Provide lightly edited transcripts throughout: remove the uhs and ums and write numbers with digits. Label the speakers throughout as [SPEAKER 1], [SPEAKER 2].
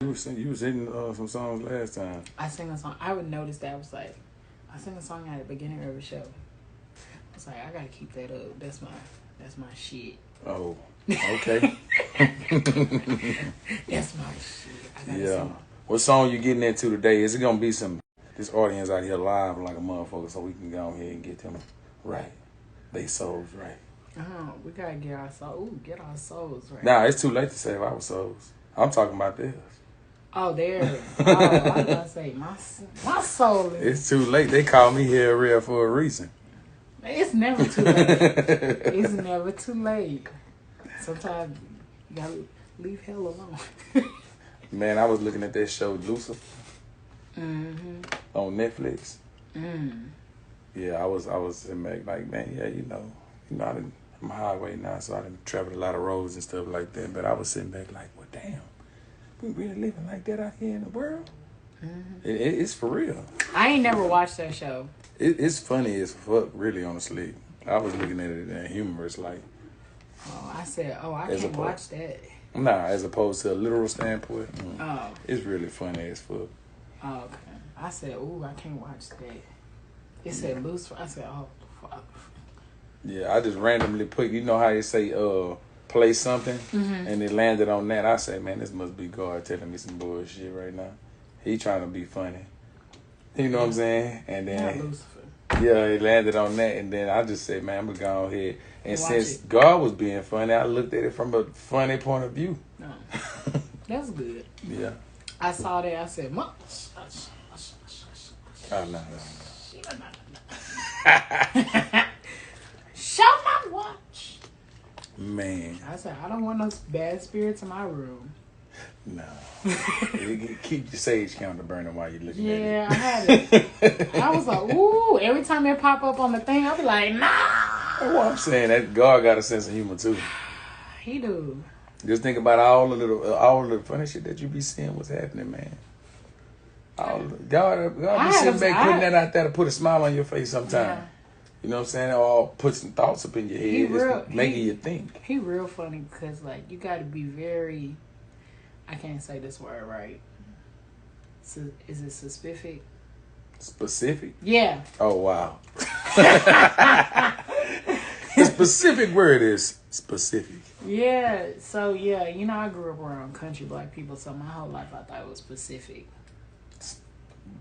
[SPEAKER 1] you was hitting some songs last time.
[SPEAKER 2] I sing a song. I would notice that. I was like, I sing a song at the beginning of the show. I was like, I gotta keep that up. That's my shit.
[SPEAKER 1] Oh, okay.
[SPEAKER 2] That's my shit. I gotta sing.
[SPEAKER 1] What song you getting into today? Is it gonna be this audience out here live like a motherfucker so we can go ahead and get them right? They souls right.
[SPEAKER 2] We gotta get our souls right.
[SPEAKER 1] Nah, it's too late to save our souls. I'm talking about this.
[SPEAKER 2] Oh, there. I was gonna say my soul is.
[SPEAKER 1] It's too late. They call me here real for a reason.
[SPEAKER 2] It's never too late. It's never too late. Sometimes you gotta leave hell alone.
[SPEAKER 1] Man, I was looking at that show Lucifer on Netflix. Yeah, I was sitting back like, man, yeah, you know, I'm a highway now, so I done traveled a lot of roads and stuff like that. But I was sitting back like, well, damn, we really living like that out here in the world? It's for real. I
[SPEAKER 2] ain't never watched that show.
[SPEAKER 1] It's funny as fuck, really, honestly. I was looking at it in humorous, like.
[SPEAKER 2] Oh, I said, I can't watch that.
[SPEAKER 1] Nah, as opposed to a literal standpoint.
[SPEAKER 2] Oh.
[SPEAKER 1] It's really funny as fuck.
[SPEAKER 2] Oh, okay. I said, I can't watch that. It said Lucifer. I said, oh, fuck.
[SPEAKER 1] Yeah, I just randomly put, you know how they say, play something, and it landed on that. I say, man, this must be God telling me some bullshit right now. He trying to be funny. You know what I'm saying? And then,
[SPEAKER 2] Lucifer.
[SPEAKER 1] Yeah, it landed on that, and then I just said, man, I'm gonna go ahead. And since God was being funny, I looked at it from a funny point of view.
[SPEAKER 2] No. That's good.
[SPEAKER 1] Yeah.
[SPEAKER 2] I saw that. I said, "Mom."
[SPEAKER 1] Oh, no.
[SPEAKER 2] Show my watch.
[SPEAKER 1] Man.
[SPEAKER 2] I said, I don't want no bad spirits in my room.
[SPEAKER 1] No. Keep your sage counter burning while you're looking at it.
[SPEAKER 2] Yeah, I had it. I was like, ooh. Every time it pop up on the thing, I'll be like, nah.
[SPEAKER 1] That's what I'm saying. That God got a sense of humor, too.
[SPEAKER 2] He do.
[SPEAKER 1] Just think about all the funny shit that you be seeing what's happening, man. God be sitting back putting that out there to put a smile on your face sometimes. Yeah. You know what I'm saying? Or put some thoughts up in your head, making you think.
[SPEAKER 2] He real funny because, like, you got to be very, I can't say this word right. So, is it specific?
[SPEAKER 1] Specific?
[SPEAKER 2] Yeah.
[SPEAKER 1] Oh, wow. The specific word is specific.
[SPEAKER 2] Yeah. So, yeah, you know, I grew up around country black people, so my whole life I thought it was Pacific.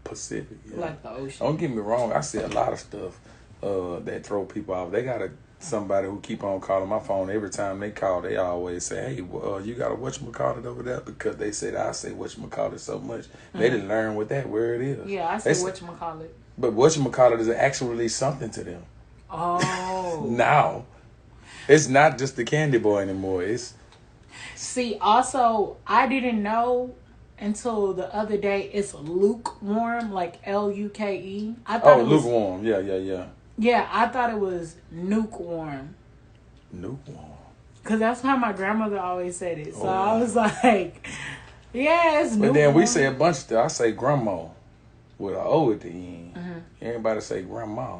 [SPEAKER 1] Pacific, yeah.
[SPEAKER 2] Like the ocean.
[SPEAKER 1] Don't get me wrong. I see a lot of stuff that throw people off. They got somebody who keep on calling my phone. Every time they call, they always say, hey, you got a whatchamacallit over there? Because they said I say whatchamacallit so much. They didn't learn what that word is.
[SPEAKER 2] Yeah, I say whatchamacallit.
[SPEAKER 1] But whatchamacallit is actually something to them.
[SPEAKER 2] Oh.
[SPEAKER 1] Now. It's not just the candy boy anymore.
[SPEAKER 2] See, also, I didn't know until the other day it's lukewarm, like Luke. I thought
[SPEAKER 1] lukewarm. Yeah.
[SPEAKER 2] Yeah, I thought it was nukewarm.
[SPEAKER 1] Nukewarm.
[SPEAKER 2] Because that's how my grandmother always said it. So I was like, yeah, it's nukewarm.
[SPEAKER 1] But then we say a bunch of stuff. I say grandma with an O at the end. Everybody say grandma.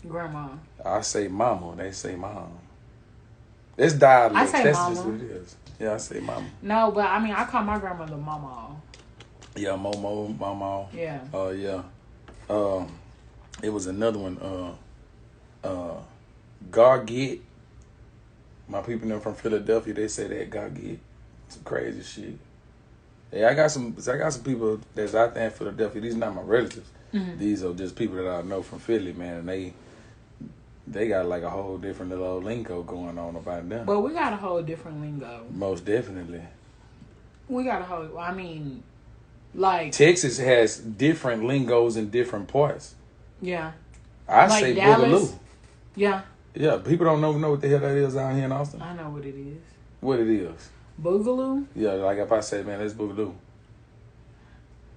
[SPEAKER 2] Grandma.
[SPEAKER 1] I say mama. They say mom. It's dialect.
[SPEAKER 2] I say
[SPEAKER 1] That's
[SPEAKER 2] mama.
[SPEAKER 1] just what it is. Yeah, I say mama.
[SPEAKER 2] No, but I mean, I call my grandmother mama.
[SPEAKER 1] Yeah, Momo, mama.
[SPEAKER 2] Yeah.
[SPEAKER 1] Yeah. It was another one. Garget. My people them from Philadelphia, they say that Garget. Some crazy shit. Yeah, I got some people that's out there in Philadelphia. These are not my relatives. These are just people that I know from Philly, man, and they got like a whole different little lingo going on about them.
[SPEAKER 2] But we got a whole different lingo.
[SPEAKER 1] Most definitely.
[SPEAKER 2] We got a whole, I mean, like...
[SPEAKER 1] Texas has different lingos in different parts.
[SPEAKER 2] Yeah.
[SPEAKER 1] I like say Dallas, Boogaloo.
[SPEAKER 2] Yeah.
[SPEAKER 1] Yeah, people don't know what the hell that is out here in Austin.
[SPEAKER 2] I know what it is.
[SPEAKER 1] What it is?
[SPEAKER 2] Boogaloo?
[SPEAKER 1] Yeah, like if I say, man, that's Boogaloo.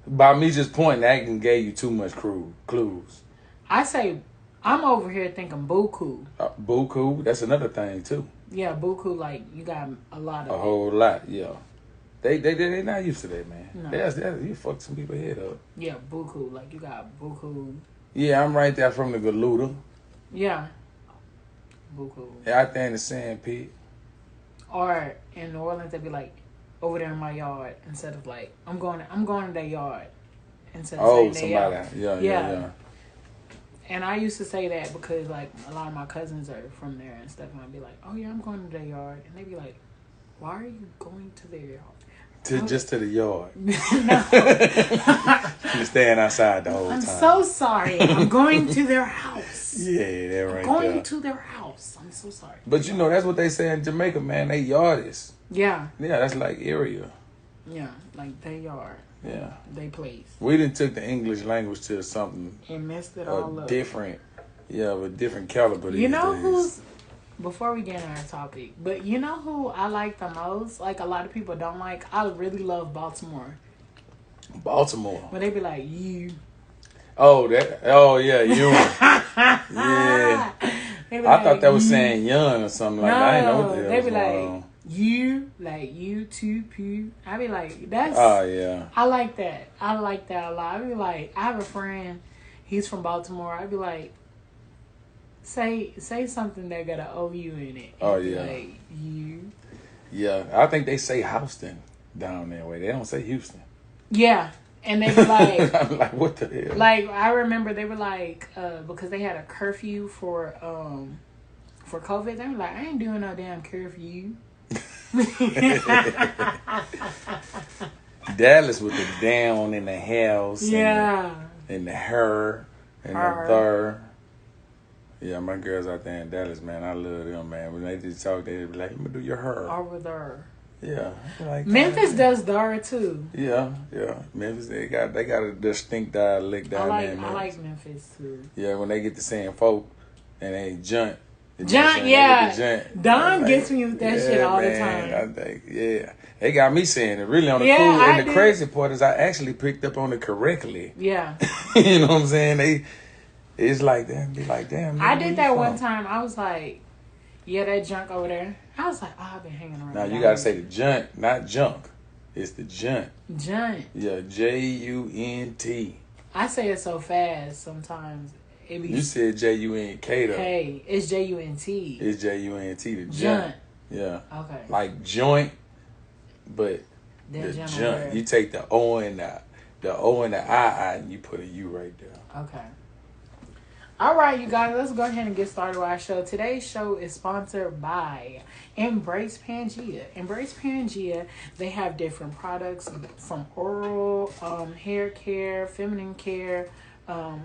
[SPEAKER 1] By me just pointing, that can give you too much clues.
[SPEAKER 2] I say, I'm over here thinking buku.
[SPEAKER 1] Buku, that's another thing too.
[SPEAKER 2] Yeah, buku, like you got a lot of.
[SPEAKER 1] A whole lot, yeah. They not used to that, man.
[SPEAKER 2] No.
[SPEAKER 1] You fucked some people head up.
[SPEAKER 2] Yeah, buku, like you got buku.
[SPEAKER 1] Yeah, I'm right there from the Galuda.
[SPEAKER 2] Yeah. Buku.
[SPEAKER 1] Out there in the sand pit.
[SPEAKER 2] Or in New Orleans, they'd be like, over there in my yard instead of like I'm going to their yard instead of
[SPEAKER 1] Oh,
[SPEAKER 2] saying their
[SPEAKER 1] somebody.
[SPEAKER 2] yard.
[SPEAKER 1] Yeah.
[SPEAKER 2] And I used to say that because like a lot of my cousins are from there and stuff, and I'd be like, "Oh yeah, I'm going to their yard," and they'd be like, "Why are you going to their yard?"
[SPEAKER 1] Just to the yard.
[SPEAKER 2] No.
[SPEAKER 1] You're staying outside the whole time.
[SPEAKER 2] I'm so sorry. I'm going to their house.
[SPEAKER 1] Yeah, they're right
[SPEAKER 2] Going
[SPEAKER 1] there.
[SPEAKER 2] to their house. I'm so sorry.
[SPEAKER 1] But you know, that's what they say in Jamaica, man. They yardies.
[SPEAKER 2] Yeah.
[SPEAKER 1] Yeah, that's like area.
[SPEAKER 2] Yeah, like their yard.
[SPEAKER 1] Yeah.
[SPEAKER 2] They place.
[SPEAKER 1] We done took the English language to something
[SPEAKER 2] And messed it all up.
[SPEAKER 1] different. Yeah, with different caliber these
[SPEAKER 2] You know
[SPEAKER 1] days.
[SPEAKER 2] who's... Before we get on our topic, but you know who I like the most? Like a lot of people don't like. I really love Baltimore.
[SPEAKER 1] Baltimore.
[SPEAKER 2] When they be like, you.
[SPEAKER 1] Oh, yeah, you. Yeah. I thought that was saying young or something like that. I didn't know what the hell
[SPEAKER 2] they
[SPEAKER 1] was
[SPEAKER 2] be
[SPEAKER 1] going
[SPEAKER 2] like,
[SPEAKER 1] on.
[SPEAKER 2] you, like you too, poo. I be like, that's.
[SPEAKER 1] Oh, yeah.
[SPEAKER 2] I like that. I like that a lot. I be like, I have a friend, he's from Baltimore. I be like, say something that got an OU in it.
[SPEAKER 1] Oh, yeah.
[SPEAKER 2] Like, you.
[SPEAKER 1] Yeah, I think they say Houston down that way. They don't say Houston.
[SPEAKER 2] Yeah. And they be like,
[SPEAKER 1] I'm like, what the hell?
[SPEAKER 2] like, I remember they were like, because they had a curfew for COVID, they were like, I ain't doing no damn curfew.
[SPEAKER 1] Dallas with the down in the house.
[SPEAKER 2] Yeah.
[SPEAKER 1] And the her and the third. Yeah, my girls out there in Dallas, man, I love them, man. When they just talk, they be like, let me do your her.
[SPEAKER 2] Over there.
[SPEAKER 1] Yeah. Like,
[SPEAKER 2] Memphis does there too.
[SPEAKER 1] Yeah. Memphis, they got a distinct dialect down there in Memphis.
[SPEAKER 2] I like Memphis too.
[SPEAKER 1] Yeah, when they get to saying folk and they junt.
[SPEAKER 2] Junt, yeah.
[SPEAKER 1] Junt.
[SPEAKER 2] Don gets me with that shit all the time.
[SPEAKER 1] I think, yeah. They got me saying it really on the
[SPEAKER 2] Yeah,
[SPEAKER 1] cool.
[SPEAKER 2] I
[SPEAKER 1] And the crazy part is I actually picked up on it correctly.
[SPEAKER 2] Yeah.
[SPEAKER 1] You know what I'm saying? It's like that. Be like, damn.
[SPEAKER 2] I did that one time. I was like, yeah, that junk over there. I was like, oh, I've been hanging around.
[SPEAKER 1] Now, you got to say the junt, not junk. It's the junt.
[SPEAKER 2] Junt.
[SPEAKER 1] Yeah, Junt.
[SPEAKER 2] I say it so fast sometimes.
[SPEAKER 1] You said J-U-N-K though.
[SPEAKER 2] Hey, it's J-U-N-T.
[SPEAKER 1] It's J-U-N-T, the junt.
[SPEAKER 2] Junt.
[SPEAKER 1] Yeah.
[SPEAKER 2] Okay.
[SPEAKER 1] Like joint, but
[SPEAKER 2] That
[SPEAKER 1] the
[SPEAKER 2] junt
[SPEAKER 1] junt.
[SPEAKER 2] over there.
[SPEAKER 1] You take the O and the O and the I and you put a U right there.
[SPEAKER 2] Okay. All right, you guys, let's go ahead and get started with our show. Today's show is sponsored by Embrace Pangea. Embrace Pangea, they have different products from oral, hair care, feminine care,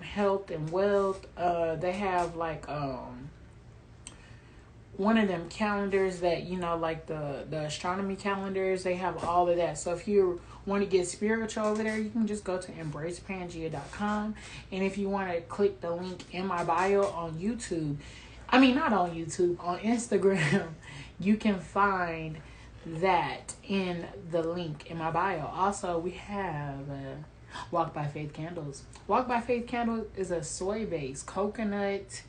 [SPEAKER 2] health and wealth. They have like one of them calendars that, you know, like the astronomy calendars. They have all of that. So if you want to get spiritual over there, you can just go to embracepangea.com. And if you want to click the link in my bio on YouTube, I mean, not on YouTube, on Instagram, you can find that in the link in my bio. Also, we have Walk by Faith candles. Walk by Faith candles is a soy-based, coconut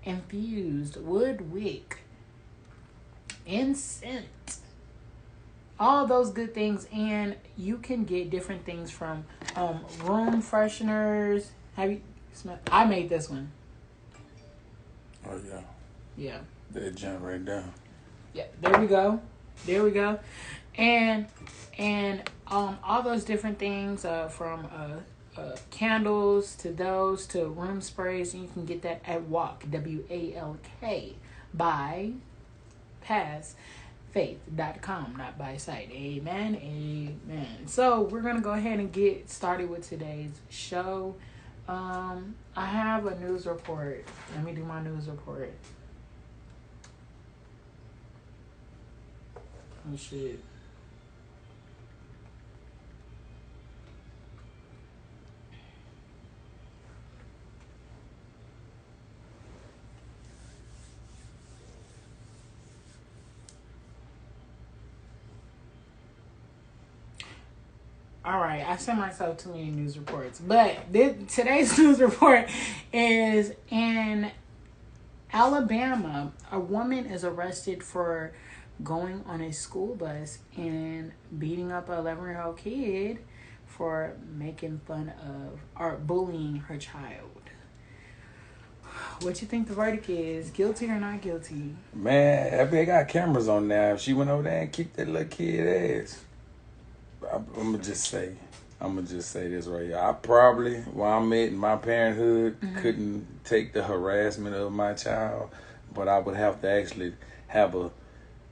[SPEAKER 2] infused wood wick, incense, all those good things. And you can get different things from room fresheners. Have you smelled? I made this one.
[SPEAKER 1] Oh yeah.
[SPEAKER 2] Yeah.
[SPEAKER 1] That jump right down.
[SPEAKER 2] Yeah. There we go. And all those different things from candles to those to room sprays, and you can get that at Walk, WALK, by passfaith.com, not by site. Amen. So we're gonna go ahead and get started with today's show. I have a news report. Let me do my news report. Oh shit. All right, I sent myself too many news reports. But today's news report is in Alabama. A woman is arrested for going on a school bus and beating up an 11-year-old kid for making fun of or bullying her child. What you think the verdict is? Guilty or not guilty?
[SPEAKER 1] Man, they got cameras on now. If she went over there and kicked that little kid ass, I'm gonna just say this right here. I probably, where I'm at in my parenthood, couldn't take the harassment of my child, but I would have to actually have a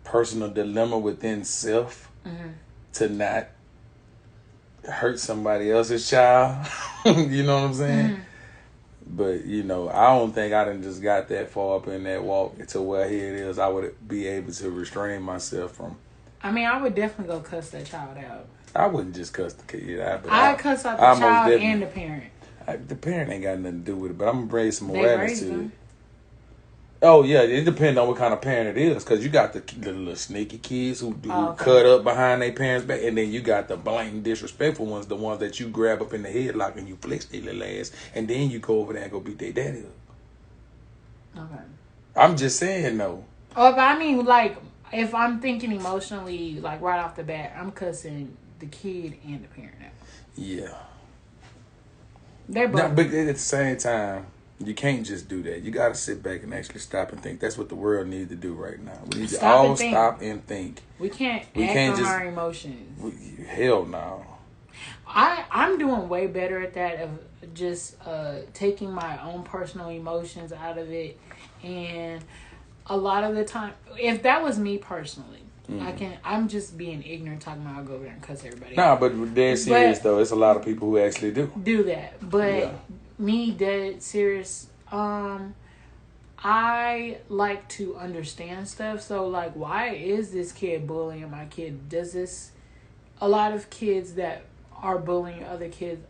[SPEAKER 1] personal dilemma within self to not hurt somebody else's child. You know what I'm saying? But, you know, I don't think I done just got that far up in that walk to where here it is. I would be able to restrain myself from.
[SPEAKER 2] I mean, I would definitely go cuss that child out.
[SPEAKER 1] I wouldn't just cuss the kid out. But
[SPEAKER 2] I'd cuss out the child and the parent.
[SPEAKER 1] The parent ain't got nothing to do with it, but I'm going to bring some
[SPEAKER 2] They
[SPEAKER 1] awareness
[SPEAKER 2] raised
[SPEAKER 1] to
[SPEAKER 2] them.
[SPEAKER 1] it. Oh, yeah, it depends on what kind of parent it is. Because you got the little sneaky kids who cut up behind their parents' back. And then you got the blatant disrespectful ones, the ones that you grab up in the headlock and you flex their little ass. And then you go over there and go beat their daddy up.
[SPEAKER 2] Okay.
[SPEAKER 1] I'm just saying, though.
[SPEAKER 2] Oh, but I mean, like, if I'm thinking emotionally, like, right off the bat, I'm cussing the kid and the parent out.
[SPEAKER 1] Yeah.
[SPEAKER 2] They're both.
[SPEAKER 1] No, but at the same time, you can't just do that. You got to sit back and actually stop and think. That's what the world needs to do right now. We need to all stop and think.
[SPEAKER 2] We can't act on our emotions.
[SPEAKER 1] Hell no.
[SPEAKER 2] I'm doing way better at that of just taking my own personal emotions out of it. And a lot of the time, if that was me personally, I'm just being ignorant talking about I'll go over there and cuss everybody.
[SPEAKER 1] Nah, but dead serious though. It's a lot of people who actually do
[SPEAKER 2] that. But me dead serious, I like to understand stuff. So like, why is this kid bullying my kid? A lot of kids that are bullying other kids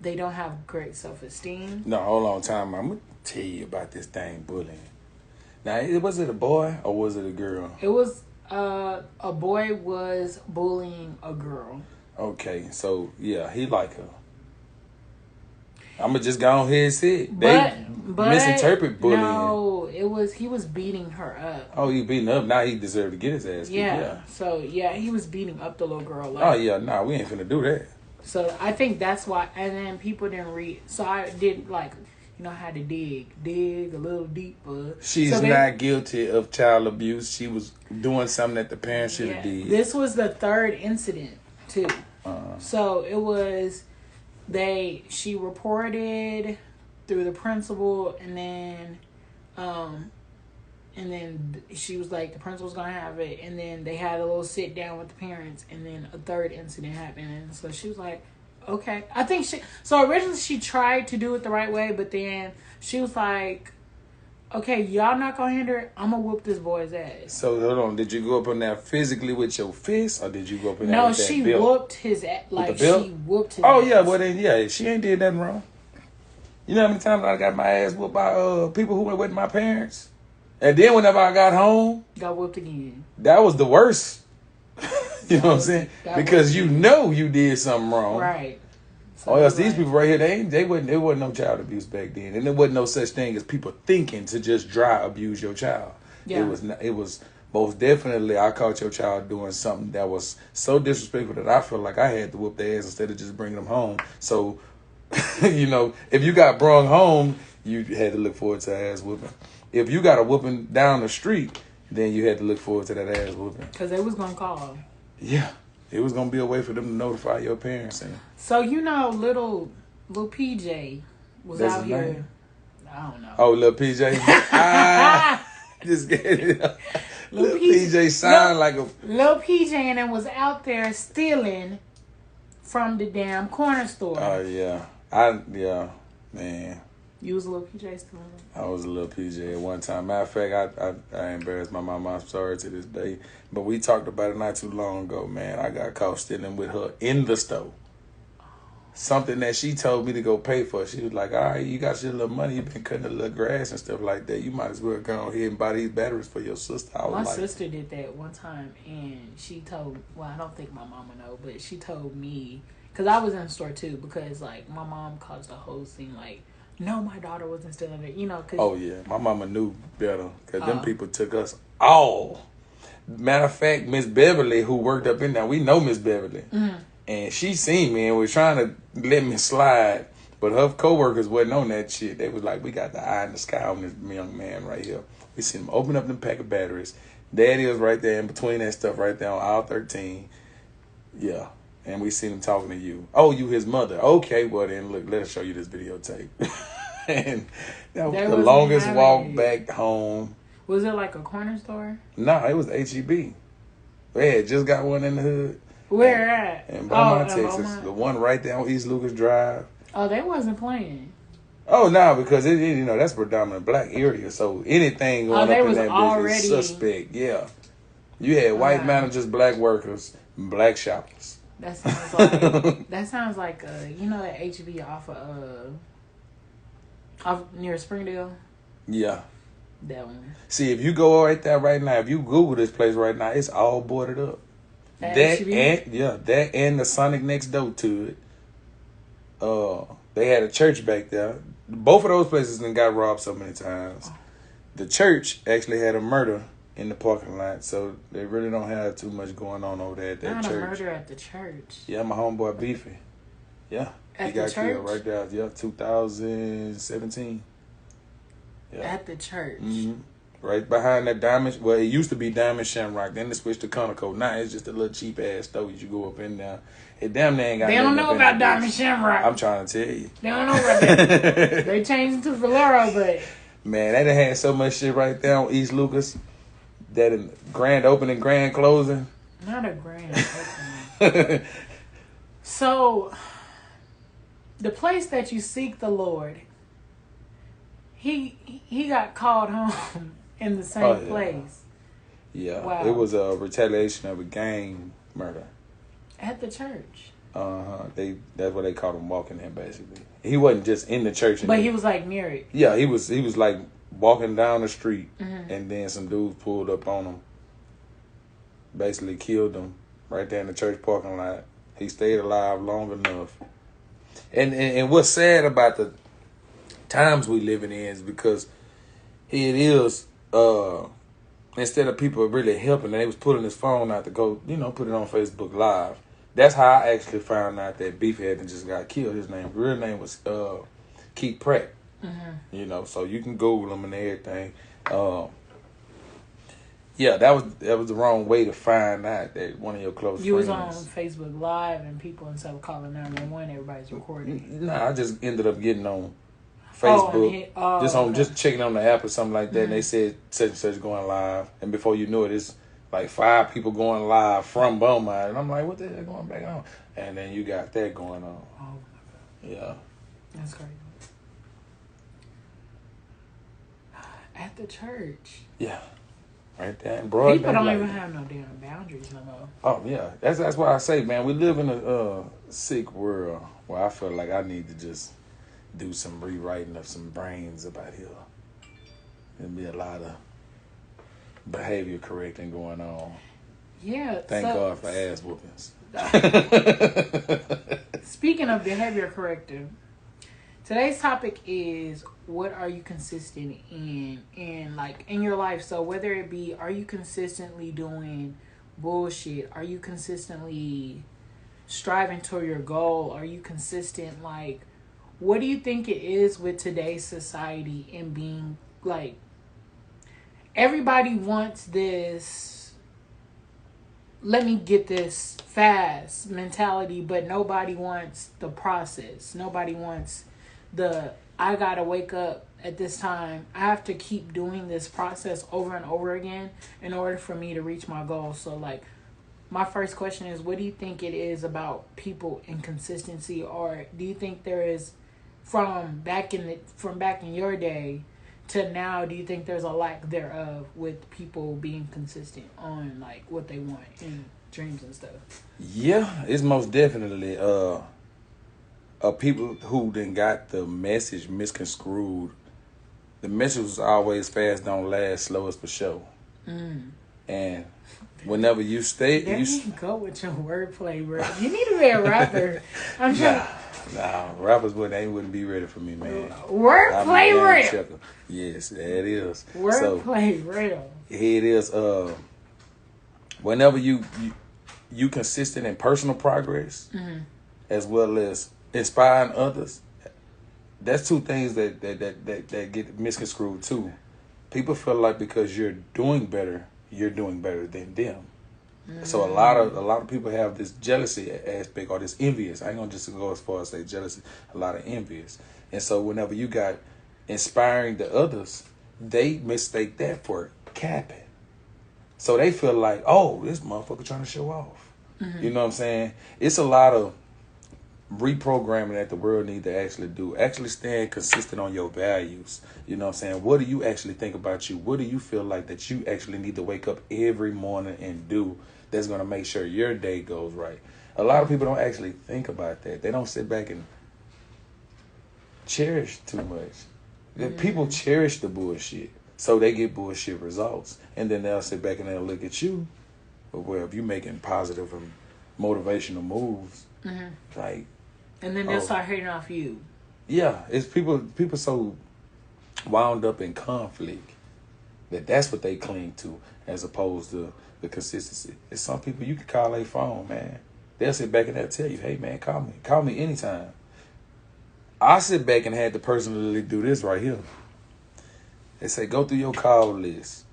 [SPEAKER 2] they don't have great self-esteem.
[SPEAKER 1] No, hold on, time. I'm gonna tell you about this thing bullying. Now, was it a boy or was it a girl?
[SPEAKER 2] It was a boy was bullying a girl.
[SPEAKER 1] Okay, so yeah, he like her. I'm gonna just go on here and say it.
[SPEAKER 2] But
[SPEAKER 1] misinterpret bullying.
[SPEAKER 2] No, he was beating her up.
[SPEAKER 1] Oh, he beating her up. Now he deserved to get his ass kicked.
[SPEAKER 2] Yeah. So he was beating up the little girl.
[SPEAKER 1] Like, oh yeah, nah, we ain't finna do that.
[SPEAKER 2] So I think that's why. And then people didn't read. So I did I had to dig a little deeper.
[SPEAKER 1] She's not guilty of child abuse. She was doing something that the parents should have did.
[SPEAKER 2] This was the third incident too. So it was. She reported through the principal, and then she was like, the principal's gonna have it, and then they had a little sit down with the parents, and then a third incident happened, and so she was like, okay. I think originally she tried to do it the right way, but then she was like, okay, y'all not gonna hinder it, I'm gonna whoop this boy's ass.
[SPEAKER 1] So hold on, did you go up on there physically with your fist, or did you go up in there with that belt?
[SPEAKER 2] No, she whooped his ass. Like, she whooped his ass.
[SPEAKER 1] Oh yeah, well then she ain't did nothing wrong. You know how many times I got my ass whooped by people who went with my parents? And then whenever I got home,
[SPEAKER 2] got whooped again.
[SPEAKER 1] That was the worst. You know what I'm saying? Because you know you did something wrong.
[SPEAKER 2] Right.
[SPEAKER 1] So or else these people right here, there wasn't no child abuse back then. And there wasn't no such thing as people thinking to just dry abuse your child. Yeah. It was most definitely, I caught your child doing something that was so disrespectful that I felt like I had to whoop their ass instead of just bringing them home. So, if you got brung home, you had to look forward to ass whooping. If you got a whooping down the street, then you had to look forward to that ass whooping.
[SPEAKER 2] Because they was going to call.
[SPEAKER 1] Yeah. It was going to be a way for them to notify your parents.
[SPEAKER 2] So, little PJ was out here. Name? I don't know.
[SPEAKER 1] Oh, little PJ? Just get it. Little PJ sound like a...
[SPEAKER 2] Little PJ and then was out there stealing from the damn corner store.
[SPEAKER 1] Oh, yeah. Man.
[SPEAKER 2] You was a little PJ still?
[SPEAKER 1] I was a little PJ at one time. Matter of fact, I embarrassed my mama. I'm sorry to this day. But we talked about it not too long ago, man. I got caught stealing with her in the store. Something that she told me to go pay for. She was like, all right, you got your little money. You've been cutting the little grass and stuff like that. You might as well go ahead and buy these batteries for your sister.
[SPEAKER 2] My sister did that one time, and she told, I don't think my mama know, but she told me, because I was in the store too, because, my mom caused a whole scene, no, my daughter wasn't still in there, Cause
[SPEAKER 1] oh, yeah. My mama knew better because them people took us all. Matter of fact, Miss Beverly, who worked up in there, we know Miss Beverly. Mm-hmm. And she seen me and was trying to let me slide. But her coworkers wasn't on that shit. They was like, we got the eye in the sky on this young man right here. We seen him open up them pack of batteries. Daddy was right there in between that stuff right there on aisle 13. Yeah. And we seen him talking to you. Oh, you his mother. Okay, well then, look, let us show you this videotape. And that was the longest walk back home.
[SPEAKER 2] Was it like a corner store?
[SPEAKER 1] No, it was HEB. They had just got one in the hood.
[SPEAKER 2] Where at?
[SPEAKER 1] In Beaumont, Texas. The one right there on East Lucas Drive.
[SPEAKER 2] Oh, they wasn't playing.
[SPEAKER 1] Oh, no, because it you know, that's predominant black area. So anything going up in that bitch is suspect. Yeah. You had white managers, black workers, black shoppers.
[SPEAKER 2] That sounds like you know that HB off near Springdale?
[SPEAKER 1] Yeah.
[SPEAKER 2] That one.
[SPEAKER 1] See, if you go right there right now, if you Google this place right now, it's all boarded up. That and the Sonic next door to it. They had a church back there. Both of those places then got robbed so many times. The church actually had a murder in the parking lot, so they really don't have too much going on over there at that church.
[SPEAKER 2] Not a murder at the church.
[SPEAKER 1] Yeah, my homeboy Beefy. Yeah.
[SPEAKER 2] At
[SPEAKER 1] he got
[SPEAKER 2] the church?
[SPEAKER 1] killed right there. Yeah, 2017. Yeah.
[SPEAKER 2] At the church.
[SPEAKER 1] Mm-hmm. Right behind that Diamond. Well, it used to be Diamond Shamrock. Then they switched to Conoco. Now it's just a little cheap ass store. You go up in there. It damn near ain't got.
[SPEAKER 2] They don't know about Diamond Shamrock.
[SPEAKER 1] I'm trying to tell you.
[SPEAKER 2] They don't know about that. They changed to Valero, but
[SPEAKER 1] man, they done had so much shit right there on East Lucas. That in grand opening, grand closing.
[SPEAKER 2] Not a grand opening. So, the place that you seek the Lord, he got called home in the same place.
[SPEAKER 1] Yeah,
[SPEAKER 2] wow.
[SPEAKER 1] It was a retaliation of a gang murder
[SPEAKER 2] at the church.
[SPEAKER 1] That's what they called him, walking in. Basically, he wasn't just in the church,
[SPEAKER 2] but he was like near it.
[SPEAKER 1] Yeah, he was like walking down the street, and then some dudes pulled up on him. Basically, killed him right there in the church parking lot. He stayed alive long enough. And what's sad about the times we living in is because it is instead of people really helping, they was pulling his phone out to go, put it on Facebook Live. That's how I actually found out that Beefhead just got killed. His real name was Keith Pratt. So you can Google him and everything. That was the wrong way to find out that one of your close friends.
[SPEAKER 2] You was on Facebook Live and people, instead of calling 911, everybody's recording.
[SPEAKER 1] Nah, I just ended up getting on Facebook, just checking on the app or something like that, and they said such and such going live, and before you knew it, it's like 5 people going live from Beaumont, and I'm like, what the hell going back on? And then you got that going on.
[SPEAKER 2] Oh my God.
[SPEAKER 1] Yeah.
[SPEAKER 2] That's crazy. At the church.
[SPEAKER 1] Yeah. Right there in broad
[SPEAKER 2] people don't even have no damn boundaries no more.
[SPEAKER 1] Oh yeah, that's why I say, man, we live in a sick world where I feel like I need to just do some rewriting of some brains about here. There'll be a lot of behavior correcting going on.
[SPEAKER 2] Yeah.
[SPEAKER 1] Thank God for ass whoopings.
[SPEAKER 2] Speaking of behavior corrective, today's topic is, what are you consistent in your life? So whether it be, are you consistently doing bullshit? Are you consistently striving toward your goal? Are you consistent? Like, what do you think it is with today's society and being like, everybody wants this, let me get this fast mentality, but nobody wants the process. Nobody wants I gotta wake up at this time. I have to keep doing this process over and over again in order for me to reach my goal. So, like, my first question is, what do you think it is about people and consistency? Or do you think there is, from back in your day to now, do you think there's a lack thereof with people being consistent on, like, what they want in dreams and stuff?
[SPEAKER 1] Yeah, it's most definitely people who then got the message misconstrued. The message was always fast don't last, slow is for show. And whenever you stay,
[SPEAKER 2] there you go with your wordplay, bro. You need to be a rapper. I'm trying.
[SPEAKER 1] Nah, rappers wouldn't be ready for me, man.
[SPEAKER 2] Wordplay real.
[SPEAKER 1] Yes, that is.
[SPEAKER 2] Wordplay real.
[SPEAKER 1] Here it is. Whenever you consistent in personal progress, as well as inspiring others, that's two things that get misconstrued too. People feel like because you're doing better than them. So a lot of people have this jealousy aspect or this envious. I ain't gonna just go as far as say jealousy. A lot of envious, and so whenever you got inspiring the others, they mistake that for capping. So they feel like, oh, this motherfucker trying to show off. You know what I'm saying? It's a lot of reprogramming that the world need to actually do. Actually staying consistent on your values. You know what I'm saying? What do you actually think about you? What do you feel like that you actually need to wake up every morning and do that's going to make sure your day goes right? A lot of people don't actually think about that. They don't sit back and cherish too much. People cherish the bullshit, so they get bullshit results. And then they'll sit back and they'll look at you. Well, if you're making positive and motivational moves, like,
[SPEAKER 2] and then they'll start hating off you.
[SPEAKER 1] Yeah, it's people so wound up in conflict that's what they cling to, as opposed to the consistency. It's some people you can call a phone, man. They'll sit back and they'll tell you, hey man, call me anytime. I sit back and had to personally do this right here. They say, go through your call list.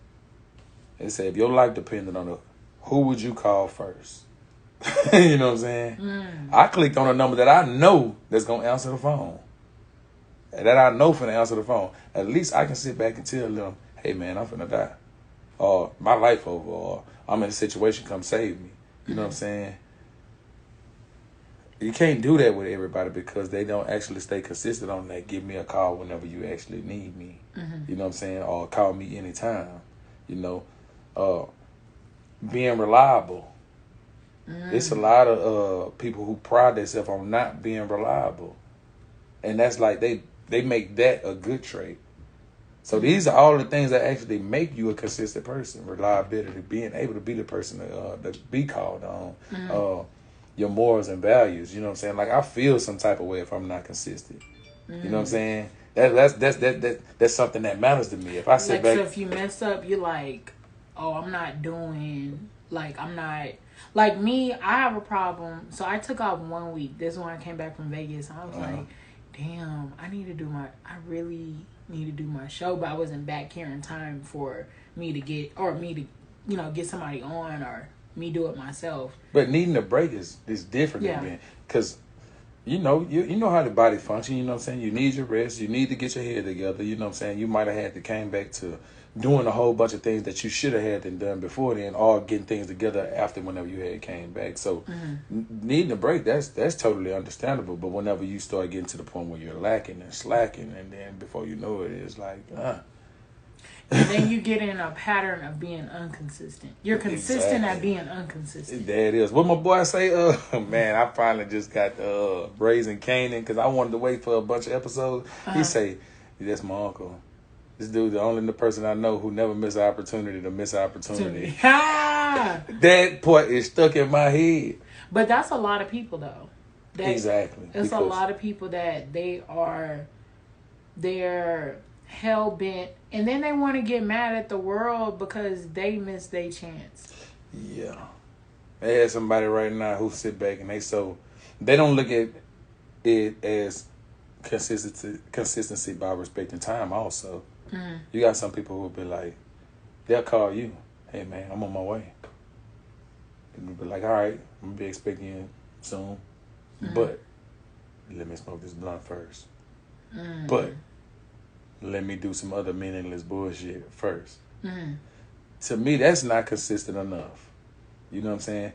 [SPEAKER 1] They say, if your life depended on it, who would you call first? You know what I'm saying? I clicked on a number that I know that's going to answer the phone. That I know finna answer the phone. At least I can sit back and tell them, hey man, I'm finna die. Or my life over. Or I'm in a situation, come save me. You know what I'm saying? You can't do that with everybody because they don't actually stay consistent on that. Give me a call whenever you actually need me. You know what I'm saying? Or call me anytime. You know? Being reliable. It's a lot of people who pride themselves on not being reliable. And that's like they make that a good trait. So these are all the things that actually make you a consistent person. Reliability, being able to be the person to be called on, your morals and values. You know what I'm saying? Like, I feel some type of way if I'm not consistent. You know what I'm saying? That's something that matters to me. If I sit back,
[SPEAKER 2] so if you mess up, you're like, oh, I'm not doing, like, I'm not, like me, I have a problem. So I took off 1 week. This is when I came back from Vegas. I was like, damn, I really need to do my show, but I wasn't back here in time for me to get somebody on or me do it myself.
[SPEAKER 1] But needing a break is different than being, because you know how the body functions. You know what I'm saying? You need your rest. You need to get your head together. You know what I'm saying? You might have had to came back to doing a whole bunch of things that you should have had and done before then, or getting things together after whenever you had came back. So needing a break, that's totally understandable. But whenever you start getting to the point where you're lacking and slacking, and then before you know it, it's like,
[SPEAKER 2] And then you get in a pattern of being inconsistent. You're consistent at being inconsistent.
[SPEAKER 1] There it is. What my boy say? Man, I finally just got Raising Canaan because I wanted to wait for a bunch of episodes. He say, that's my uncle. This dude, the only person I know who never miss an opportunity to miss an opportunity. That part is stuck in my head.
[SPEAKER 2] But that's a lot of people, though.
[SPEAKER 1] Exactly.
[SPEAKER 2] It's a lot of people that they're hell bent, and then they want to get mad at the world because they missed their chance.
[SPEAKER 1] Yeah. They had somebody right now who sit back and they don't look at it as consistency by respecting time also. You got some people who will be like, they'll call you, hey man, I'm on my way. And you'll be like, all right, I'm gonna be expecting you soon. But let me smoke this blunt first. But let me do some other meaningless bullshit first. To me, that's not consistent enough. You know what I'm saying?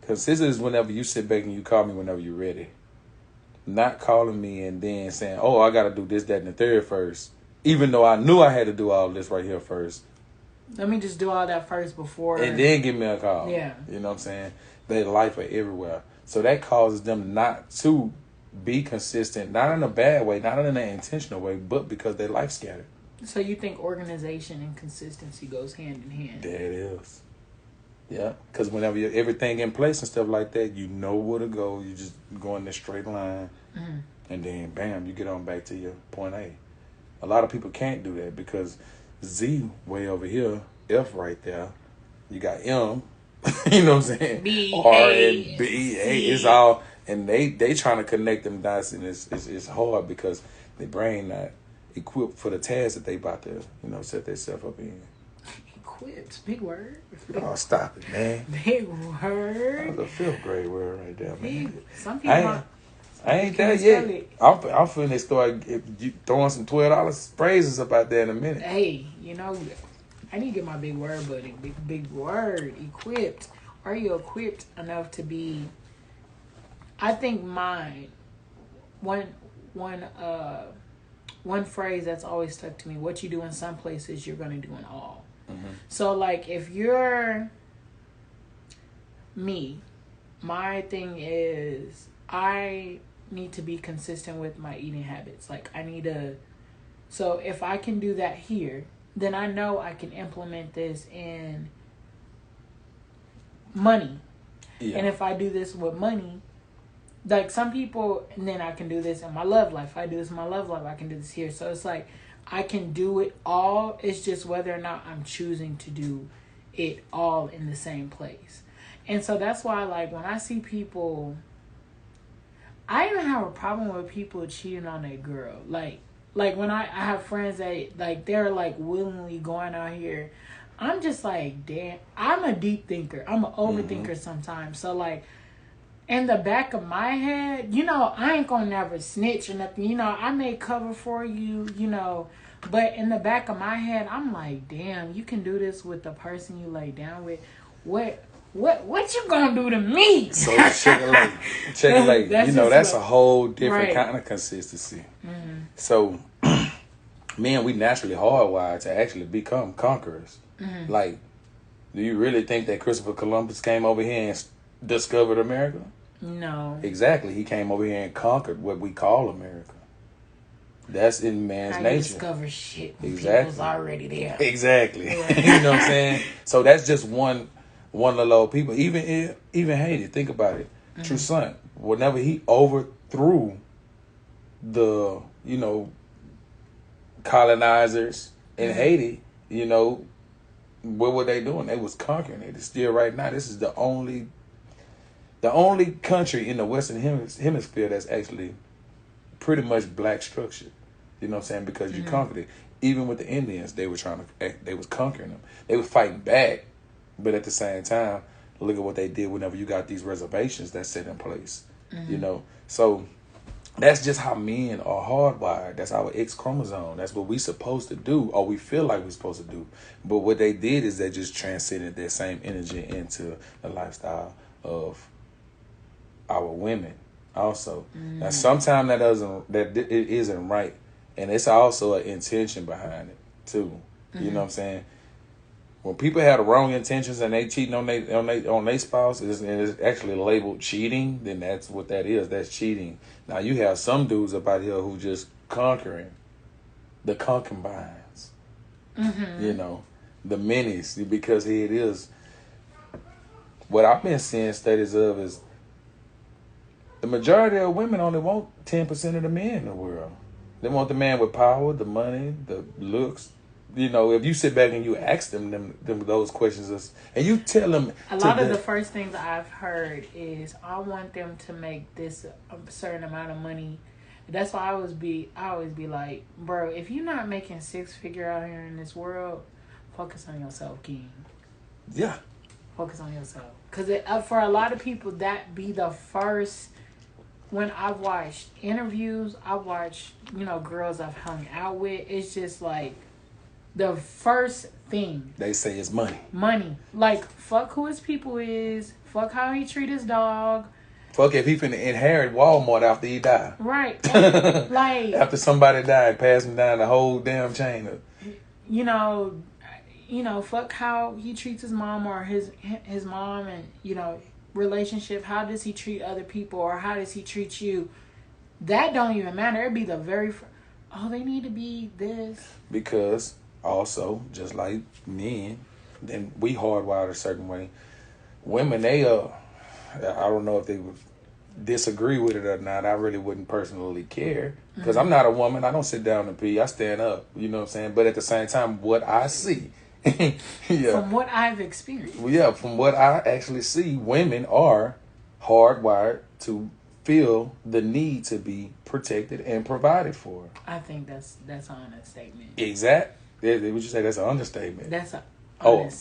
[SPEAKER 1] Consistent is whenever you sit back and you call me whenever you're ready. Not calling me and then saying, oh, I got to do this, that, and the third first. Even though I knew I had to do all this right here first.
[SPEAKER 2] Let me just do all that first before.
[SPEAKER 1] And then give me a call.
[SPEAKER 2] Yeah.
[SPEAKER 1] You know what I'm saying? Their life are everywhere. So that causes them not to be consistent, not in a bad way, not in an intentional way, but because their life scattered.
[SPEAKER 2] So you think organization and consistency goes hand in hand?
[SPEAKER 1] There it is. Yeah, because whenever you're everything in place and stuff like that, you know where to go. You just go in this straight line, and then bam, you get on back to your point A. A lot of people can't do that because Z way over here, F right there. You got M, you know what I'm saying?
[SPEAKER 2] B,
[SPEAKER 1] R
[SPEAKER 2] A,
[SPEAKER 1] and B, A. It's all, and they trying to connect them dots, and it's hard because their brain not equipped for the task that they about to, set themselves up in.
[SPEAKER 2] Equipped, big word.
[SPEAKER 1] Oh, stop it, man.
[SPEAKER 2] Big word.
[SPEAKER 1] That was a 5th grade word right there, man.
[SPEAKER 2] Some people.
[SPEAKER 1] I ain't there yet. I'm finna start throwing some $12 phrases up out there in a minute.
[SPEAKER 2] Hey, I need to get my big word, buddy. Big word. Equipped. Are you equipped enough to be? I think mine. One phrase that's always stuck to me: what you do in some places, you're going to do in all. Mm-hmm. So, like, if you're me, my thing is I need to be consistent with my eating habits. Like, I need to. So, if I can do that here, then I know I can implement this in money. Yeah. And if I do this with money, like some people, and then I can do this in my love life. If I do this in my love life, I can do this here. So it's like I can do it all. It's just whether or not I'm choosing to do it all in the same place. And so that's why, like, when I see people, I even have a problem with people cheating on their girl. Like when I have friends that, like, they're, like, willingly going out here. I'm just like, damn, I'm a deep thinker. I'm an overthinker sometimes. So, like, in the back of my head, I ain't gonna never snitch or nothing. I may cover for you, but in the back of my head, I'm like, damn, you can do this with the person you lay down with. What you gonna do to me? So
[SPEAKER 1] check-a-late. That's a whole different kind of consistency. Mm-hmm. So, men, we naturally hardwired to actually become conquerors. Mm-hmm. Like, do you really think that Christopher Columbus came over here and discovered America?
[SPEAKER 2] No.
[SPEAKER 1] Exactly. He came over here and conquered what we call America. That's in man's nature.
[SPEAKER 2] Discover shit when people's already there.
[SPEAKER 1] Exactly. You know what I'm saying? So that's just one of the low people. Even Haiti, think about it. Mm-hmm. True son, whenever he overthrew the, colonizers in Haiti, what were they doing? They was conquering it. It's still right now. This is the only country in the Western Hemisphere that's actually pretty much black structured. You know what I'm saying? Because you conquered it. Even with the Indians, they was conquering them. They were fighting back, but at the same time, look at what they did whenever you got these reservations that's set in place. Mm-hmm. So that's just how men are hardwired. That's our X chromosome. That's what we supposed to do, or we feel like we're supposed to do. But what they did is they just transcended that same energy into the lifestyle of our women also. Mm-hmm. Now sometimes it isn't right, and it's also an intention behind it too. Mm-hmm. You know what I'm saying? When people have the wrong intentions and they cheating on their spouse, and it's actually labeled cheating, then that's what that is. That's cheating. Now you have some dudes up out here who just conquering the concubines. Mm-hmm. The minis, because here it is. What I've been seeing studies of is the majority of women only want 10% of the men in the world. They want the man with power, the money, the looks. If you sit back and you ask them those questions, and you tell them,
[SPEAKER 2] a lot of the first things I've heard is, I want them to make this a certain amount of money. That's why I always be like, bro, if you're not making 6-figure out here in this world, focus on yourself, King.
[SPEAKER 1] Yeah.
[SPEAKER 2] Focus on yourself, because for a lot of people, that be the first. When I've watched interviews, I've watched girls I've hung out with. It's just like, the first thing
[SPEAKER 1] they say is money.
[SPEAKER 2] Money. Like, fuck who his people is. Fuck how he treat his dog.
[SPEAKER 1] Fuck if he finna inherit Walmart after he die.
[SPEAKER 2] Right. Like,
[SPEAKER 1] after somebody died, pass him down the whole damn chain of.
[SPEAKER 2] Fuck how he treats his mom or his mom and, relationship. How does he treat other people, or how does he treat you? That don't even matter. It'd be the very they need to be this. Because
[SPEAKER 1] also, just like men, then we hardwired a certain way. Women, I don't know if they would disagree with it or not. I really wouldn't personally care, because I'm not a woman. I don't sit down and pee. I stand up. You know what I'm saying? But at the same time, what I see,
[SPEAKER 2] from what I've experienced,
[SPEAKER 1] from what I actually see, women are hardwired to feel the need to be protected and provided for.
[SPEAKER 2] I think that's an understatement.
[SPEAKER 1] Exact. Would you say that's an understatement?
[SPEAKER 2] That's an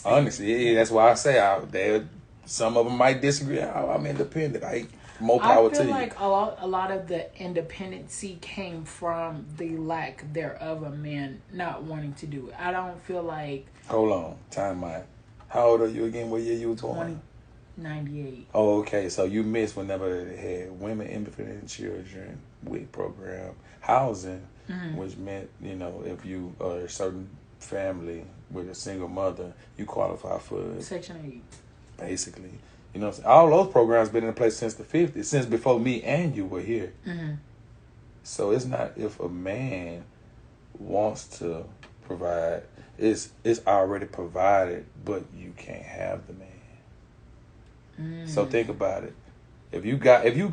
[SPEAKER 1] honestly, yeah, that's why I say some of them might disagree. I'm independent. More power to you.
[SPEAKER 2] I feel like a lot of the independency came from the lack thereof of men not wanting to do it. I don't feel like.
[SPEAKER 1] Hold on, time out. How old are you again? What year you was born?
[SPEAKER 2] 98.
[SPEAKER 1] Oh, okay. So you missed whenever they had women, independent children, WIC program, housing, which meant, if you are a certain family with a single mother, you qualify for
[SPEAKER 2] Section 8.
[SPEAKER 1] Basically. You know what I'm saying? All those programs been in place since the 50s, since before me and you were here. Mm-hmm. So it's not if a man wants to provide, it's already provided, but you can't have the man. So think about it. If you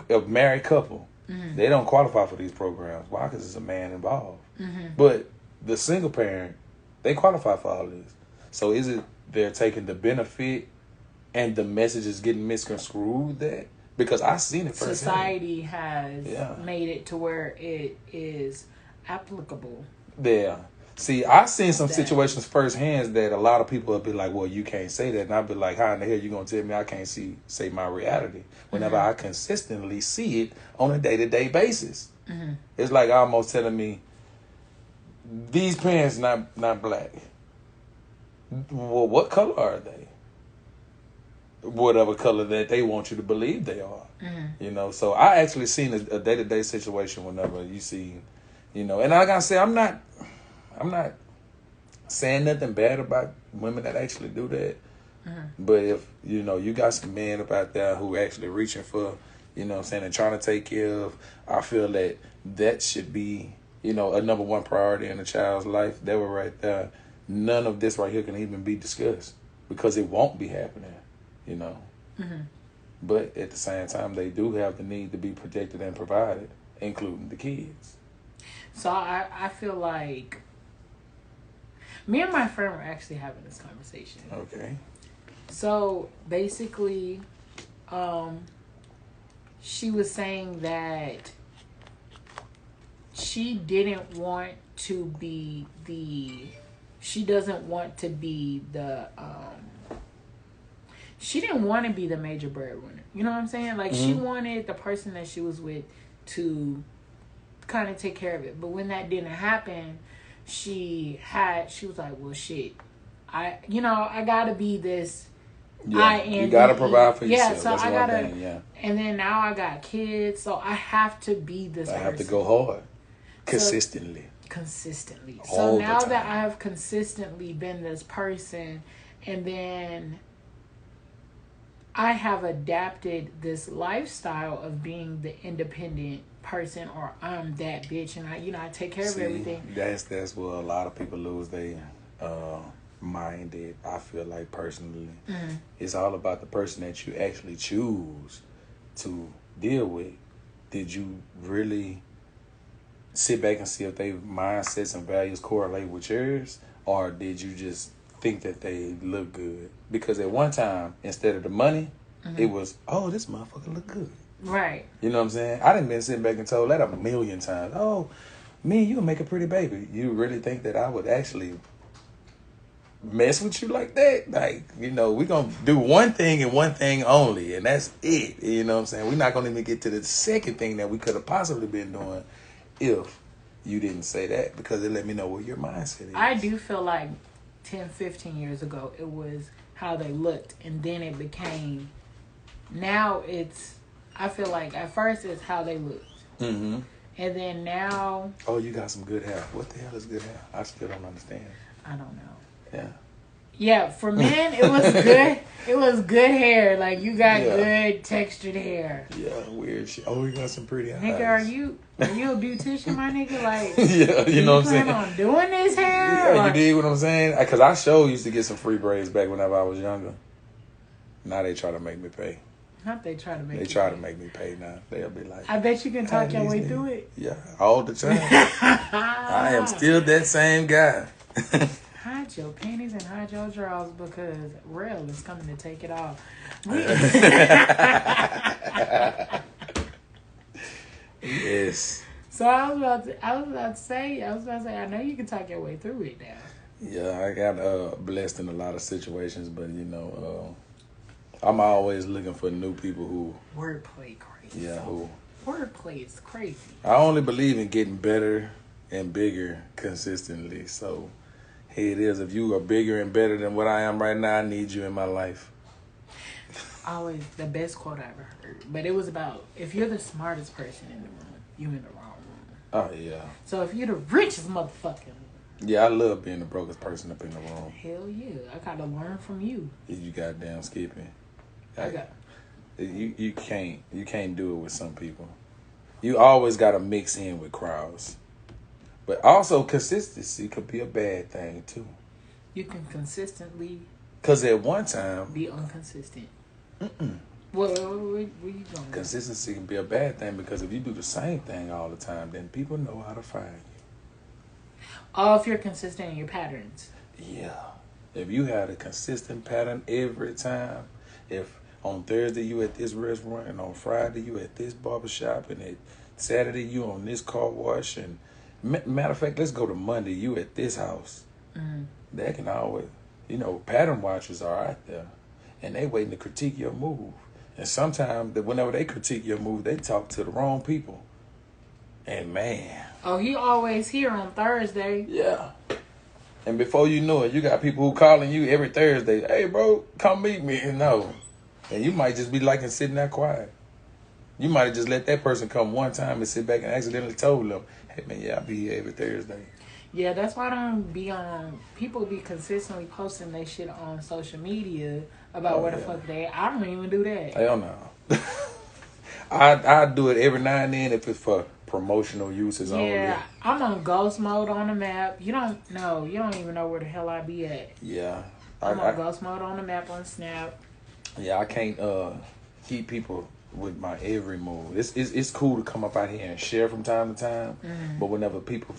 [SPEAKER 1] a married couple, they don't qualify for these programs. Why? Because it's a man involved. But the single parent, they qualify for all this. So is it they're taking the benefit and the message is getting misconstrued that? Because I seen it firsthand.
[SPEAKER 2] Society has made it to where it is applicable.
[SPEAKER 1] Yeah. See, I seen some situations firsthand that a lot of people will be like, well, you can't say that. And I'll be like, how in the hell you going to tell me I can't say my reality whenever I consistently see it on a day-to-day basis? It's like almost telling me, these parents not black. Well, what color are they? Whatever color that they want you to believe they are. So I actually seen a day-to-day situation whenever you see, and like I say, I'm not saying nothing bad about women that actually do that. But if, you got some men up out there who actually reaching for, and trying to take care of, I feel that should be, a number one priority in a child's life. They were right there. None of this right here can even be discussed because it won't be happening, But at the same time, they do have the need to be protected and provided, including the kids.
[SPEAKER 2] So I feel like me and my friend were actually having this conversation.
[SPEAKER 1] Okay.
[SPEAKER 2] So basically, she was saying that she didn't want to be she doesn't want to be she didn't want to be the major breadwinner. You know what I'm saying? Like, she wanted the person that she was with to kind of take care of it. But when that didn't happen, she was like, well, shit, I gotta be this.
[SPEAKER 1] Yeah, you gotta provide for yourself.
[SPEAKER 2] So
[SPEAKER 1] that's
[SPEAKER 2] I
[SPEAKER 1] one
[SPEAKER 2] gotta,
[SPEAKER 1] thing, yeah.
[SPEAKER 2] And then now I got kids, so I have to be this person.
[SPEAKER 1] I have to go hard. Consistently.
[SPEAKER 2] So now that I have consistently been this person, and then I have adapted this lifestyle of being the independent person, or I'm that bitch, and I take care of everything.
[SPEAKER 1] That's where a lot of people lose their minded. I feel like personally, it's all about the person that you actually choose to deal with. Did you really sit back and see if their mindsets and values correlate with yours, or did you just think that they look good? Because at one time, instead of the money, it was, oh, this motherfucker look good.
[SPEAKER 2] Right.
[SPEAKER 1] You know what I'm saying? I done been sitting back and told that a million times. Oh, me and you gonna make a pretty baby. You really think that I would actually mess with you like that? Like, we gonna do one thing and one thing only, and that's it. You know what I'm saying? We're not gonna even get to the second thing that we could have possibly been doing if you didn't say that, because it let me know what your mindset is.
[SPEAKER 2] I do feel like 10, 15 years ago, it was how they looked, and then it became, now I feel like at first it's how they looked. And then now...
[SPEAKER 1] Oh, you got some good hair. What the hell is good hair? I still don't understand.
[SPEAKER 2] I don't know.
[SPEAKER 1] Yeah.
[SPEAKER 2] Yeah, for men, it was good. It was good hair. Like, you got good textured hair.
[SPEAKER 1] Yeah, weird shit. Oh, you got some pretty eyes.
[SPEAKER 2] Nigga, are you a beautician, my nigga? Like,
[SPEAKER 1] yeah, you know what I'm saying?
[SPEAKER 2] You plan on doing this hair?
[SPEAKER 1] Yeah, you dig what I'm saying? Because I sure used to get some free braids back whenever I was younger. Now they try to make me pay.
[SPEAKER 2] Not they try to make
[SPEAKER 1] They try to make me pay now. They'll be like,
[SPEAKER 2] I bet you can talk your way through it.
[SPEAKER 1] Yeah, all the time. I am still that same guy.
[SPEAKER 2] Hide your panties and hide your drawers, because Rail is coming to take it off.
[SPEAKER 1] Yes.
[SPEAKER 2] So I was about to say, I know you can talk your way through it now.
[SPEAKER 1] Yeah, I got blessed in a lot of situations, but I'm always looking for new people who.
[SPEAKER 2] Wordplay crazy.
[SPEAKER 1] Yeah, who.
[SPEAKER 2] Wordplay is crazy.
[SPEAKER 1] I only believe in getting better and bigger consistently. So, here it is. If you are bigger and better than what I am right now, I need you in my life.
[SPEAKER 2] Always the best quote I ever heard. But it was about, if you're the smartest person in the room, you in the wrong room.
[SPEAKER 1] Oh, yeah.
[SPEAKER 2] So if you're the richest motherfucker.
[SPEAKER 1] Yeah, I love being the brokest person up in the room.
[SPEAKER 2] Hell yeah. I gotta learn from you.
[SPEAKER 1] You goddamn skipping.
[SPEAKER 2] I got.
[SPEAKER 1] You can't do it with some people. You always gotta mix in with crowds. But also consistency could be a bad thing too.
[SPEAKER 2] You can consistently.
[SPEAKER 1] Cause at one time
[SPEAKER 2] be inconsistent. Where you going?
[SPEAKER 1] Consistency can be a bad thing because if you do the same thing all the time, then people know how to find you.
[SPEAKER 2] Oh, if you're consistent in your patterns.
[SPEAKER 1] Yeah. If you had a consistent pattern every time, if on Thursday you at this restaurant and on Friday you at this barbershop and at Saturday you on this car wash and matter of fact, let's go to Monday, you at this house. That can always, pattern watchers are out there and they waiting to critique your move. And sometimes whenever they critique your move, they talk to the wrong people. And man.
[SPEAKER 2] Oh, he always here on Thursday.
[SPEAKER 1] Yeah. And before you know it, you got people who calling you every Thursday. Hey, bro, come meet me. No. And you might just be liking sitting there quiet. You might have just let that person come one time and sit back and accidentally told them, hey, man, yeah, I'll be here every Thursday.
[SPEAKER 2] Yeah, that's why I don't be on. People be consistently posting their shit on social media about where the fuck they. I don't even do that.
[SPEAKER 1] Hell no. I do it every now and then if it's for promotional uses only.
[SPEAKER 2] Yeah, I'm on ghost mode on the map. You don't know. You don't even know where the hell I be at.
[SPEAKER 1] Yeah.
[SPEAKER 2] I'm on ghost mode on the map on Snap.
[SPEAKER 1] Yeah, I can't keep people with my every move. It's cool to come up out here and share from time to time, but whenever people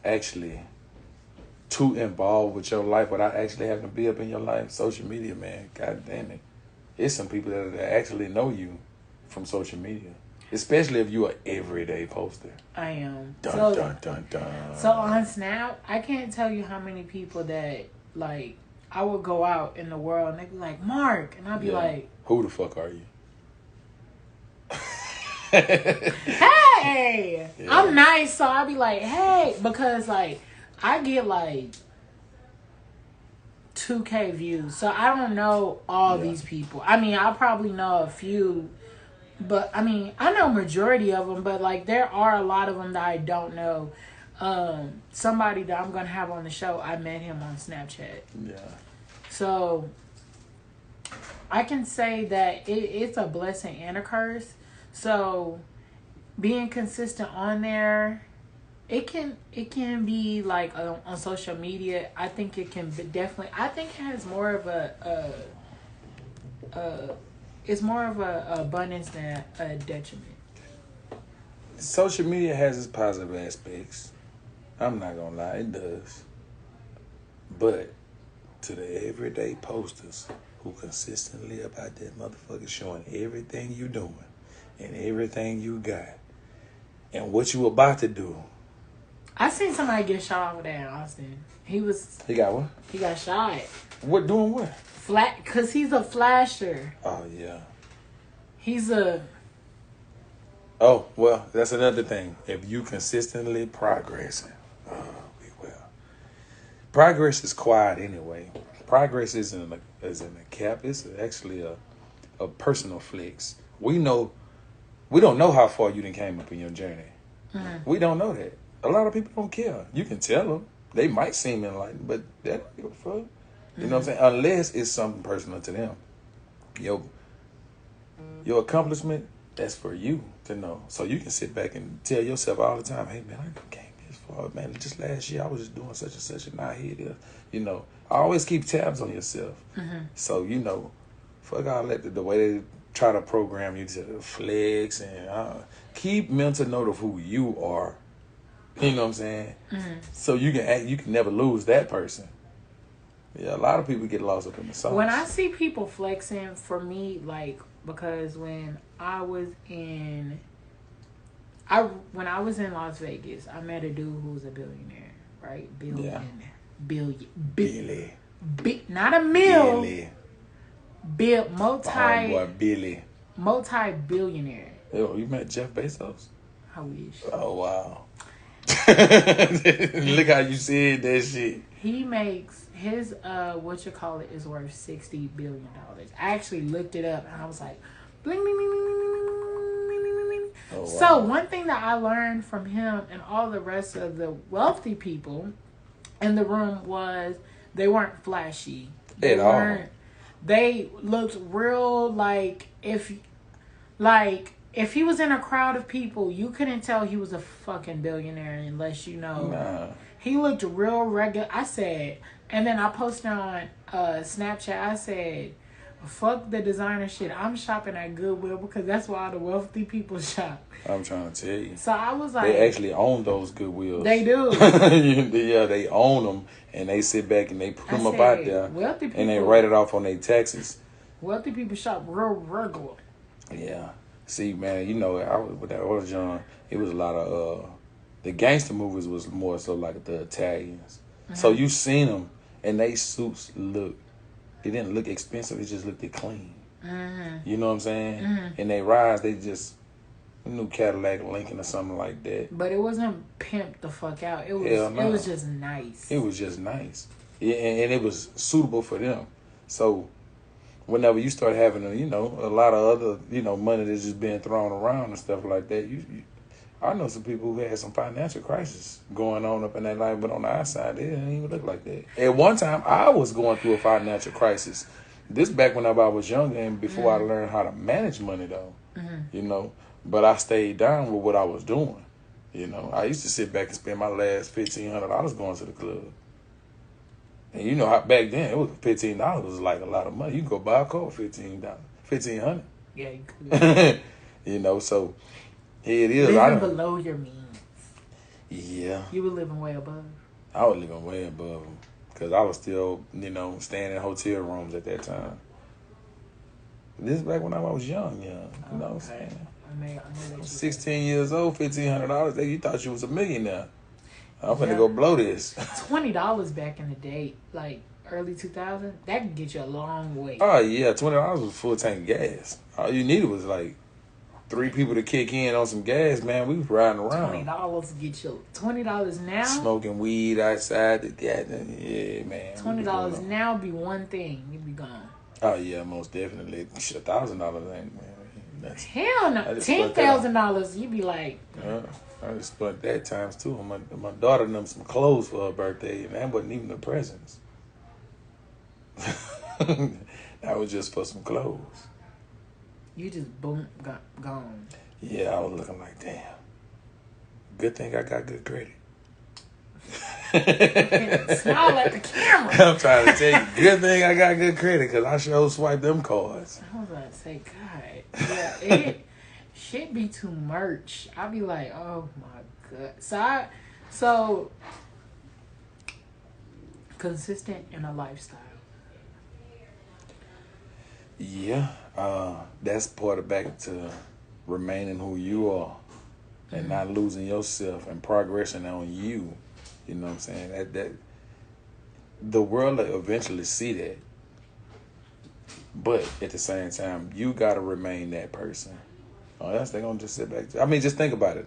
[SPEAKER 1] actually too involved with your life without actually having to be up in your life, social media, man, god damn it. It's some people that actually know you from social media. Especially if you're an everyday poster.
[SPEAKER 2] I am.
[SPEAKER 1] Dun.
[SPEAKER 2] So on Snap, I can't tell you how many people that, like, I would go out in the world and they'd be like, Mark. And I'd be like,
[SPEAKER 1] who the fuck are you?
[SPEAKER 2] Hey! Yeah. I'm nice, so I'd be like, hey. Because, like, I get, like, 2K views. So I don't know all these people. I mean, I probably know a few. But, I mean, I know majority of them. But, like, there are a lot of them that I don't know. Somebody that I'm going to have on the show, I met him on Snapchat. Yeah. So, I can say that it's a blessing and a curse. So, being consistent on there, it can be like on social media. I think it can be definitely. I think it has more of it's more of a abundance than a detriment.
[SPEAKER 1] Social media has its positive aspects. I'm not gonna lie, it does. But to the everyday posters who consistently about that motherfucker showing everything you doing and everything you got and what you about to do.
[SPEAKER 2] I seen somebody get shot over there in Austin. He
[SPEAKER 1] got what?
[SPEAKER 2] He got shot.
[SPEAKER 1] What, doing what?
[SPEAKER 2] Cause he's a flasher.
[SPEAKER 1] Oh yeah.
[SPEAKER 2] He's a.
[SPEAKER 1] Oh well, that's another thing. If you consistently progressing, we will. Progress is quiet anyway. Progress isn't a cap. It's actually a personal flex. We don't know how far you done came up in your journey. Mm-hmm. We don't know that. A lot of people don't care. You can tell them. They might seem enlightened, but they don't give a fuck. Mm-hmm. You know what I'm saying? Unless it's something personal to them. Your accomplishment, that's for you to know. So you can sit back and tell yourself all the time, hey, man, I came this far. Man, just last year I was just doing such and such, and now here it is. Always keep tabs on yourself. Mm-hmm. So, fuck all that, the way they try to program you to flex and keep mental note of who you are. You know what I'm saying? Mm-hmm. So you can never lose that person. Yeah, a lot of people get lost up in the sauce.
[SPEAKER 2] When I see people flexing, for me, like, because when I was in When I was in Las Vegas, I met a dude who was a billionaire, right?
[SPEAKER 1] Yeah.
[SPEAKER 2] Billy.
[SPEAKER 1] Billy.
[SPEAKER 2] Not a mill.
[SPEAKER 1] Billy.
[SPEAKER 2] Multi
[SPEAKER 1] Billy.
[SPEAKER 2] multi-billionaire.
[SPEAKER 1] Yo, you met Jeff Bezos?
[SPEAKER 2] I wish.
[SPEAKER 1] Oh, wow. Look how you said that shit.
[SPEAKER 2] He makes his is worth $60 billion. I actually looked it up and I was like, bling, bling, bling, bling, bling, bling, bling, bling.
[SPEAKER 1] Oh, wow.
[SPEAKER 2] So one thing that I learned from him and all the rest of the wealthy people in the room was they weren't flashy.
[SPEAKER 1] At all.
[SPEAKER 2] They looked real like if he was in a crowd of people, you couldn't tell he was a fucking billionaire unless you know.
[SPEAKER 1] Nah.
[SPEAKER 2] He looked real regular. I said, and then I posted on Snapchat, I said, fuck the designer shit. I'm shopping at Goodwill because that's where all the wealthy people shop.
[SPEAKER 1] I'm trying to tell you.
[SPEAKER 2] So I was like...
[SPEAKER 1] They actually own those Goodwills.
[SPEAKER 2] They do.
[SPEAKER 1] Yeah, they own them, and they sit back and they put them up out there,
[SPEAKER 2] wealthy people,
[SPEAKER 1] and they write it off on their taxes.
[SPEAKER 2] Wealthy people shop real regular.
[SPEAKER 1] Yeah. See, man, you know, when I was young, it was a lot of... the gangster movies was more so like the Italians. Mm-hmm. So you seen them, and they suits look... It didn't look expensive. It just looked clean. Mm-hmm. You know what I'm saying? Mm-hmm. And they rides, they just... new Cadillac Lincoln or something like that.
[SPEAKER 2] But it wasn't pimped the fuck out. It was just nice.
[SPEAKER 1] It was just nice. Yeah, and it was suitable for them. So whenever you start having a lot of other, money that's just being thrown around and stuff like that, I know some people who had some financial crisis going on up in their life, but on the outside, they didn't even look like that. At one time, I was going through a financial crisis. This back when I was younger and before I learned how to manage money, though. Mm-hmm. But I stayed down with what I was doing. I used to sit back and spend my last $1,500 going to the club. And how back then, it was $15 was like a lot of money. You can go buy a car for $15. $1,500.
[SPEAKER 2] Yeah, you
[SPEAKER 1] could. So here it is.
[SPEAKER 2] Living below your means.
[SPEAKER 1] Yeah.
[SPEAKER 2] You were living way above.
[SPEAKER 1] I was living way above them. Because I was still, staying in hotel rooms at that time. This is back when I was young. You know what I'm saying? I was 16 years old, $1,500. You thought you was a millionaire. I'm finna go blow this.
[SPEAKER 2] $20 back in the day, like early 2000, that could get you a long way.
[SPEAKER 1] Oh, yeah. $20 was full tank of gas. All you needed was like 3 people to kick in on some gas, man. We was riding around.
[SPEAKER 2] $20 get you. $20 now?
[SPEAKER 1] Smoking weed outside. Yeah, man.
[SPEAKER 2] $20 now be one thing. You be gone.
[SPEAKER 1] Oh, yeah, most definitely. $1,000 ain't, man.
[SPEAKER 2] Hell no. $10,000, you be like...
[SPEAKER 1] I just spent that times too. My daughter them some clothes for her birthday, and that wasn't even the presents. That was just for some clothes.
[SPEAKER 2] You just boom, gone.
[SPEAKER 1] Yeah, I was looking like, damn. Good thing I got good credit.
[SPEAKER 2] Smile at the camera.
[SPEAKER 1] I'm trying to tell you, good thing I got good credit because I sure swiped them cards.
[SPEAKER 2] I was about to say, God, yeah, shit be too much. I be like, oh my God. So consistent in a lifestyle.
[SPEAKER 1] Yeah, that's part of back to remaining who you are and not losing yourself and progressing on you. You know what I'm saying? That the world will eventually see that. But at the same time, you gotta remain that person. Oh, that's they gonna just sit back. Just think about it.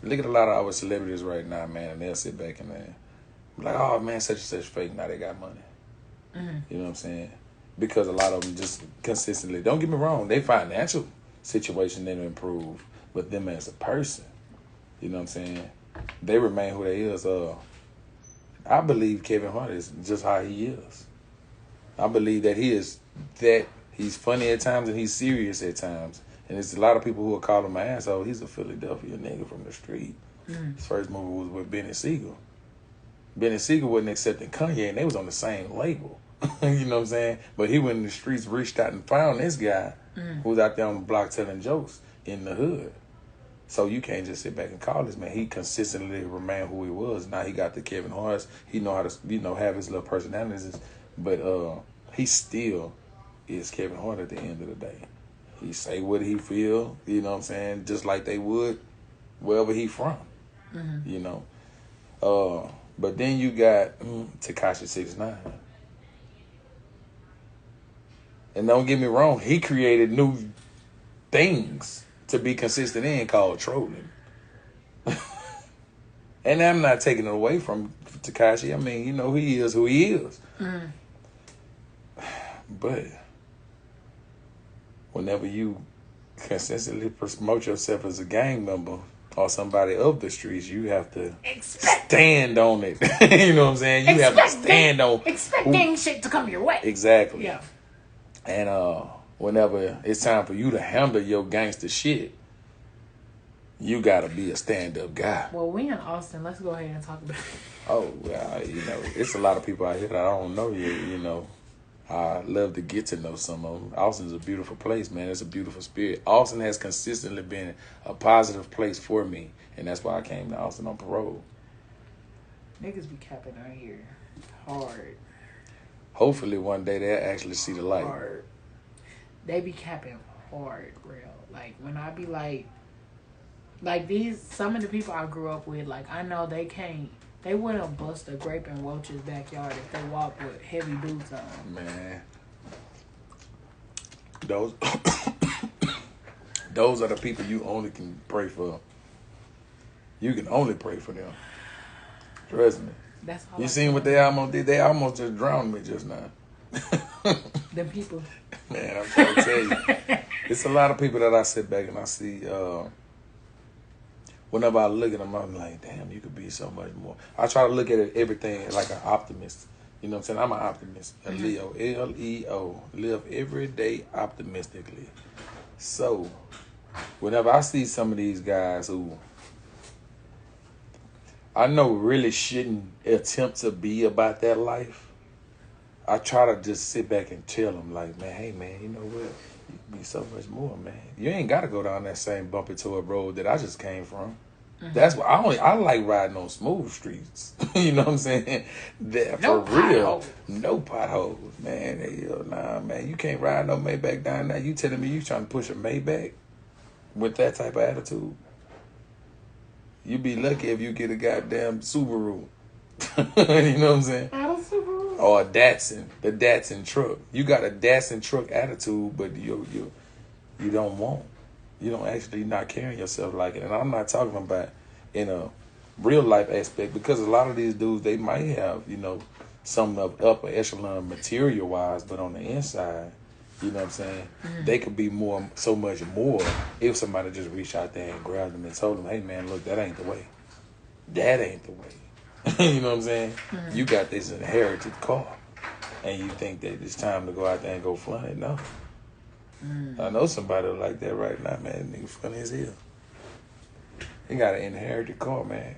[SPEAKER 1] Look at a lot of our celebrities right now, man, and they'll sit back and be like, oh man, such and such fake. Now they got money. Mm-hmm. You know what I'm saying? Because a lot of them just consistently, don't get me wrong, their financial situation didn't improve, but them as a person, you know what I'm saying? They remain who they is. I believe Kevin Hart is just how he is. I believe that he's funny at times and he's serious at times. And there's a lot of people who will call him an asshole. He's a Philadelphia nigga from the street. Mm. His first movie was with Benny Siegel. Benny Siegel wasn't accepting Kanye, and they was on the same label. You know what I'm saying? But he went in the streets, reached out and found this guy who was out there on the block telling jokes in the hood. So you can't just sit back and call this man. He consistently remained who he was. Now he got the Kevin Hart. He know how to, have his little personalities. But he still is Kevin Hart at the end of the day. He say what he feel, you know what I'm saying, just like they would wherever he from, you know. But then you got Tekashi 6ix9ine. And don't get me wrong, he created new things to be consistent in called trolling. And I'm not taking it away from Tekashi. I mean, you know, he is who he is. But whenever you consistently promote yourself as a gang member or somebody of the streets, you have to stand on it. You know what I'm saying? You have to stand on.
[SPEAKER 2] Expect gang shit to come your way.
[SPEAKER 1] Exactly.
[SPEAKER 2] Yeah.
[SPEAKER 1] And whenever it's time for you to handle your gangster shit, you gotta be a stand-up guy.
[SPEAKER 2] Well, we in Austin. Let's go ahead and talk about it.
[SPEAKER 1] Oh, well, you know, it's a lot of people out here that I don't know yet, you know. I love to get to know some of them. Austin's a beautiful place, man. It's a beautiful spirit. Austin has consistently been a positive place for me, and that's why I came to Austin on parole.
[SPEAKER 2] Niggas be capping out here hard.
[SPEAKER 1] Hopefully one day they'll actually see the light.
[SPEAKER 2] Hard. They be capping hard, real. Like, when I be like some of the people I grew up with, like, I know they wouldn't bust a grape in Welch's backyard if they walked with heavy boots on.
[SPEAKER 1] Man. Those are the people you only can pray for. You can only pray for them. Trust me.
[SPEAKER 2] That's all.
[SPEAKER 1] You seen what they almost did? They almost just drowned me just now.
[SPEAKER 2] Them people.
[SPEAKER 1] Man, I'm trying to tell you. It's a lot of people that I sit back and I see, whenever I look at them, I'm like, damn, you could be so much more. I try to look at everything like an optimist. You know what I'm saying? I'm an optimist. A Leo. Leo. Live every day optimistically. So, whenever I see some of these guys who I know really shouldn't attempt to be about that life, I try to just sit back and tell them, like, man, hey, man, you know what? You can be so much more, man. You ain't got to go down that same bumpy toward road that I just came from. That's why I like riding on smooth streets. You know what I'm saying? That,
[SPEAKER 2] no
[SPEAKER 1] for real.
[SPEAKER 2] potholes. No
[SPEAKER 1] potholes, man. Hell, nah, man. You can't ride no Maybach down there. You telling me you trying to push a Maybach with that type of attitude? You be lucky if you get a goddamn Subaru. You know what I'm saying?
[SPEAKER 2] Not a Subaru.
[SPEAKER 1] Or a Datsun. The Datsun truck. You got a Datsun truck attitude, but you don't want. You don't actually not carrying yourself like it. And I'm not talking about in a real life aspect, because a lot of these dudes, they might have, you know, some of upper echelon material wise, but on the inside, you know what I'm saying, they could be so much more if somebody just reached out there and grabbed them and told them, hey man, look, that ain't the way. That ain't the way. You know what I'm saying? You got this inherited car and you think that it's time to go out there and go flaunt it. No. I know somebody like that right now, man. Nigga funny as hell. He got an inherited car, man.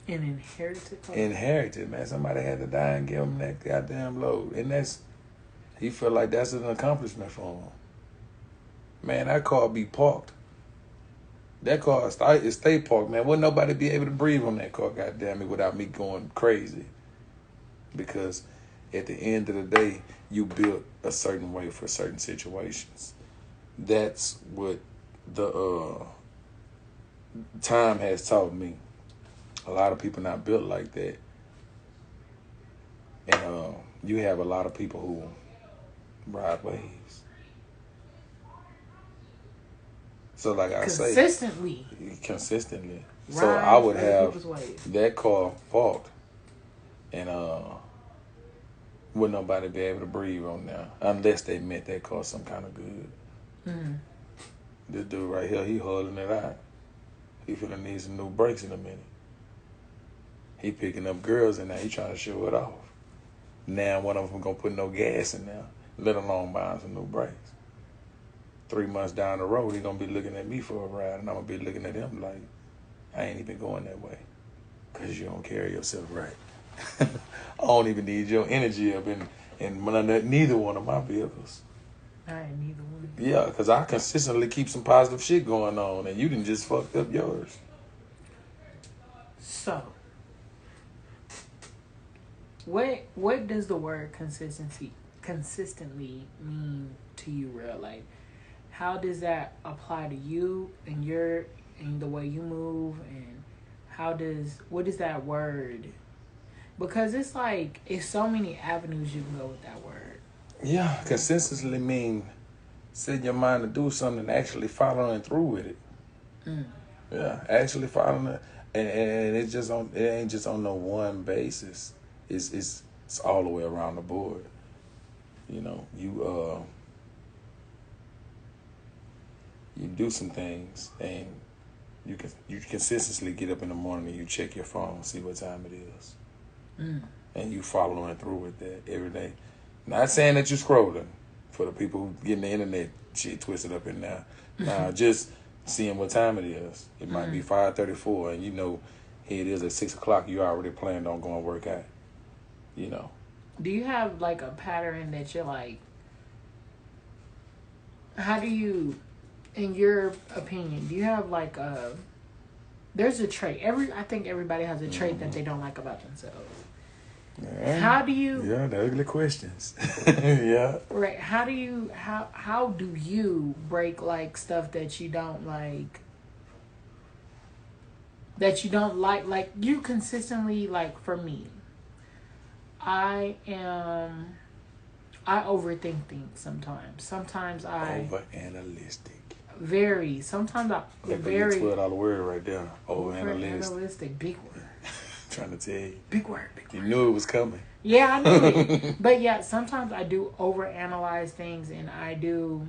[SPEAKER 2] An inherited car?
[SPEAKER 1] Inherited, man. Somebody had to die and give him that goddamn load. And he feel like that's an accomplishment for him. Man, that car be parked. That car is stay parked, man. Wouldn't nobody be able to breathe on that car, goddamn it, without me going crazy. Because at the end of the day, you built a certain way for certain situations. That's what the time has taught me. A lot of people not built like that. And you have a lot of people who ride waves. So like I say, consistently. So I would have that car parked and wouldn't nobody be able to breathe on there unless they meant that car some kind of good. This dude right here, he holding it out. He finna need some new brakes in a minute. He picking up girls in there. He trying to show it off. Now one of them gonna put no gas in there, let alone buying some new brakes. 3 months down the road, he gonna be looking at me for a ride, and I'm gonna be looking at him like, I ain't even going that way, cause you don't carry yourself right. I don't even need your energy up in neither one of my vehicles.
[SPEAKER 2] I ain't neither one.
[SPEAKER 1] Yeah, because I consistently keep some positive shit going on, and you done just fucked up yours.
[SPEAKER 2] So, what does the word consistently mean to you, real? Like, how does that apply to you and the way you move, and what is that word? Because it's like it's so many avenues you can go with that word.
[SPEAKER 1] Yeah, consistently mean setting your mind to do something and actually following through with it. Yeah, actually following it, and it ain't just on no one basis. It's all the way around the board. You know, you do some things and you consistently get up in the morning and you check your phone, see what time it is, and you following through with that every day. Not saying that you're scrolling for the people who getting the internet shit twisted up in there. Nah, just seeing what time it is. It might be 5:34, and you know, here it is at 6:00. You already planned on going to work out. You know.
[SPEAKER 2] Do you have like a pattern that you're like? How do you, in your opinion, do you have like a? There's a trait. I think everybody has a trait that they don't like about themselves.
[SPEAKER 1] Yeah.
[SPEAKER 2] How do you?
[SPEAKER 1] Yeah, the ugly questions. Yeah.
[SPEAKER 2] Right. How do you break like stuff that you don't like? That you don't like? Like you consistently like. For me, I overthink things sometimes. Sometimes I
[SPEAKER 1] over-analytic.
[SPEAKER 2] Very. Sometimes I very
[SPEAKER 1] $12 word right there.
[SPEAKER 2] Over-analytic. Big word.
[SPEAKER 1] Trying to tell you.
[SPEAKER 2] Big word.
[SPEAKER 1] You knew it was coming.
[SPEAKER 2] Yeah, I knew it. But yeah, sometimes I do overanalyze things, and I do.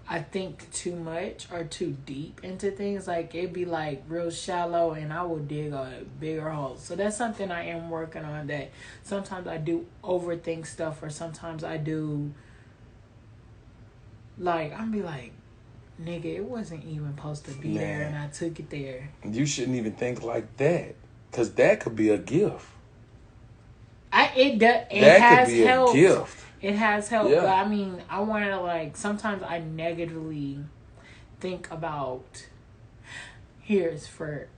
[SPEAKER 2] I think too much or too deep into things. Like it'd be like real shallow, and I will dig a bigger hole. So that's something I am working on. That sometimes I do overthink stuff, or sometimes I do. Like I'm be like, nigga, it wasn't even supposed to be there, and I took it there.
[SPEAKER 1] You shouldn't even think like that, because that could be a gift.
[SPEAKER 2] It has helped. A gift. It has helped, yeah. But I mean, I want to like. Sometimes I negatively think about. Here's for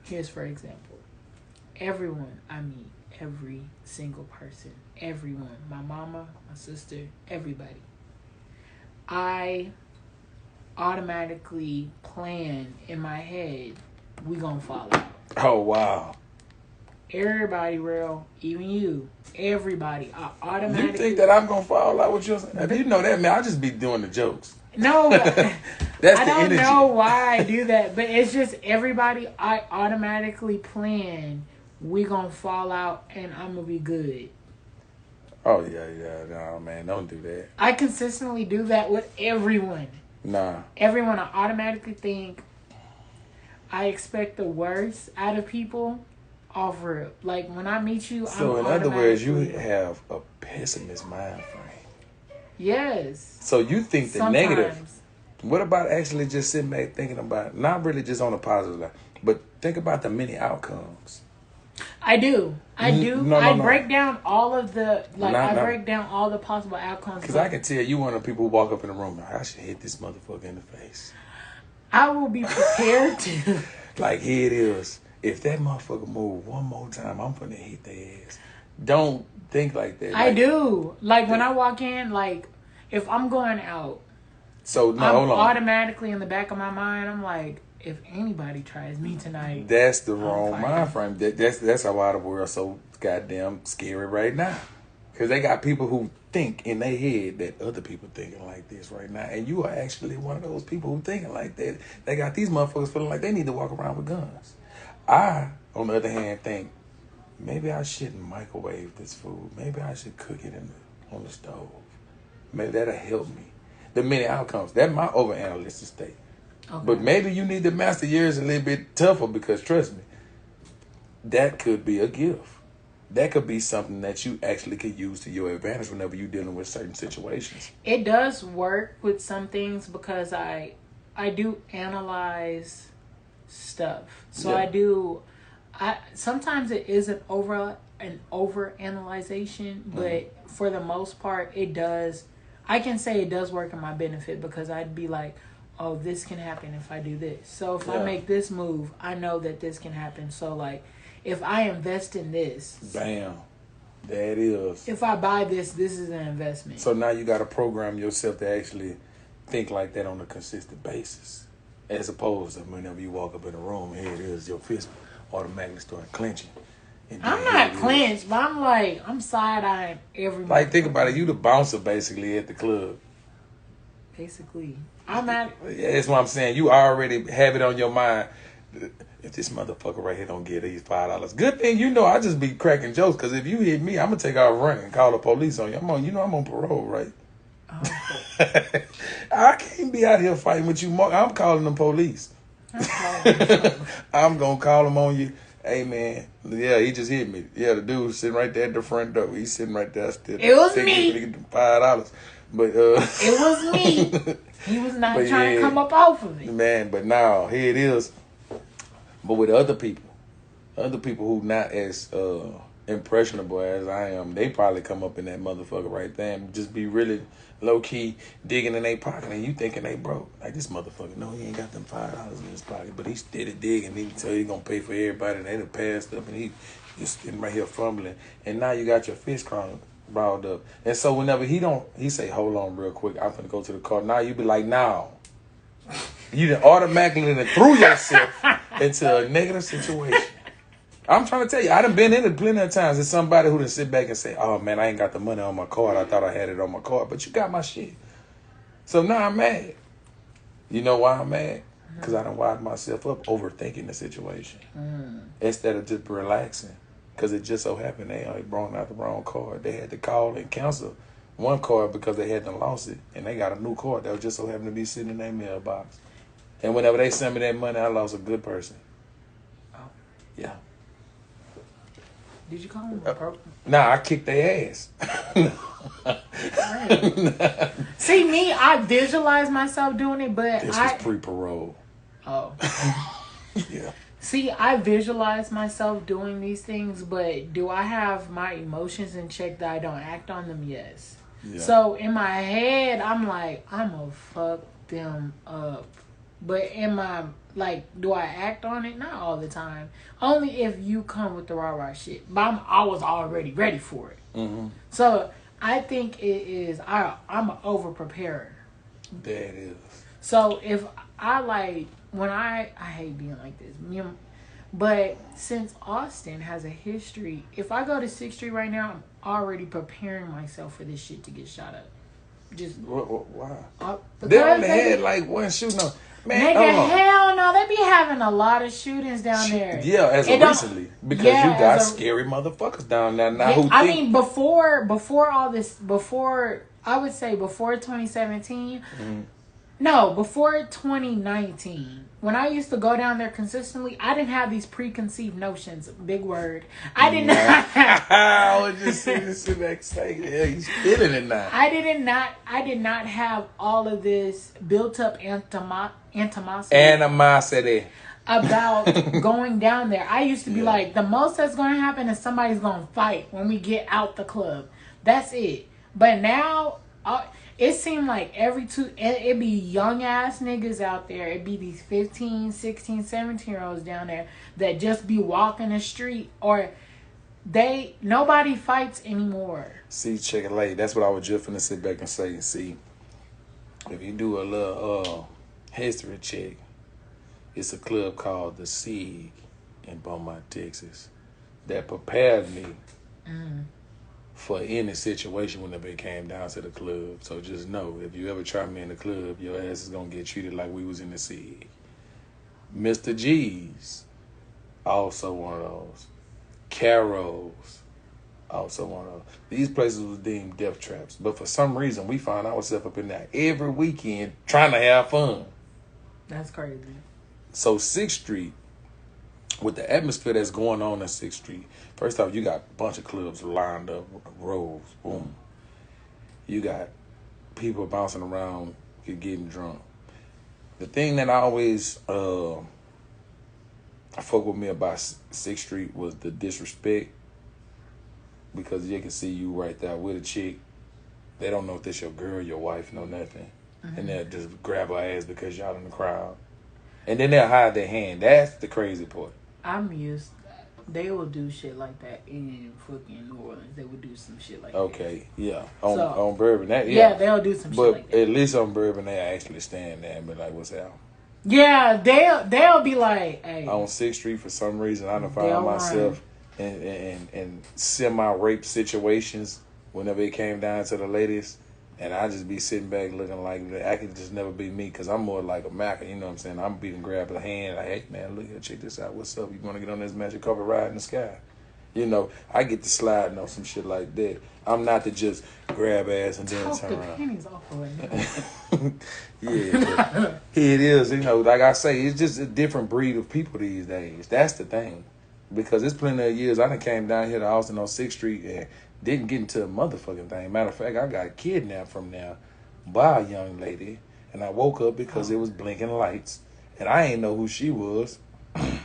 [SPEAKER 2] example, everyone I meet, every single person, everyone, my mama, my sister, everybody. I automatically plan in my head, we gonna fall out.
[SPEAKER 1] Oh, wow.
[SPEAKER 2] Everybody, real, even you, everybody. I automatically.
[SPEAKER 1] You think that I'm gonna fall out with you? You know that, man. I just be doing the jokes.
[SPEAKER 2] No,
[SPEAKER 1] that's
[SPEAKER 2] I don't know why I do that, but it's just everybody. I automatically plan we gonna fall out and I'm gonna be good.
[SPEAKER 1] Oh yeah, no man, don't do that.
[SPEAKER 2] I consistently do that with everyone.
[SPEAKER 1] Nah.
[SPEAKER 2] Everyone, I automatically think I expect the worst out of people. Off real. Like when I meet you,
[SPEAKER 1] so in other words, you have a pessimist mind frame.
[SPEAKER 2] Yes.
[SPEAKER 1] So you think the negative. What about actually just sitting back thinking about, not really just on the positive side, but think about the many outcomes.
[SPEAKER 2] I do. I break down all of the break down all the possible outcomes.
[SPEAKER 1] Because I can tell you one of the people who walk up in the room, I should hit this motherfucker in the face.
[SPEAKER 2] I will be prepared to.
[SPEAKER 1] Like here it is. If that motherfucker move one more time, I'm gonna hit their ass. Don't think like that.
[SPEAKER 2] I do. Like when I walk in, like if I'm going out,
[SPEAKER 1] so no,
[SPEAKER 2] I'm
[SPEAKER 1] hold on.
[SPEAKER 2] Automatically in the back of my mind, I'm like, if anybody tries me tonight,
[SPEAKER 1] that's the wrong mind frame. That's why the world's so goddamn scary right now. Because they got people who think in their head that other people thinking like this right now, and you are actually one of those people who thinking like that. They got these motherfuckers feeling like they need to walk around with guns. I, on the other hand, think maybe I shouldn't microwave this food. Maybe I should cook it on the stove. Maybe that'll help me. The many outcomes. That's my overanalysis state. Okay. But maybe you need to master yours a little bit tougher because, trust me, that could be a gift. That could be something that you actually could use to your advantage whenever you're dealing with certain situations.
[SPEAKER 2] It does work with some things because I do analyze stuff. So yeah. I sometimes it is an over analyzation, but for the most part it does. I can say it does work in my benefit because I'd be like, oh, this can happen if I do this. So if I make this move, I know that this can happen. So like if I invest in this,
[SPEAKER 1] bam, That is.
[SPEAKER 2] If I buy this is an investment.
[SPEAKER 1] So now you got to program yourself to actually think like that on a consistent basis. As opposed to whenever you walk up in a room, here it is, your fist automatically start clenching.
[SPEAKER 2] I'm not clenched, but I'm like, I'm side-eyeing every
[SPEAKER 1] Like, think about it. You the bouncer, basically, at the club.
[SPEAKER 2] Basically. I'm not.
[SPEAKER 1] Yeah, that's what I'm saying. You already have it on your mind. If this motherfucker right here don't get these $5, good thing you know I just be cracking jokes. Because if you hit me, I'm gonna take off running and call the police on you. I'm on parole, right? Oh. I can't be out here fighting with you, Mark. I'm calling the police. I'm gonna call them on you. Hey man, yeah, he just hit me. Yeah, the dude sitting right there at the front door. He's sitting right there still.
[SPEAKER 2] It was me.
[SPEAKER 1] $5, but
[SPEAKER 2] it was me. He was not trying to come up off of it.
[SPEAKER 1] Man, but now here it is. But with other people who not as impressionable as I am, they probably come up in that motherfucker right there and just be really low key digging in their pocket, and you thinking they broke. Like, this motherfucker, no, he ain't got them $5 in his pocket, but he steady digging. He tell you he gonna pay for everybody, and they done passed up, and he just sitting right here fumbling. And now you got your fist balled up. And so whenever he say, hold on real quick, I'm finna go to the car. Now you be like, now. You done automatically threw yourself into a negative situation. I'm trying to tell you, I done been in it plenty of times. There's somebody who done sit back and say, oh man, I ain't got the money on my card. I thought I had it on my card, but you got my shit. So now I'm mad. You know why I'm mad? Because I done wired myself up overthinking the situation. Instead of just relaxing. Because it just so happened they brought out the wrong card. They had to call and cancel one card because they hadn't lost it. And they got a new card that was just so happened to be sitting in their mailbox. And whenever they sent me that money, I lost a good person.
[SPEAKER 2] Oh.
[SPEAKER 1] Yeah.
[SPEAKER 2] Did you call them?
[SPEAKER 1] Nah, I kicked their ass.
[SPEAKER 2] See, me, I visualize myself doing it, but
[SPEAKER 1] this was pre-parole.
[SPEAKER 2] Oh.
[SPEAKER 1] Yeah.
[SPEAKER 2] See, I visualize myself doing these things, but do I have my emotions in check that I don't act on them? Yes. Yeah. So in my head, I'm like, I'm gonna fuck them up. But in my, like, do I act on it? Not all the time. Only if you come with the rah-rah shit. But I was already ready for it. Mm-hmm. So I think it is, I'm an over-preparer.
[SPEAKER 1] That is.
[SPEAKER 2] So if I like, when I hate being like this. But since Austin has a history, if I go to 6th Street right now, I'm already preparing myself for this shit to get shot up. Just
[SPEAKER 1] why? They only had like one shooting on. Man,
[SPEAKER 2] nigga, hell no, they be having a lot of shootings down there.
[SPEAKER 1] Yeah, as of recently, because you got scary motherfuckers down there now.
[SPEAKER 2] Yeah, I mean, before all this, I would say before 2017. Mm-hmm. No, before 2019, when I used to go down there consistently, I didn't have these preconceived notions. Big word. I did not.
[SPEAKER 1] I was just sitting back saying, yeah, he's feeling it now.
[SPEAKER 2] I did not have all of this built up animosity about going down there. I used to be like, the most that's going to happen is somebody's going to fight when we get out the club. That's it. But now, it seemed like it'd be young ass niggas out there. It'd be these 15, 16, 17-year-olds down there that just be walking the street, or nobody fights anymore.
[SPEAKER 1] See, check it late. That's what I was just finna sit back and say. See, if you do a little history check, it's a club called The Sig in Beaumont, Texas, that prepared me for any situation whenever it came down to the club. So just know, if you ever try me in the club, your ass is going to get treated like we was in the Sig. Mr. G's, also one of those. Carol's, also one of those. These places was deemed death traps. But for some reason, we find ourselves up in there every weekend trying to have fun.
[SPEAKER 2] That's crazy.
[SPEAKER 1] So 6th Street, with the atmosphere that's going on in 6th Street, first off, you got a bunch of clubs lined up, rows, boom. You got people bouncing around, getting drunk. The thing that I always fuck with me about 6th Street was the disrespect, because you can see you right there with a chick. They don't know if that's your girl, your wife, no nothing. Mm-hmm. And they'll just grab her ass because y'all in the crowd. And then they'll hide their hand. That's the crazy part.
[SPEAKER 2] I'm used. They will do shit like that in fucking New Orleans. They would do some shit like
[SPEAKER 1] Okay,
[SPEAKER 2] that.
[SPEAKER 1] yeah. On Bourbon, that
[SPEAKER 2] yeah, they'll do some shit like that.
[SPEAKER 1] But at least on Bourbon, they actually stand there and be like, "What's out?"
[SPEAKER 2] Yeah, they'll be like, "Hey."
[SPEAKER 1] On 6th Street, for some reason, I done found myself in semi-rape situations whenever it came down to the ladies. And I just be sitting back looking like I could just never be me because I'm more like a Mac, you know what I'm saying? I'm beating grab a hand like, hey, man, look here, check this out. What's up? You want to get on this magic carpet ride in the sky? You know, I get to sliding on some shit like that. I'm not to just grab ass and then turn around.
[SPEAKER 2] Pennies off of it.
[SPEAKER 1] Yeah, it is. You know, like I say, it's just a different breed of people these days. That's the thing. Because it's plenty of years I done came down here to Austin on 6th Street and didn't get into a motherfucking thing. Matter of fact, I got kidnapped from there by a young lady. And I woke up because it was blinking lights. And I ain't know who she was. I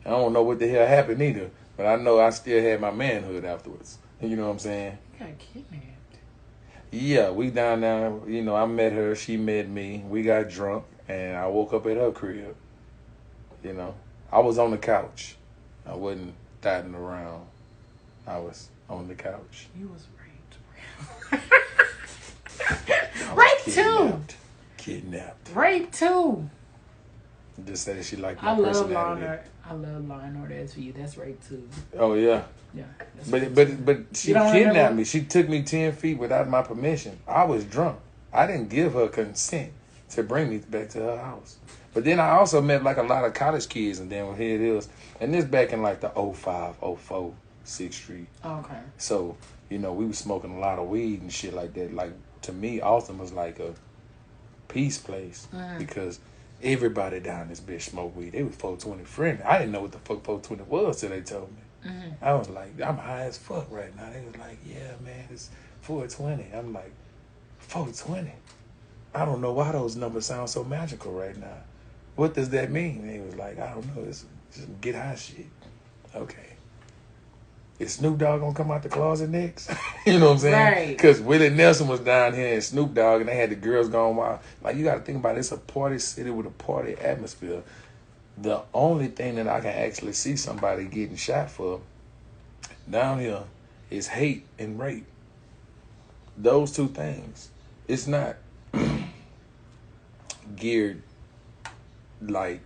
[SPEAKER 1] don't know what the hell happened either. But I know I still had my manhood afterwards. You know what I'm saying?
[SPEAKER 2] You got kidnapped.
[SPEAKER 1] Yeah, we down there. You know, I met her. She met me. We got drunk. And I woke up at her crib. You know, I was on the couch. I wasn't dotting around. I was on the couch.
[SPEAKER 2] You was raped. Rape too.
[SPEAKER 1] Kidnapped.
[SPEAKER 2] Rape too.
[SPEAKER 1] Just said she liked my personality.
[SPEAKER 2] I love Law and Order SVU. That's rape too.
[SPEAKER 1] Oh yeah.
[SPEAKER 2] Yeah.
[SPEAKER 1] But she kidnapped me. She took me 10 feet without my permission. I was drunk. I didn't give her consent to bring me back to her house. But then I also met like a lot of college kids, and then here it is. And this back in like the 05, 04, 6th Street.
[SPEAKER 2] Okay.
[SPEAKER 1] So, you know, we was smoking a lot of weed and shit like that. Like, to me, Austin was like a peace place because everybody down this bitch smoked weed. They was 420 friendly. I didn't know what the fuck 420 was till they told me. I was like, I'm high as fuck right now. They was like, yeah, man, it's 420. I'm like, 420? I don't know why those numbers sound so magical right now. What does that mean? They was like, I don't know. It's just get high shit. Okay. Is Snoop Dogg gonna come out the closet next? You know what I'm saying?
[SPEAKER 2] Right.
[SPEAKER 1] Because Willie Nelson was down here and Snoop Dogg, and they had the girls going wild. Like, you got to think about it. It's a party city with a party atmosphere. The only thing that I can actually see somebody getting shot for down here is hate and rape. Those two things. It's not geared like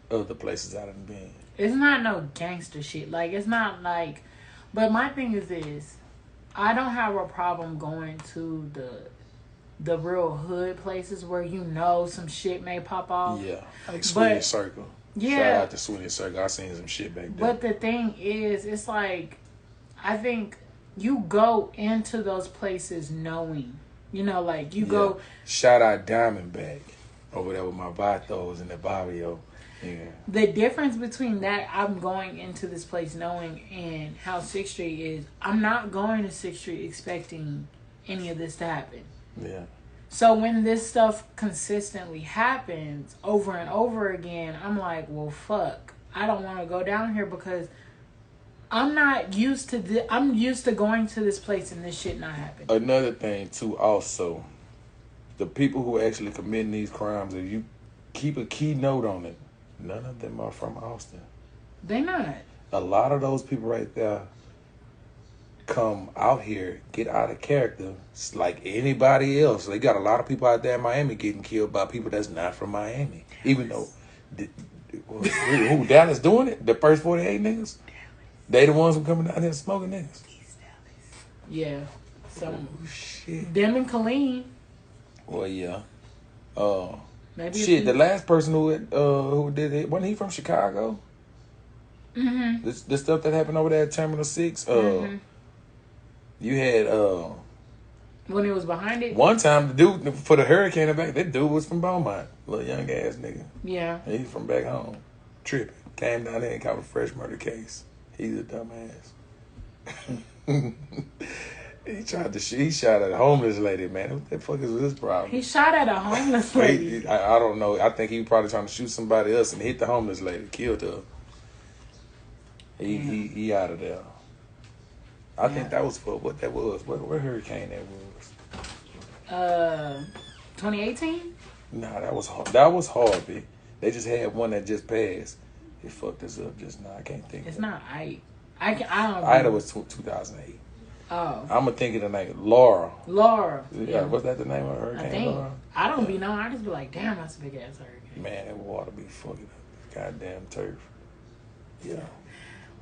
[SPEAKER 1] other places I done been.
[SPEAKER 2] It's not no gangster shit. Like, it's not like... But my thing is this. I don't have a problem going to the real hood places where you know some shit may pop off.
[SPEAKER 1] Yeah, like Sweeney Circle.
[SPEAKER 2] Yeah.
[SPEAKER 1] Shout out to Sweeney Circle. I seen some shit back there.
[SPEAKER 2] But the thing is, it's like, I think you go into those places knowing. You know, like, you go...
[SPEAKER 1] Shout out Diamondback over there with my Vatos in the barrio. Yeah.
[SPEAKER 2] The difference between that, I'm going into this place knowing, and how 6th Street is, I'm not going to 6th Street expecting any of this to happen.
[SPEAKER 1] Yeah.
[SPEAKER 2] So when this stuff consistently happens over and over again, I'm like, well, fuck. I don't want to go down here because I'm not used to I'm used to going to this place and this shit not happening.
[SPEAKER 1] Another thing, too, also, the people who actually committing these crimes, if you keep a key note on it, none of them are from Austin.
[SPEAKER 2] They not.
[SPEAKER 1] A lot of those people right there come out here, get out of character, like anybody else. They got a lot of people out there in Miami getting killed by people that's not from Miami. Even though, who Dallas doing it? The first 48 niggas? They the ones who coming down here smoking niggas.
[SPEAKER 2] Yeah. So,
[SPEAKER 1] shit.
[SPEAKER 2] Them and Colleen.
[SPEAKER 1] Well, yeah.
[SPEAKER 2] Maybe
[SPEAKER 1] shit, the last person who did it, wasn't he from Chicago?
[SPEAKER 2] Mm-hmm.
[SPEAKER 1] The stuff that happened over there at Terminal 6, you had
[SPEAKER 2] when it was behind it.
[SPEAKER 1] One time the dude for the hurricane back, that dude was from Beaumont, little young ass nigga.
[SPEAKER 2] Yeah.
[SPEAKER 1] And he's from back home, tripping. Came down there and caught a fresh murder case. He's a dumbass. He shot at a homeless lady, man. What the fuck is this problem?
[SPEAKER 2] He shot at a homeless lady.
[SPEAKER 1] I don't know. I think he was probably trying to shoot somebody else and hit the homeless lady, killed her. He out of there. I think that was for what that was. What hurricane that was?
[SPEAKER 2] 2018?
[SPEAKER 1] Nah, that was Harvey. They just had one that just passed. It fucked us up just now. I can't think.
[SPEAKER 2] It's
[SPEAKER 1] of
[SPEAKER 2] not Ike. I don't.
[SPEAKER 1] Ida was 2008.
[SPEAKER 2] Oh.
[SPEAKER 1] I'm gonna think of the name Laura.
[SPEAKER 2] Laura.
[SPEAKER 1] Yeah, was that the name of her?
[SPEAKER 2] I think.
[SPEAKER 1] Laura?
[SPEAKER 2] I don't be knowing. I just be like, damn, that's a big ass hurricane.
[SPEAKER 1] Man, that water be fucking up. Goddamn turf. Yeah.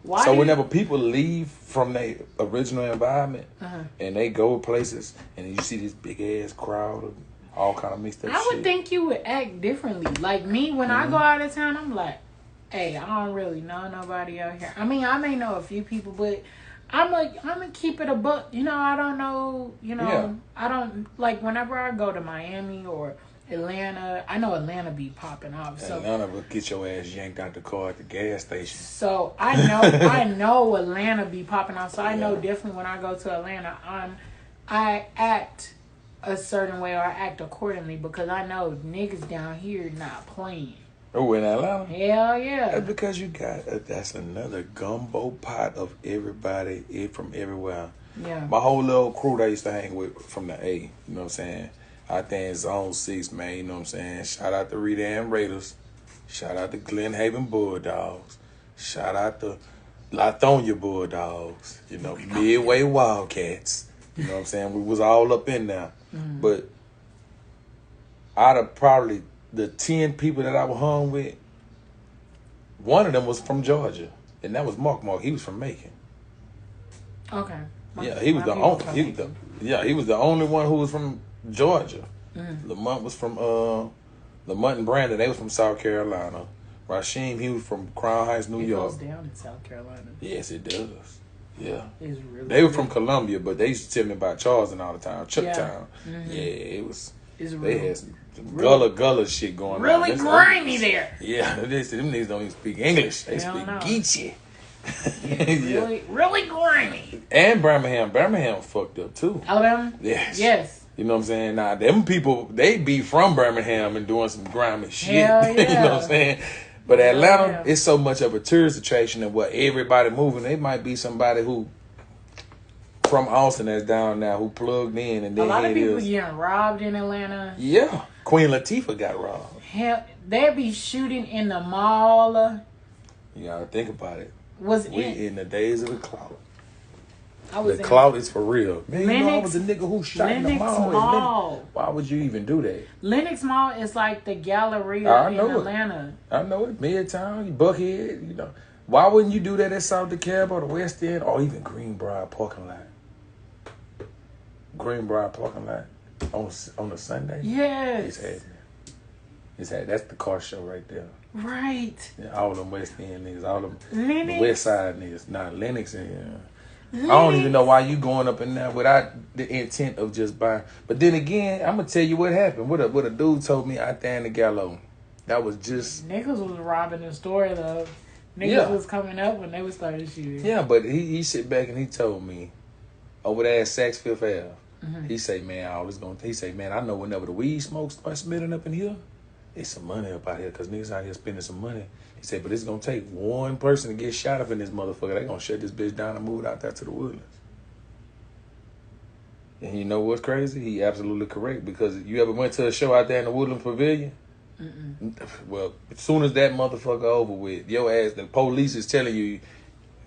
[SPEAKER 2] Why
[SPEAKER 1] so whenever people leave from their original environment
[SPEAKER 2] Uh-huh.
[SPEAKER 1] and they go places and you see this big ass crowd of all kind of mixed up
[SPEAKER 2] I
[SPEAKER 1] shit.
[SPEAKER 2] would think you would act differently. Like me, when I go out of town, I'm like, hey, I don't really know nobody out here. I mean, I may know a few people, but I'm gonna keep it a buck. You know, I don't know. You know,
[SPEAKER 1] Yeah.
[SPEAKER 2] I don't like whenever I go to Miami or Atlanta. I know Atlanta be popping off. So
[SPEAKER 1] Atlanta will get your ass yanked out the car at the gas station.
[SPEAKER 2] So I know Atlanta be popping off. So I know
[SPEAKER 1] Yeah.
[SPEAKER 2] definitely when I go to Atlanta, I act a certain way or I act accordingly because I know niggas down here not playing.
[SPEAKER 1] Oh, in Atlanta?
[SPEAKER 2] Hell yeah.
[SPEAKER 1] That's because you got, that's another gumbo pot of everybody from everywhere.
[SPEAKER 2] Yeah.
[SPEAKER 1] My whole little crew that I used to hang with from the A, you know what I'm saying? Out there in Zone 6, man, you know what I'm saying? Shout out to Redan Raiders. Shout out to Glen Haven Bulldogs. Shout out to Lithonia Bulldogs. You know, Midway Wildcats. You know what I'm saying? We was all up in there.
[SPEAKER 2] Mm-hmm.
[SPEAKER 1] But out of probably the 10 people that I was hung with, one of them was from Georgia. And that was Mark. He was from Macon.
[SPEAKER 2] Okay.
[SPEAKER 1] Yeah, he was the only. He was the only one who was from Georgia. Lamont was from Lamont and Brandon. They was from South Carolina. Rasheem, he was from Crown Heights, New York.
[SPEAKER 2] It goes down in South Carolina.
[SPEAKER 1] Yes, it does. Yeah,
[SPEAKER 2] it's really.
[SPEAKER 1] They were from Columbia, but they used to tell me about Charleston all the time. Chucktown.
[SPEAKER 2] Mm-hmm.
[SPEAKER 1] Yeah, it was.
[SPEAKER 2] It's
[SPEAKER 1] they had some gullah shit going
[SPEAKER 2] really
[SPEAKER 1] on.
[SPEAKER 2] Really grimy there.
[SPEAKER 1] Yeah, them niggas don't even speak English. They speak Geechee.
[SPEAKER 2] Yeah, really grimy.
[SPEAKER 1] And Birmingham fucked up too.
[SPEAKER 2] Alabama?
[SPEAKER 1] Yes. You know what I'm saying? Now, them people, they be from Birmingham and doing some grimy shit.
[SPEAKER 2] Hell yeah.
[SPEAKER 1] You know what I'm saying? But Atlanta, it's so much of a tourist attraction and what everybody moving. They might be somebody who from Austin that's down now who plugged in and then
[SPEAKER 2] a lot of people getting robbed in Atlanta.
[SPEAKER 1] Yeah. Queen Latifah got robbed.
[SPEAKER 2] Hell, they'd be shooting in the mall.
[SPEAKER 1] You gotta think about it.
[SPEAKER 2] We
[SPEAKER 1] in the days of the clout.
[SPEAKER 2] The
[SPEAKER 1] clout is for real. Man,
[SPEAKER 2] Lennox,
[SPEAKER 1] you know I was a nigga who shot in the mall. Why would you even do that?
[SPEAKER 2] Lennox Mall is like the Galleria in Atlanta.
[SPEAKER 1] I know it. Midtown, Buckhead, you know. Why wouldn't you do that at South DeKalb or the West End or even Greenbrier parking lot? Greenbrier parking lot on a Sunday?
[SPEAKER 2] Yes.
[SPEAKER 1] It's happening. It's happening. That's the car show right there.
[SPEAKER 2] Right.
[SPEAKER 1] Yeah, all them West End niggas, all them
[SPEAKER 2] Lennox.
[SPEAKER 1] the West Side niggas. Nah, Lennox and I don't even know why you going up in there without the intent of just buying. But then again, I'm gonna tell you what happened. What a dude told me out there in the Gallo. That was just
[SPEAKER 2] niggas was robbing the store though. Niggas was coming up when they was started shooting.
[SPEAKER 1] Yeah, but he sit back and he told me over there at Saks Fifth Ave. He say, man, he say, man, I know whenever the weed smoke starts smelling up in here, it's some money up out here because niggas out here spending some money. He said, but it's going to take one person to get shot up in this motherfucker. They going to shut this bitch down and move it out there to the Woodlands. And you know what's crazy? He absolutely correct because you ever went to a show out there in the Woodland Pavilion? Well, as soon as that motherfucker over with, your ass, the police is telling you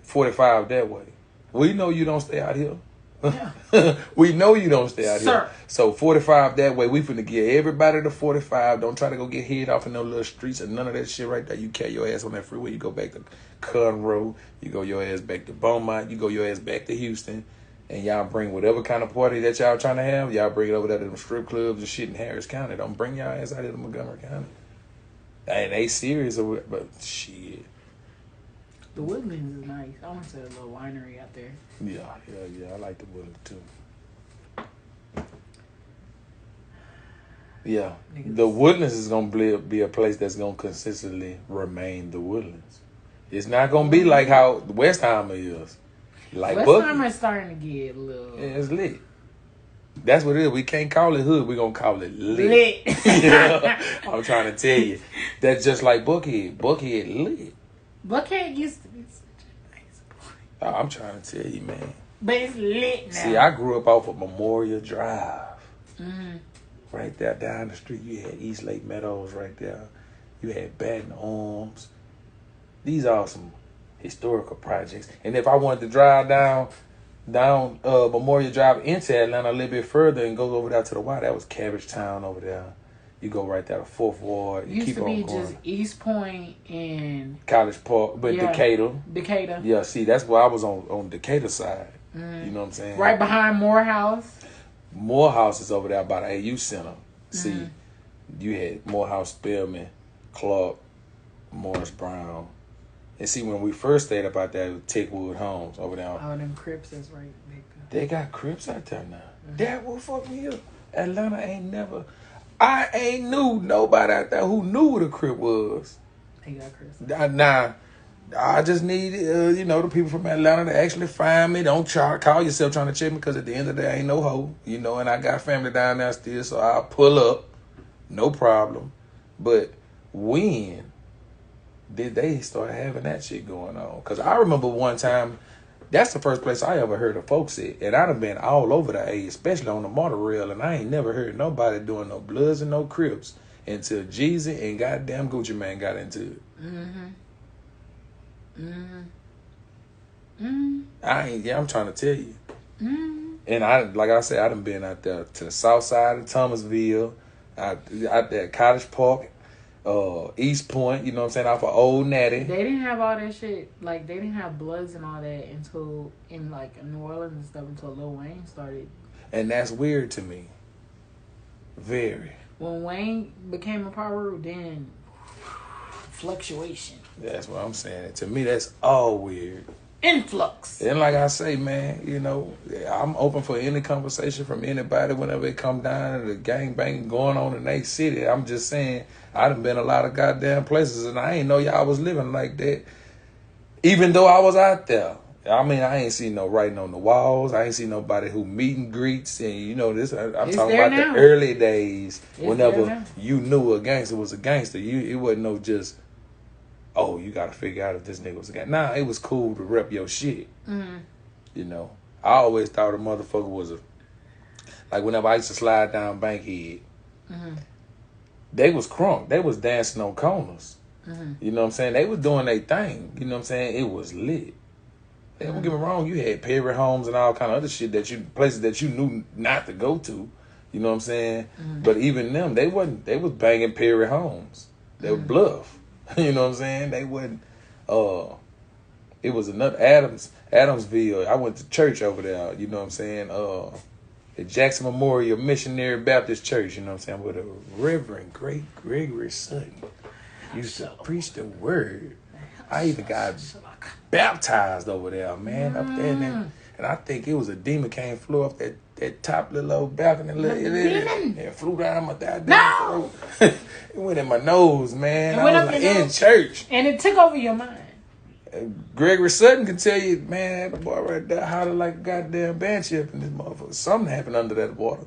[SPEAKER 1] 45 that way. We know you don't stay out here. Yeah. We know you don't stay out here. So 45 that way, we finna give everybody the 45. Don't try to go get hit off in no little streets and none of that shit right there. You carry your ass on that freeway. You go back to Conroe. You go your ass back to Beaumont. You go your ass back to Houston. And y'all bring whatever kind of party that y'all trying to have. Y'all bring it over there to them strip clubs and shit in Harris County. Don't bring y'all ass out here to Montgomery County. They serious, but shit.
[SPEAKER 2] The Woodlands is nice. I went to a little winery out there.
[SPEAKER 1] Yeah. I like the Woodlands too. Yeah. The Woodlands is going to be a place that's going to consistently remain the Woodlands. It's not going to be like how Westheimer is. Like
[SPEAKER 2] Westheimer is starting to get a little...
[SPEAKER 1] Yeah, it's lit. That's what it is. We can't call it hood. We're going to call it lit. Yeah, I'm trying to tell you. That's just like Buckhead. Buckhead lit.
[SPEAKER 2] Buckhead used to be such a nice place.
[SPEAKER 1] I'm trying to tell you, man.
[SPEAKER 2] But it's lit now.
[SPEAKER 1] See, I grew up off of Memorial Drive. Right there down the street, you had East Lake Meadows right there. You had Baton Arms. These are some historical projects. And if I wanted to drive down Memorial Drive into Atlanta a little bit further and go over there to the Y, that was Cabbage Town over there. You go right there to 4th Ward. You
[SPEAKER 2] used
[SPEAKER 1] keep
[SPEAKER 2] to be
[SPEAKER 1] on going.
[SPEAKER 2] just East Point and
[SPEAKER 1] College Park, but Decatur.
[SPEAKER 2] Decatur.
[SPEAKER 1] Yeah, see, that's where I was on Decatur side. You know what I'm saying?
[SPEAKER 2] Right behind Morehouse.
[SPEAKER 1] Morehouse is over there by the AU Center. See, you had Morehouse, Spelman, Clark, Morris Brown. And see, when we first stayed up out there, it was Techwood Homes over there.
[SPEAKER 2] Oh, them Crips, that's right.
[SPEAKER 1] They got Crips out there now. That will fuck me up. Atlanta I ain't knew nobody out there who knew what a Crip was.
[SPEAKER 2] They got Crips.
[SPEAKER 1] Nah, I just need, the people from Atlanta to actually find me. Don't call yourself trying to check me, because at the end of the day, I ain't no hoe. And I got family down there still, so I'll pull up. No problem. But when did they start having that shit going on? Because I remember one time, that's the first place I ever heard of folks at. And I done been all over the A, especially on the monorail, and I ain't never heard nobody doing no Bloods and no Crips until Jeezy and goddamn Gucci Mane got into it. I'm trying to tell you. And like I said, I done been out there to the south side of Thomasville, out there at Cottage Park, East Point, you know what I'm saying, off of Old Natty.
[SPEAKER 2] They didn't have all that shit, like, they didn't have Bloods and all that until, in, like, New Orleans and stuff, until Lil Wayne started. And
[SPEAKER 1] that's weird to me. Very.
[SPEAKER 2] When Wayne became a power, then fluctuation.
[SPEAKER 1] That's what I'm saying. To me, that's all weird.
[SPEAKER 2] Influx.
[SPEAKER 1] And like I say, man, I'm open for any conversation from anybody whenever it come down to the gangbanging going on in their city. I'm just saying, I done been a lot of goddamn places, and I ain't know y'all was living like that. Even though I was out there. I mean, I ain't seen no writing on the walls. I ain't seen nobody who meet and greets. And this, I'm talking about the early days. Whenever you knew a gangster was a gangster. It wasn't no just, oh, you got to figure out if this nigga was a gangster. Nah, it was cool to rep your shit. I always thought a motherfucker was like whenever I used to slide down Bankhead, they was crunk. They was dancing on corners. You know what I'm saying? They was doing their thing. You know what I'm saying? It was lit. Don't get me wrong, you had Perry Homes and all kind of other shit places that you knew not to go to. You know what I'm saying? But even them, they was banging Perry Homes. They were bluff. You know what I'm saying? They wasn't, it was another Adamsville. I went to church over there, you know what I'm saying? At Jackson Memorial Missionary Baptist Church, you know what I'm saying? With a Reverend Gregory Sutton used to preach the word. I even got baptized over there, man, up there. And I think it was a demon came, flew off that top little old balcony and flew down my throat. It went in my nose, man. I was like, in church.
[SPEAKER 2] And it took over your mind.
[SPEAKER 1] Gregory Sutton can tell you, man, that boy right there hollered like a goddamn banshee up in this motherfucker. Something happened under that water.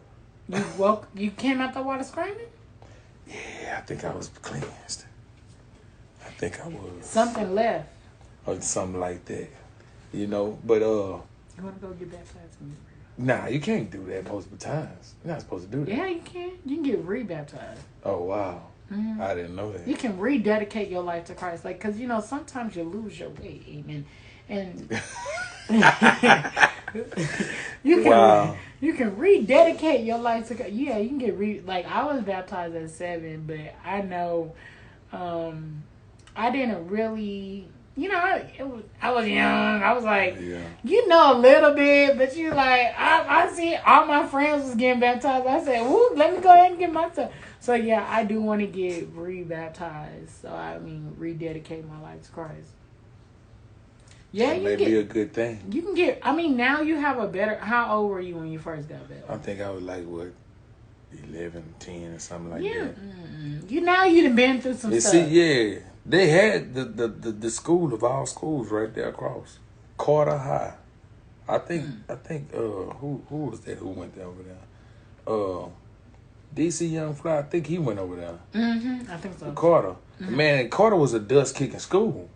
[SPEAKER 2] You came out the water screaming?
[SPEAKER 1] Yeah, I think I was cleansed. I think I was.
[SPEAKER 2] Something left.
[SPEAKER 1] Or something like that. But
[SPEAKER 2] you want to go get baptized?
[SPEAKER 1] Nah, you can't do that most of the times. You're not supposed to do that.
[SPEAKER 2] Yeah, you can. You can get rebaptized.
[SPEAKER 1] Oh, wow. I didn't know that.
[SPEAKER 2] You can rededicate your life to Christ. Like, because, sometimes you lose your way. And you can rededicate your life to God. Yeah, you can get like, I was baptized at 7, but I know I didn't really... I was young. I was like, a little bit, but I see all my friends was getting baptized. I said, woo, let me go ahead and get myself. So, yeah, I do want to get rebaptized. So, rededicate my life to Christ. Yeah,
[SPEAKER 1] that may be a good thing.
[SPEAKER 2] You can get, now you have a better, how old were you when you first got baptized?
[SPEAKER 1] I think I was like, 11, 10 or something like that.
[SPEAKER 2] Now you done been through some stuff.
[SPEAKER 1] See, they had the school of all schools right there across. Carter High. I think who was that who went there over there? DC Young Fly, I think he went over there.
[SPEAKER 2] I think so.
[SPEAKER 1] Carter. Man, Carter was a dust kicking school.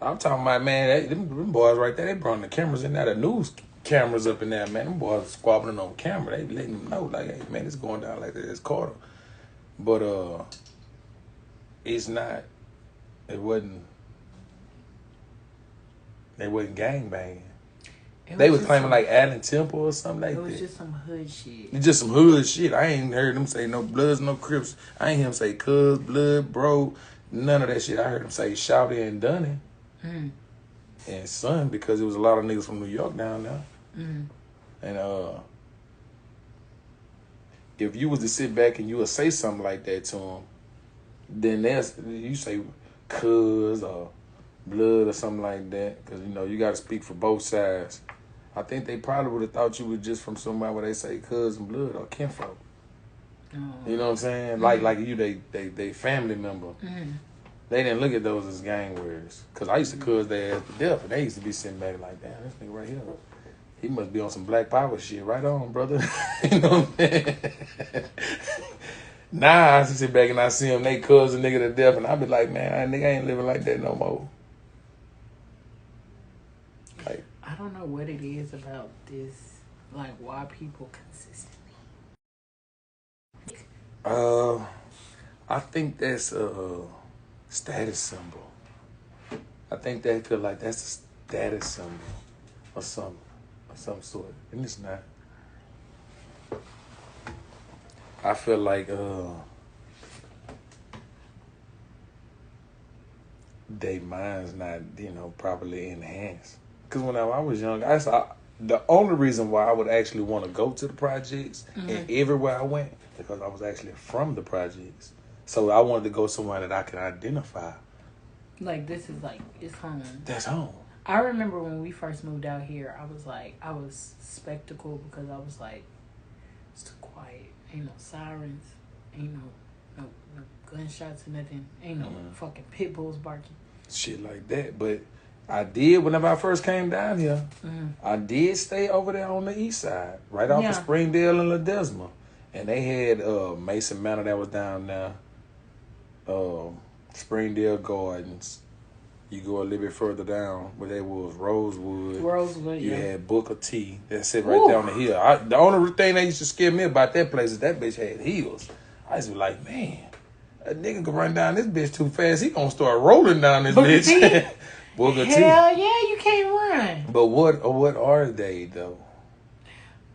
[SPEAKER 1] I'm talking about, man, them boys right there, they brought the cameras in there, the news cameras up in there, man. Them boys squabbling on camera. They letting them know, like, hey, man, it's going down like that. It's Carter. But it's not. It wasn't They wasn't gangbanging. They was claiming like Allen Temple or something like that.
[SPEAKER 2] It was just some hood shit.
[SPEAKER 1] It's just some hood shit. I ain't heard them say no Bloods, no Crips. I ain't hear them say Cuz, Blood, Bro, none of that shit. I heard them say Shouty and Dunny. And Son, because it was a lot of niggas from New York down there. And if you was to sit back and you would say something like that to them, then you say Cuz or Blood or something like that, because you got to speak for both sides. I think they probably would have thought you were just from somewhere where they say Cuz and Blood or kinfolk. You know what I'm saying? Like you, they family member. They didn't look at those as gang words. Because I used to cuz their ass to death, and they used to be sitting back like, damn, this nigga right here, he must be on some Black Power shit. Right on, brother. You know what I'm saying? Now I sit back and I see them, they cuz a nigga to death, and I be like, man, nigga ain't living like that no more. Like,
[SPEAKER 2] I don't know what it is about this, like why people consistently.
[SPEAKER 1] I think that's a status symbol. I think they feel like that's a status symbol or some sort, and it's not. I feel like they mind's not properly enhanced. Because when I was young, the only reason why I would actually want to go to the projects and everywhere I went, because I was actually from the projects. So I wanted to go somewhere that I could identify.
[SPEAKER 2] Like, this is like, it's home.
[SPEAKER 1] That's home.
[SPEAKER 2] I remember when we first moved out here, I was spectacled because I was like, it's too quiet. Ain't no sirens. Ain't no gunshots or nothing. Ain't no fucking pit bulls barking.
[SPEAKER 1] Shit like that. But I did, whenever I first came down here, I did stay over there on the east side, right off of Springdale and Ledesma. And they had Mason Manor that was down there, Springdale Gardens. You go a little bit further down where there was Rosewood. You had Booker T. That sit right there on the hill. The only thing that used to scare me about that place is that bitch had heels. I used to be like, man, a nigga can run down this bitch too fast. He gonna start rolling down this
[SPEAKER 2] Booker
[SPEAKER 1] bitch.
[SPEAKER 2] T?
[SPEAKER 1] Booker T.
[SPEAKER 2] Hell yeah, you can't run.
[SPEAKER 1] But what are they though?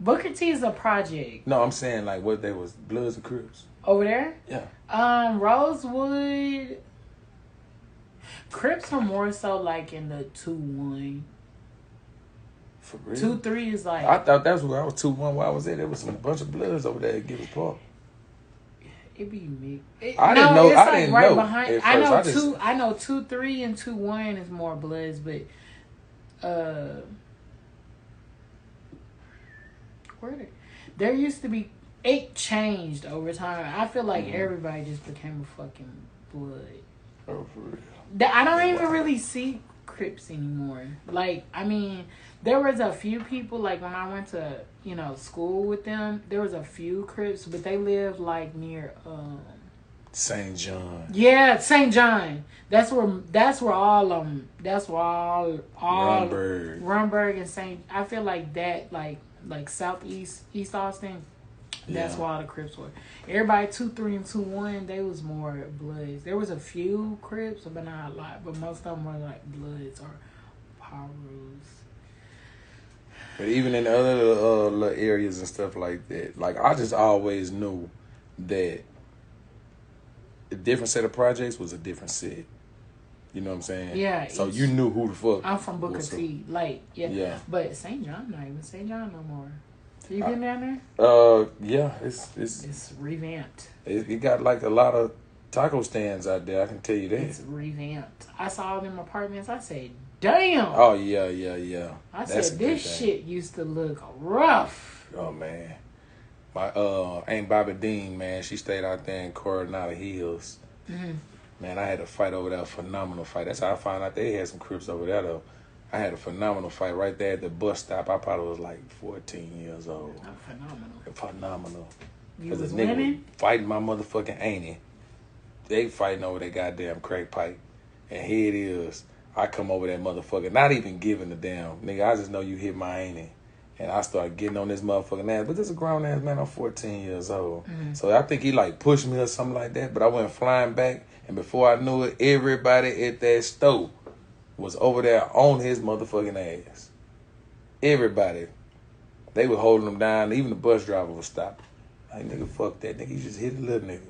[SPEAKER 2] Booker T is a project.
[SPEAKER 1] No, I'm saying like what they was, Bloods and Crips.
[SPEAKER 2] Over there?
[SPEAKER 1] Yeah.
[SPEAKER 2] Rosewood. Crips are more so like in the 2-1.
[SPEAKER 1] For real?
[SPEAKER 2] 2-3 is like.
[SPEAKER 1] I thought that's where I was 2-1 where I was at. There was some bunch of Bloods over there at Gibbs Park.
[SPEAKER 2] It be me.
[SPEAKER 1] I didn't know.
[SPEAKER 2] It's
[SPEAKER 1] I
[SPEAKER 2] like
[SPEAKER 1] didn't
[SPEAKER 2] right
[SPEAKER 1] know.
[SPEAKER 2] behind. I know I know 2-3 and 2-1 is more Bloods, but there used to be. It changed over time. I feel like everybody just became a fucking Blood.
[SPEAKER 1] Oh, for real.
[SPEAKER 2] I don't even really see Crips anymore. Like, I mean, there was a few people, like, when I went to, school with them, there was a few Crips, but they lived, like, near,
[SPEAKER 1] St. John.
[SPEAKER 2] Yeah, St. John. That's where all Rumberg and I feel like that, like Southeast, East Austin, that's where all the Crips were. Everybody 2-3 and 2-1, they was more Bloods. There was a few Crips, but not a lot. But most of them were like Bloods or Powers.
[SPEAKER 1] But even in other little areas and stuff like that, like I just always knew that a different set of projects was a different set. You know what I'm saying?
[SPEAKER 2] Yeah.
[SPEAKER 1] So you knew who the fuck.
[SPEAKER 2] I'm from Booker T. Like, yeah. But St. John, not even St. John no more. You been down there?
[SPEAKER 1] Yeah, it's
[SPEAKER 2] revamped.
[SPEAKER 1] It got like a lot of taco stands out there. I can tell you that.
[SPEAKER 2] It's revamped. I saw them apartments. I said, "Damn."
[SPEAKER 1] Oh yeah.
[SPEAKER 2] That's said this shit used to look rough.
[SPEAKER 1] Oh man, my Aunt Bobby Dean, man, she stayed out there in Coronado Hills. Man, I had a fight over there, a phenomenal fight. That's how I found out they had some Crips over there though. I had a phenomenal fight right there at the bus stop. I probably was like 14 years old. Phenomenal.
[SPEAKER 2] You was
[SPEAKER 1] a nigga
[SPEAKER 2] winning?
[SPEAKER 1] was fighting my motherfucking auntie. They fighting over that goddamn crack pipe. And here it is. I come over that motherfucker, not even giving a damn. Nigga, I just know you hit my auntie. And I started getting on this motherfucking ass. But this is a grown ass man. I'm 14 years old. So I think he like pushed me or something like that. But I went flying back. And before I knew it, everybody at that stove was over there on his motherfucking ass. Everybody. They were holding him down. Even the bus driver was stopping. Like, nigga, fuck that. Nigga, you just hit a little nigga.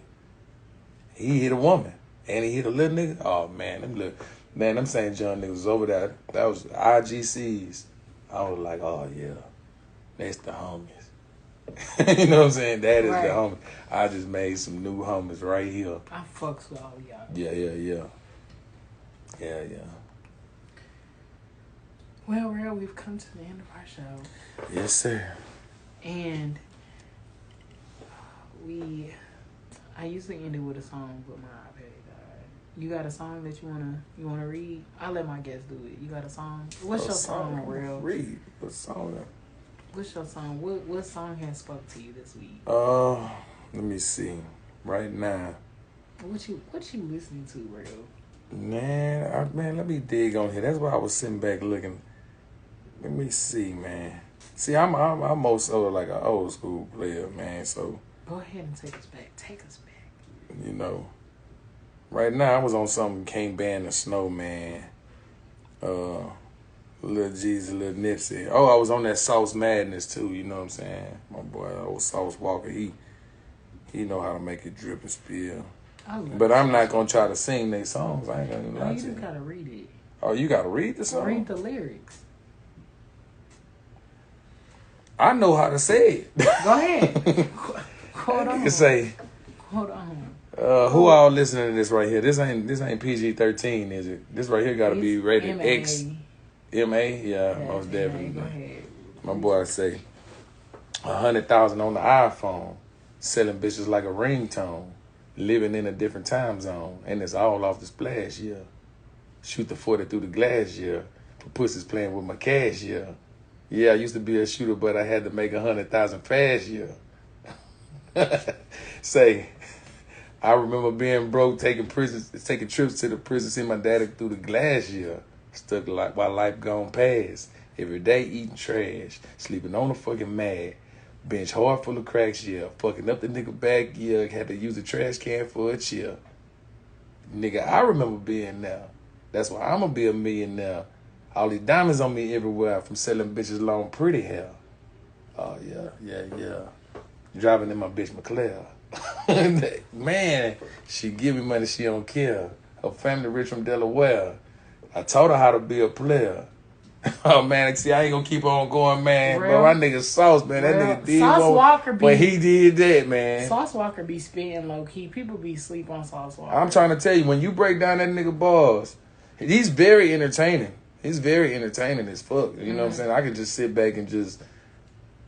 [SPEAKER 1] He hit a woman. And he hit a little nigga. Oh, man. Them St. John niggas was over there. That was IGCs. I was like, oh, yeah. That's the homies. You know what I'm saying? That is the homie. I just made some new homies right here.
[SPEAKER 2] I fucks with all y'all.
[SPEAKER 1] Yeah.
[SPEAKER 2] Well, we've come to the end of our show.
[SPEAKER 1] Yes, sir.
[SPEAKER 2] And I usually end it with a song, but my iPad died. You got a song that you wanna read? I'll let my guests do it. You got a song? What's your song, Real?
[SPEAKER 1] Read. What song?
[SPEAKER 2] What's your song? What song has spoke to you this week?
[SPEAKER 1] Let me see. Right now.
[SPEAKER 2] What you listening to, Real?
[SPEAKER 1] Man, let me dig on here. That's why I was sitting back looking. Let me see, man. See, I'm more so like an old school player, man. So
[SPEAKER 2] go ahead and take us back.
[SPEAKER 1] You know, right now I was on something Can't Ban the Snow, man. Lil Jeezy, Lil Nipsey. Oh, I was on that Sauce Madness too. You know what I'm saying? My boy, old Sauce Walker. He know how to make it drip and spill. But I'm not gonna try to sing their songs. I ain't gonna lie to you.
[SPEAKER 2] You just gotta read it.
[SPEAKER 1] Oh, you gotta read the song?
[SPEAKER 2] Read the lyrics.
[SPEAKER 1] I know how to say it.
[SPEAKER 2] Go ahead. Hold on.
[SPEAKER 1] You can say.
[SPEAKER 2] Hold on.
[SPEAKER 1] Who all listening to this right here? This ain't PG-13, is it? This right here gotta be rated
[SPEAKER 2] M-A.
[SPEAKER 1] X. M.A.? Yeah, most definitely.
[SPEAKER 2] Go ahead.
[SPEAKER 1] My boy say 100,000 on the iPhone, selling bitches like a ringtone, living in a different time zone, and it's all off the splash, yeah. Shoot the 40 through the glass, yeah. The pussy's playing with my cash, yeah. Yeah, I used to be a shooter, but I had to make 100,000 fast, yeah. Say, I remember being broke, taking trips to the prison, see my daddy through the glass, yeah. Stuck like while life gone past. Every day eating trash, sleeping on a fucking mat. Bench hard full of cracks, yeah. Fucking up the nigga back, yeah. Had to use a trash can for a chill. Nigga, I remember being there. That's why I'm gonna be a millionaire. All these diamonds on me everywhere from selling bitches long pretty hair. Oh, yeah. Driving in my bitch McLaren. Man, she give me money, she don't care. Her family rich from Delaware. I taught her how to be a player. Oh, man, see, I ain't gonna keep on going, man.
[SPEAKER 2] Real?
[SPEAKER 1] But my nigga Sauce, man, that nigga did
[SPEAKER 2] Sauce Walker
[SPEAKER 1] when he did that, man.
[SPEAKER 2] Sauce Walker be spitting low-key. People be sleep on Sauce Walker.
[SPEAKER 1] I'm trying to tell you, when you break down that nigga bars, he's very entertaining. He's very entertaining as fuck. You know what I'm saying? I could just sit back and just,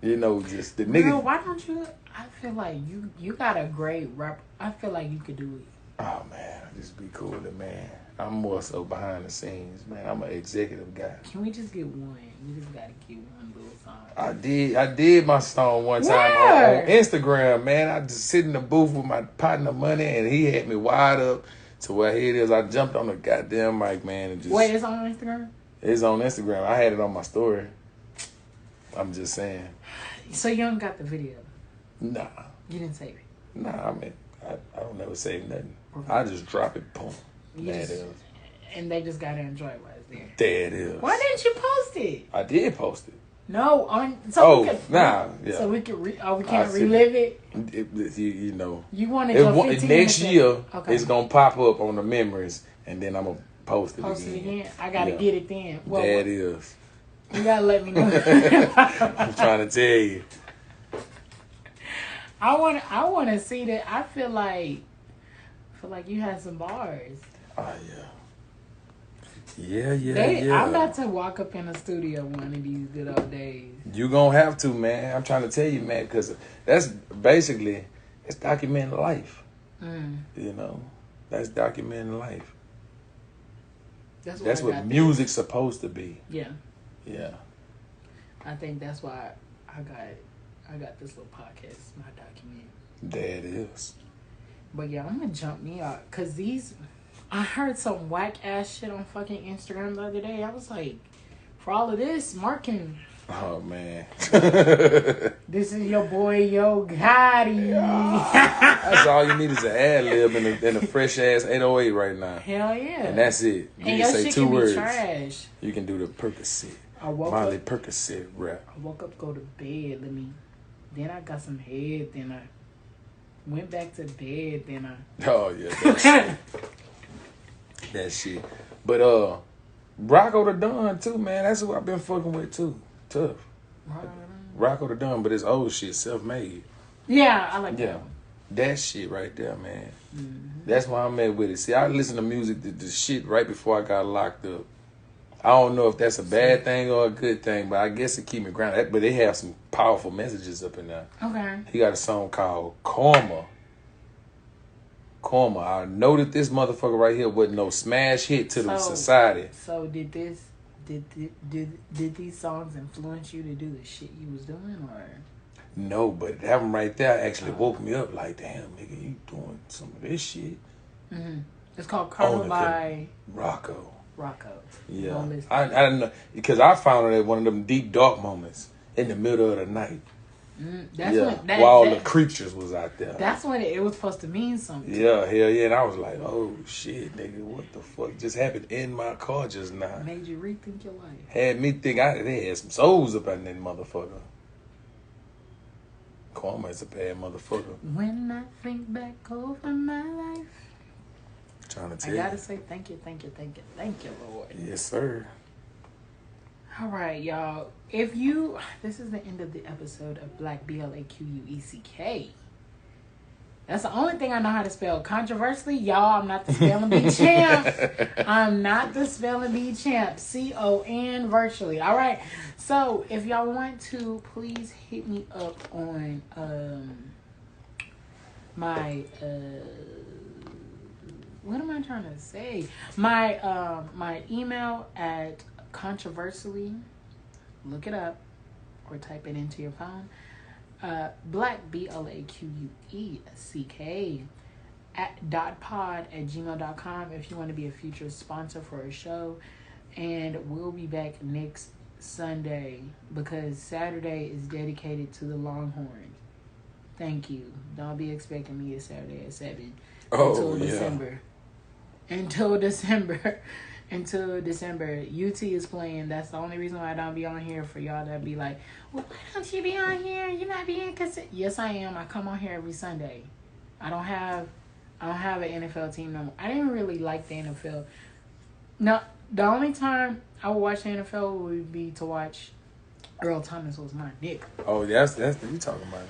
[SPEAKER 1] just the nigga.
[SPEAKER 2] Real, why don't you? I feel like you got a great rap. I feel like you could do it.
[SPEAKER 1] Oh, man, just be cool, man. I'm more so behind the scenes, man. I'm an executive guy.
[SPEAKER 2] Can we just get one? We just gotta get one little song.
[SPEAKER 1] I did my song one time on Instagram, man. I just sit in the booth with my partner Money, and he had me wide up to where here it is. I jumped on the goddamn mic, man, and just.
[SPEAKER 2] Wait, it's on Instagram?
[SPEAKER 1] It's on Instagram. I had it on my story. I'm just saying.
[SPEAKER 2] So you don't got the video?
[SPEAKER 1] Nah.
[SPEAKER 2] You didn't save it?
[SPEAKER 1] Nah, I mean, I don't never save nothing. Okay. I just drop it, boom. There it is.
[SPEAKER 2] And they just gotta enjoy it while it's there.
[SPEAKER 1] There it is.
[SPEAKER 2] Why didn't you post it?
[SPEAKER 1] I did post it.
[SPEAKER 2] No,
[SPEAKER 1] yeah.
[SPEAKER 2] So we can we can't relive it.
[SPEAKER 1] You know.
[SPEAKER 2] You want to go 15
[SPEAKER 1] next year?
[SPEAKER 2] Okay.
[SPEAKER 1] It's gonna pop up on the memories, and then I'm gonna post it
[SPEAKER 2] again. I gotta get it then.
[SPEAKER 1] Well, there it is.
[SPEAKER 2] You gotta let me know.
[SPEAKER 1] I'm trying to tell you.
[SPEAKER 2] I wanna see that. I feel like you had some bars.
[SPEAKER 1] Oh yeah.
[SPEAKER 2] I'm about to walk up in the studio one of these good old days.
[SPEAKER 1] You gonna have to, man. I'm trying to tell you, man, because that's basically it's documenting life. You know, that's documenting life. That's what music's supposed to be.
[SPEAKER 2] Yeah.
[SPEAKER 1] Yeah.
[SPEAKER 2] I think that's why I got this little podcast, my document.
[SPEAKER 1] There it is.
[SPEAKER 2] But yeah, I'm gonna jump me out because I heard some whack ass shit on fucking Instagram the other day. I was like, for all of this, Mark can
[SPEAKER 1] Oh man.
[SPEAKER 2] This is your boy Yo Gotti.
[SPEAKER 1] That's all you need is an ad lib in a fresh ass 808 right now.
[SPEAKER 2] Hell yeah.
[SPEAKER 1] And that's it. You
[SPEAKER 2] And
[SPEAKER 1] can
[SPEAKER 2] your
[SPEAKER 1] say
[SPEAKER 2] shit
[SPEAKER 1] 2
[SPEAKER 2] can
[SPEAKER 1] words.
[SPEAKER 2] be trash.
[SPEAKER 1] You can do the Percocet.
[SPEAKER 2] I woke
[SPEAKER 1] Molly
[SPEAKER 2] up.
[SPEAKER 1] Percocet rap.
[SPEAKER 2] I woke up, go to bed. Then I got some head. Then I went back to bed. Then I.
[SPEAKER 1] Oh yeah, that shit. That shit. But Rocco the Don too, man. That's who I've been fucking with too. Tough. Rocco the Don, but it's old shit, self-made.
[SPEAKER 2] Yeah, I like
[SPEAKER 1] Yeah.
[SPEAKER 2] that one.
[SPEAKER 1] That shit right there, man.
[SPEAKER 2] Mm-hmm.
[SPEAKER 1] That's why I'm at with it. See, I listen to music, the shit right before I got locked up. I don't know if that's a bad thing or a good thing, but I guess it keep me grounded. But they have some powerful messages up in there.
[SPEAKER 2] Okay.
[SPEAKER 1] He got a song called Karma. Karma. I know that this motherfucker right here wasn't no smash hit to the society.
[SPEAKER 2] So did these songs influence you to do the shit you was doing, or?
[SPEAKER 1] No, but that one right there actually woke me up like, damn, nigga, you doing some of this shit.
[SPEAKER 2] Mm-hmm. It's called Karma by
[SPEAKER 1] Rocco. Yeah. I didn't know, because I found it at one of them deep, dark moments in the middle of the night. While all the creatures was out there.
[SPEAKER 2] That's when it was supposed to mean something.
[SPEAKER 1] Yeah, hell yeah. And I was like, oh shit, nigga, what the fuck just happened in my car just now?
[SPEAKER 2] Made you rethink your life.
[SPEAKER 1] Had me think they had some souls up in that motherfucker. Karma is a bad motherfucker.
[SPEAKER 2] When I think back over my life,
[SPEAKER 1] Trying to tell
[SPEAKER 2] I gotta
[SPEAKER 1] you.
[SPEAKER 2] say thank you, Lord.
[SPEAKER 1] Yes, sir.
[SPEAKER 2] All right, y'all. This is the end of the episode of Black BlaQueck. That's the only thing I know how to spell. Controversially, y'all, I'm not the spelling bee champ. I'm not the spelling bee champ. CON virtually. All right. So if y'all want to, please hit me up on my what am I trying to say? My email at controversially. Look it up or type it into your phone. BlaQueck @pod@gmail.com if you want to be a future sponsor for a show. And we'll be back next Sunday because Saturday is dedicated to the Longhorn. Thank you. Don't be expecting me a Saturday at 7 until December. Until December. UT is playing. That's the only reason why I don't be on here, for y'all that be like, well, why don't you be on here? You're not being consistent. Yes, I am. I come on here every Sunday. I don't have an NFL team no more. I didn't really like the NFL. No, the only time I would watch the NFL would be to watch Earl Thomas was my nigga.
[SPEAKER 1] Oh, that's what you talking about.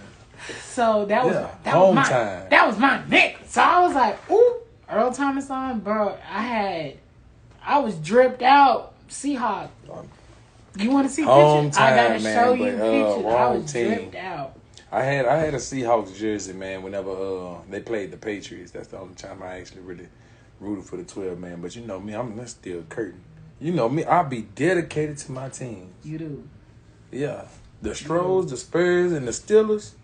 [SPEAKER 2] So that was
[SPEAKER 1] time.
[SPEAKER 2] That was my nigga. So I was like, ooh, Earl Thomas on, bro. I was dripped out. Seahawk. You want to see pictures? I gotta show you pictures. I was dripped out.
[SPEAKER 1] I had a Seahawks jersey, man, whenever they played the Patriots. That's the only time I actually really rooted for the 12 man. But you know me, I'm still curtain. You know me, I'll be dedicated to my team.
[SPEAKER 2] You do.
[SPEAKER 1] Yeah. The Stros, the Spurs, and the Steelers.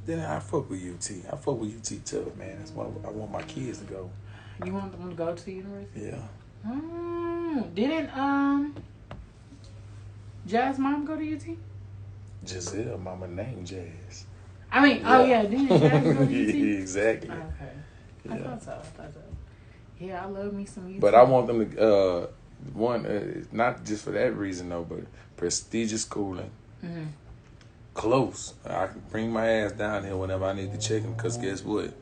[SPEAKER 1] Then I fuck with UT. I fuck with UT tough, man. That's why I want my kids to go.
[SPEAKER 2] You want them to go to the university?
[SPEAKER 1] Yeah.
[SPEAKER 2] Didn't Jazz mom go to UT?
[SPEAKER 1] Giselle, mama named Jazz.
[SPEAKER 2] I mean, didn't Jazz go to UT?
[SPEAKER 1] Exactly.
[SPEAKER 2] Okay. Yeah. I thought so. Yeah, I love me some UT.
[SPEAKER 1] But I want them to, not just for that reason though, but prestigious schooling.
[SPEAKER 2] Mm-hmm.
[SPEAKER 1] Close. I can bring my ass down here whenever I need to check them, because guess what?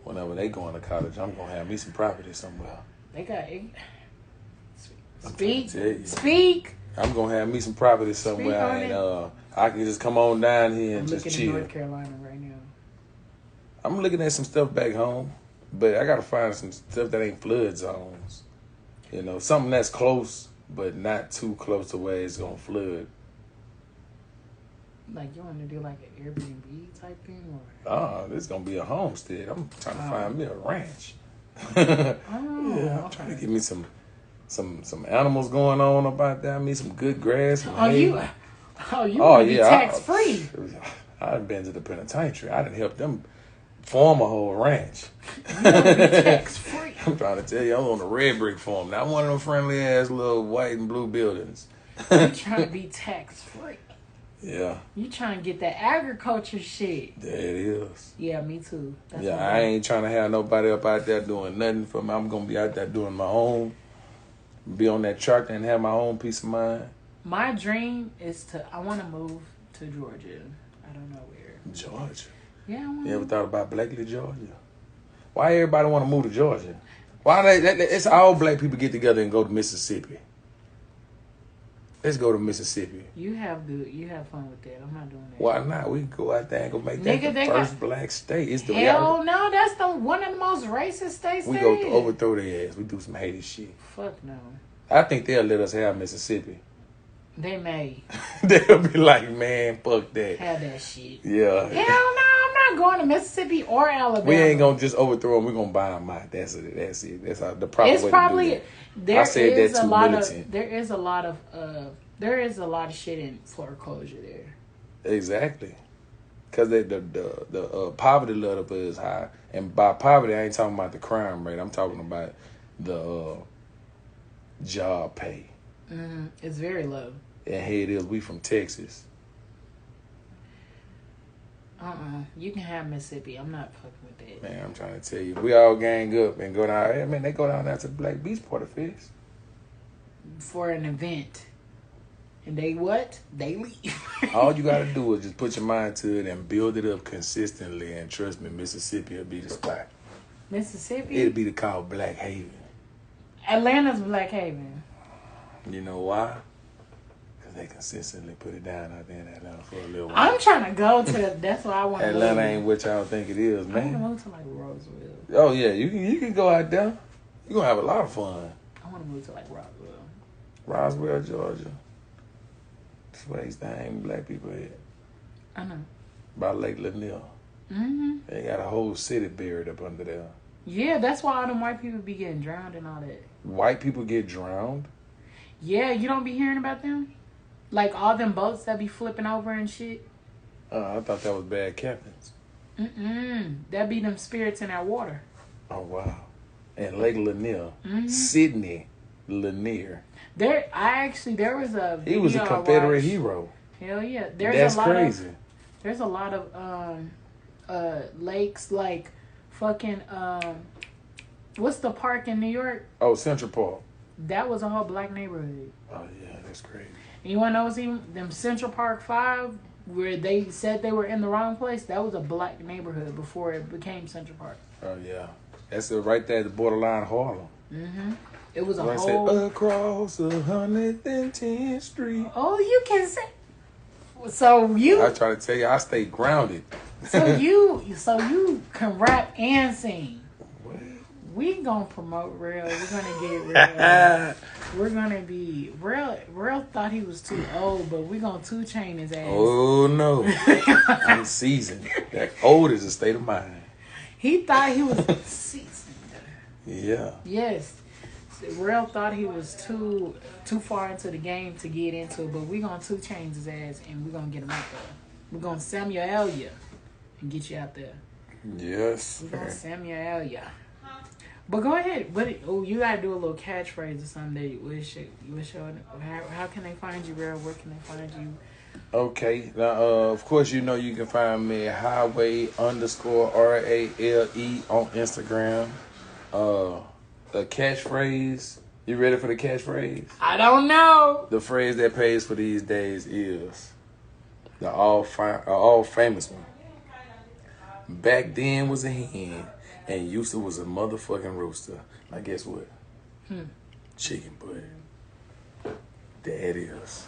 [SPEAKER 1] Whenever they going to college, I'm going to have me some property somewhere.
[SPEAKER 2] They got
[SPEAKER 1] Speak. I'm going to have me some property somewhere, and I can just come on down here and just chill.
[SPEAKER 2] I'm looking at North Carolina right now.
[SPEAKER 1] I'm looking at some stuff back home, but I got to find some stuff that ain't flood zones. You know, something that's close, but not too close to where it's going to flood.
[SPEAKER 2] Like, you want to do like an Airbnb type thing? Or?
[SPEAKER 1] This is going to be a homestead. I'm trying to find me a ranch. I'm trying to get me some animals going on about that. Me some good grass.
[SPEAKER 2] You want to be tax free.
[SPEAKER 1] I've been to the penitentiary. I done helped them form a whole ranch.
[SPEAKER 2] You want to be tax free.
[SPEAKER 1] I'm trying to tell you, I'm on the red brick farm. Not one of them friendly ass little white and blue buildings.
[SPEAKER 2] I'm trying to be tax free.
[SPEAKER 1] Yeah.
[SPEAKER 2] You trying to get that agriculture shit.
[SPEAKER 1] There it is.
[SPEAKER 2] Yeah, me too. That's
[SPEAKER 1] Yeah, I ain't trying to have nobody up out there doing nothing for me. I'm going to be out there doing my own. Be on that tractor and have my own peace of mind.
[SPEAKER 2] My dream is I want to move to Georgia. I don't know where.
[SPEAKER 1] Georgia?
[SPEAKER 2] Yeah,
[SPEAKER 1] You ever thought about BlaQuecK, Georgia? Why everybody want to move to Georgia? Why it's all black people get together and go to Mississippi. Let's go to Mississippi.
[SPEAKER 2] You have fun with that. I'm not doing that.
[SPEAKER 1] Why not? We can go out there and go make that the first black state. It's the
[SPEAKER 2] hell no, that's one of the most racist states.
[SPEAKER 1] We go overthrow their ass. We do some hated shit.
[SPEAKER 2] Fuck no.
[SPEAKER 1] I think they'll let us have Mississippi.
[SPEAKER 2] They may.
[SPEAKER 1] They'll be like, man, fuck that.
[SPEAKER 2] Have that shit.
[SPEAKER 1] Yeah.
[SPEAKER 2] Hell no, I'm not going to Mississippi or Alabama.
[SPEAKER 1] We ain't gonna just overthrow them. We're gonna buy them out. That's it. That's the proper
[SPEAKER 2] it's
[SPEAKER 1] way
[SPEAKER 2] probably,
[SPEAKER 1] to do that.
[SPEAKER 2] There
[SPEAKER 1] I said
[SPEAKER 2] is
[SPEAKER 1] that too
[SPEAKER 2] a lot
[SPEAKER 1] militant.
[SPEAKER 2] of there is a lot of shit in foreclosure there.
[SPEAKER 1] Exactly. Because the poverty level is high. And by poverty, I ain't talking about the crime rate. I'm talking about the job pay.
[SPEAKER 2] Mm-hmm. It's very low.
[SPEAKER 1] And here it is. We from Texas.
[SPEAKER 2] You can have Mississippi. I'm not fucking with that.
[SPEAKER 1] Man, I'm trying to tell you. We all gang up and go down. Hey, man, they go down there to the Black Beach Party Fest.
[SPEAKER 2] For an event. And they what? They leave.
[SPEAKER 1] All you got to do is just put your mind to it and build it up consistently. And trust me, Mississippi will be the spot.
[SPEAKER 2] Mississippi?
[SPEAKER 1] It'll be called Black Haven.
[SPEAKER 2] Atlanta's Black Haven.
[SPEAKER 1] You know why? Because they consistently put it down out there in Atlanta for a little while.
[SPEAKER 2] I'm trying to go to that's why I want to
[SPEAKER 1] Atlanta ain't what y'all think it is, man.
[SPEAKER 2] I want to move to like Roseville.
[SPEAKER 1] Oh, yeah. You can go out there. You're going to have a lot of fun.
[SPEAKER 2] I want to move to like Roswell.
[SPEAKER 1] Roswell, Georgia. That's where they used to hang black people at.
[SPEAKER 2] I know.
[SPEAKER 1] By Lake Lanier.
[SPEAKER 2] Mm-hmm.
[SPEAKER 1] They got a whole city buried up under there.
[SPEAKER 2] Yeah, that's why all them white people be getting drowned and all that.
[SPEAKER 1] White people get drowned?
[SPEAKER 2] Yeah, you don't be hearing about them? Like all them boats that be flipping over and shit?
[SPEAKER 1] I thought that was bad captains.
[SPEAKER 2] That be them spirits in that water.
[SPEAKER 1] Oh, wow. And Lake Lanier. Sydney Lanier.
[SPEAKER 2] There was a video
[SPEAKER 1] he was a Confederate hero.
[SPEAKER 2] Hell yeah.
[SPEAKER 1] That's crazy.
[SPEAKER 2] There's a lot of lakes like fucking what's the park in New York?
[SPEAKER 1] Oh, Central Park.
[SPEAKER 2] That was a whole black neighborhood.
[SPEAKER 1] Oh yeah, that's crazy.
[SPEAKER 2] And you wanna know what's even them Central Park 5 where they said they were in the wrong place? That was a black neighborhood before it became Central Park.
[SPEAKER 1] Oh yeah. That's right there at the borderline Harlem.
[SPEAKER 2] It was a
[SPEAKER 1] when
[SPEAKER 2] whole...
[SPEAKER 1] I said, across 110th Street.
[SPEAKER 2] Oh, you can say... So you...
[SPEAKER 1] I try to tell you, I stay grounded.
[SPEAKER 2] So you can rap and sing.
[SPEAKER 1] What?
[SPEAKER 2] We gonna promote Real. We're gonna get Real. We're gonna be... Real thought he was too old, but we gonna 2 Chain his ass.
[SPEAKER 1] Oh, no. I'm seasoned. That old is a state of mind.
[SPEAKER 2] He thought he was seasoned.
[SPEAKER 1] Yeah.
[SPEAKER 2] Yes. Real thought he was too far into the game to get into it, but we gonna 2 Chains his ass and we gonna get him out there. We're gonna Samuel you and get you out there.
[SPEAKER 1] Yes.
[SPEAKER 2] We're gonna Samuel you. But go ahead. You gotta do a little catchphrase or something that you show. How can they find you, Real? Where can they find you?
[SPEAKER 1] Okay. Now, of course, you know you can find me at highway_RALE on Instagram. The catchphrase. You ready for the catchphrase?
[SPEAKER 2] I don't know.
[SPEAKER 1] The phrase that pays for these days is the all famous one. Back then was a hen, and used to was a motherfucking rooster. Now guess what? Chicken butt. That is.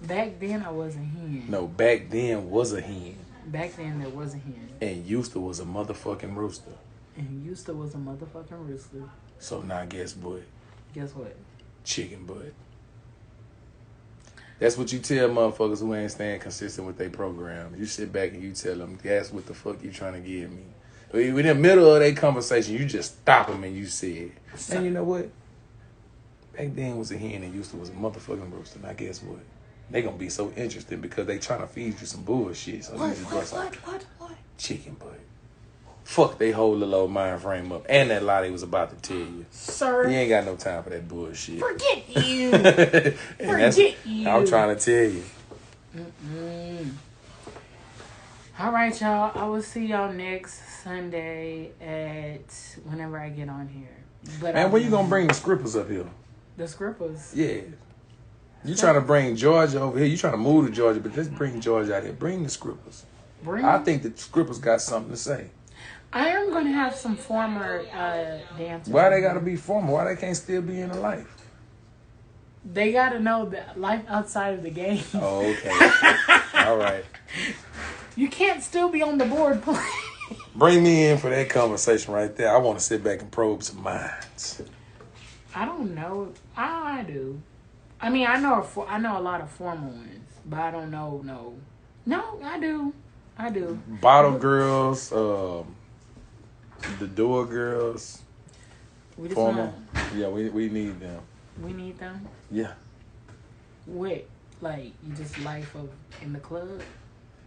[SPEAKER 2] Back then I was a hen.
[SPEAKER 1] No, back then was a hen.
[SPEAKER 2] Back then there was a hen.
[SPEAKER 1] And used to was a motherfucking rooster.
[SPEAKER 2] And used to was a motherfucking rooster.
[SPEAKER 1] So now guess what?
[SPEAKER 2] Guess what?
[SPEAKER 1] Chicken butt. That's what you tell motherfuckers who ain't staying consistent with their program. You sit back and you tell them, that's what the fuck you trying to give me. In the middle of their conversation, you just stop them and you say, and you know what? Back then was a hen and used to was a motherfucking rooster. Now guess what? They gonna be so interested because they trying to feed you some bullshit. So
[SPEAKER 2] What?
[SPEAKER 1] Chicken butt. fuck they whole little old mind frame up. And that lie they was about to tell you.
[SPEAKER 2] Sir.
[SPEAKER 1] You ain't got no time for that bullshit.
[SPEAKER 2] Forget you.
[SPEAKER 1] Forget you. I'm trying to tell you.
[SPEAKER 2] All right, y'all. I will see y'all next Sunday at whenever I get on here. But
[SPEAKER 1] man, when you gonna bring the scrippers up here?
[SPEAKER 2] The scrippers?
[SPEAKER 1] Yeah. You trying to bring Georgia over here. You trying to move to Georgia, but let's bring Georgia out here. Bring the scrippers. I think the scrippers got something to say.
[SPEAKER 2] I am going to have some former dancers.
[SPEAKER 1] Why they got to be former? Why they can't still be in the life?
[SPEAKER 2] They got to know the life outside of the game.
[SPEAKER 1] Oh, okay. All right.
[SPEAKER 2] You can't still be on the board playing.
[SPEAKER 1] Bring me in for that conversation right there. I want to sit back and probe some minds.
[SPEAKER 2] I don't know. I do. I mean, I know a lot of former ones, but I don't know. No, I do.
[SPEAKER 1] Bottle girls, the door girls.
[SPEAKER 2] We just
[SPEAKER 1] former. Yeah, we need them.
[SPEAKER 2] We need them.
[SPEAKER 1] Yeah.
[SPEAKER 2] What? Like you just life of in the club?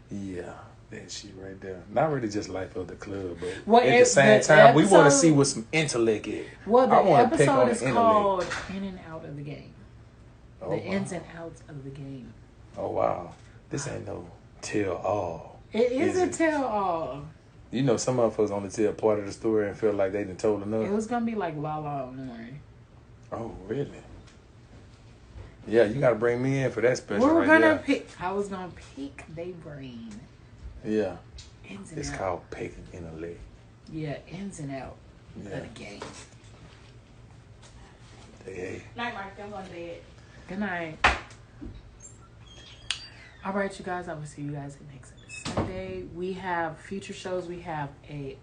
[SPEAKER 1] Yeah. That shit right there. Not really just life of the club, but
[SPEAKER 2] well,
[SPEAKER 1] at the same time, we want to see what some intellect is.
[SPEAKER 2] Well, the episode is
[SPEAKER 1] the
[SPEAKER 2] called In and Out of the Game.
[SPEAKER 1] Oh,
[SPEAKER 2] the ins and outs of the game.
[SPEAKER 1] Oh, wow. This ain't no tell-all.
[SPEAKER 2] It is a tell-all.
[SPEAKER 1] You know, some of us only tell part of the story and feel like they done told enough.
[SPEAKER 2] It was going to be like La La Maury.
[SPEAKER 1] Oh, really? Yeah, you got to bring me in for that special.
[SPEAKER 2] We're going to pick. I was going to pick their brain.
[SPEAKER 1] Yeah.
[SPEAKER 2] Ins and
[SPEAKER 1] it's
[SPEAKER 2] out.
[SPEAKER 1] called picking in a leg.
[SPEAKER 2] Yeah, ins and out of the game.
[SPEAKER 1] Hey.
[SPEAKER 2] Night, Mark. I'm going to bed. Good night. All right, you guys. I will see you guys next Sunday. We have future shows. We have a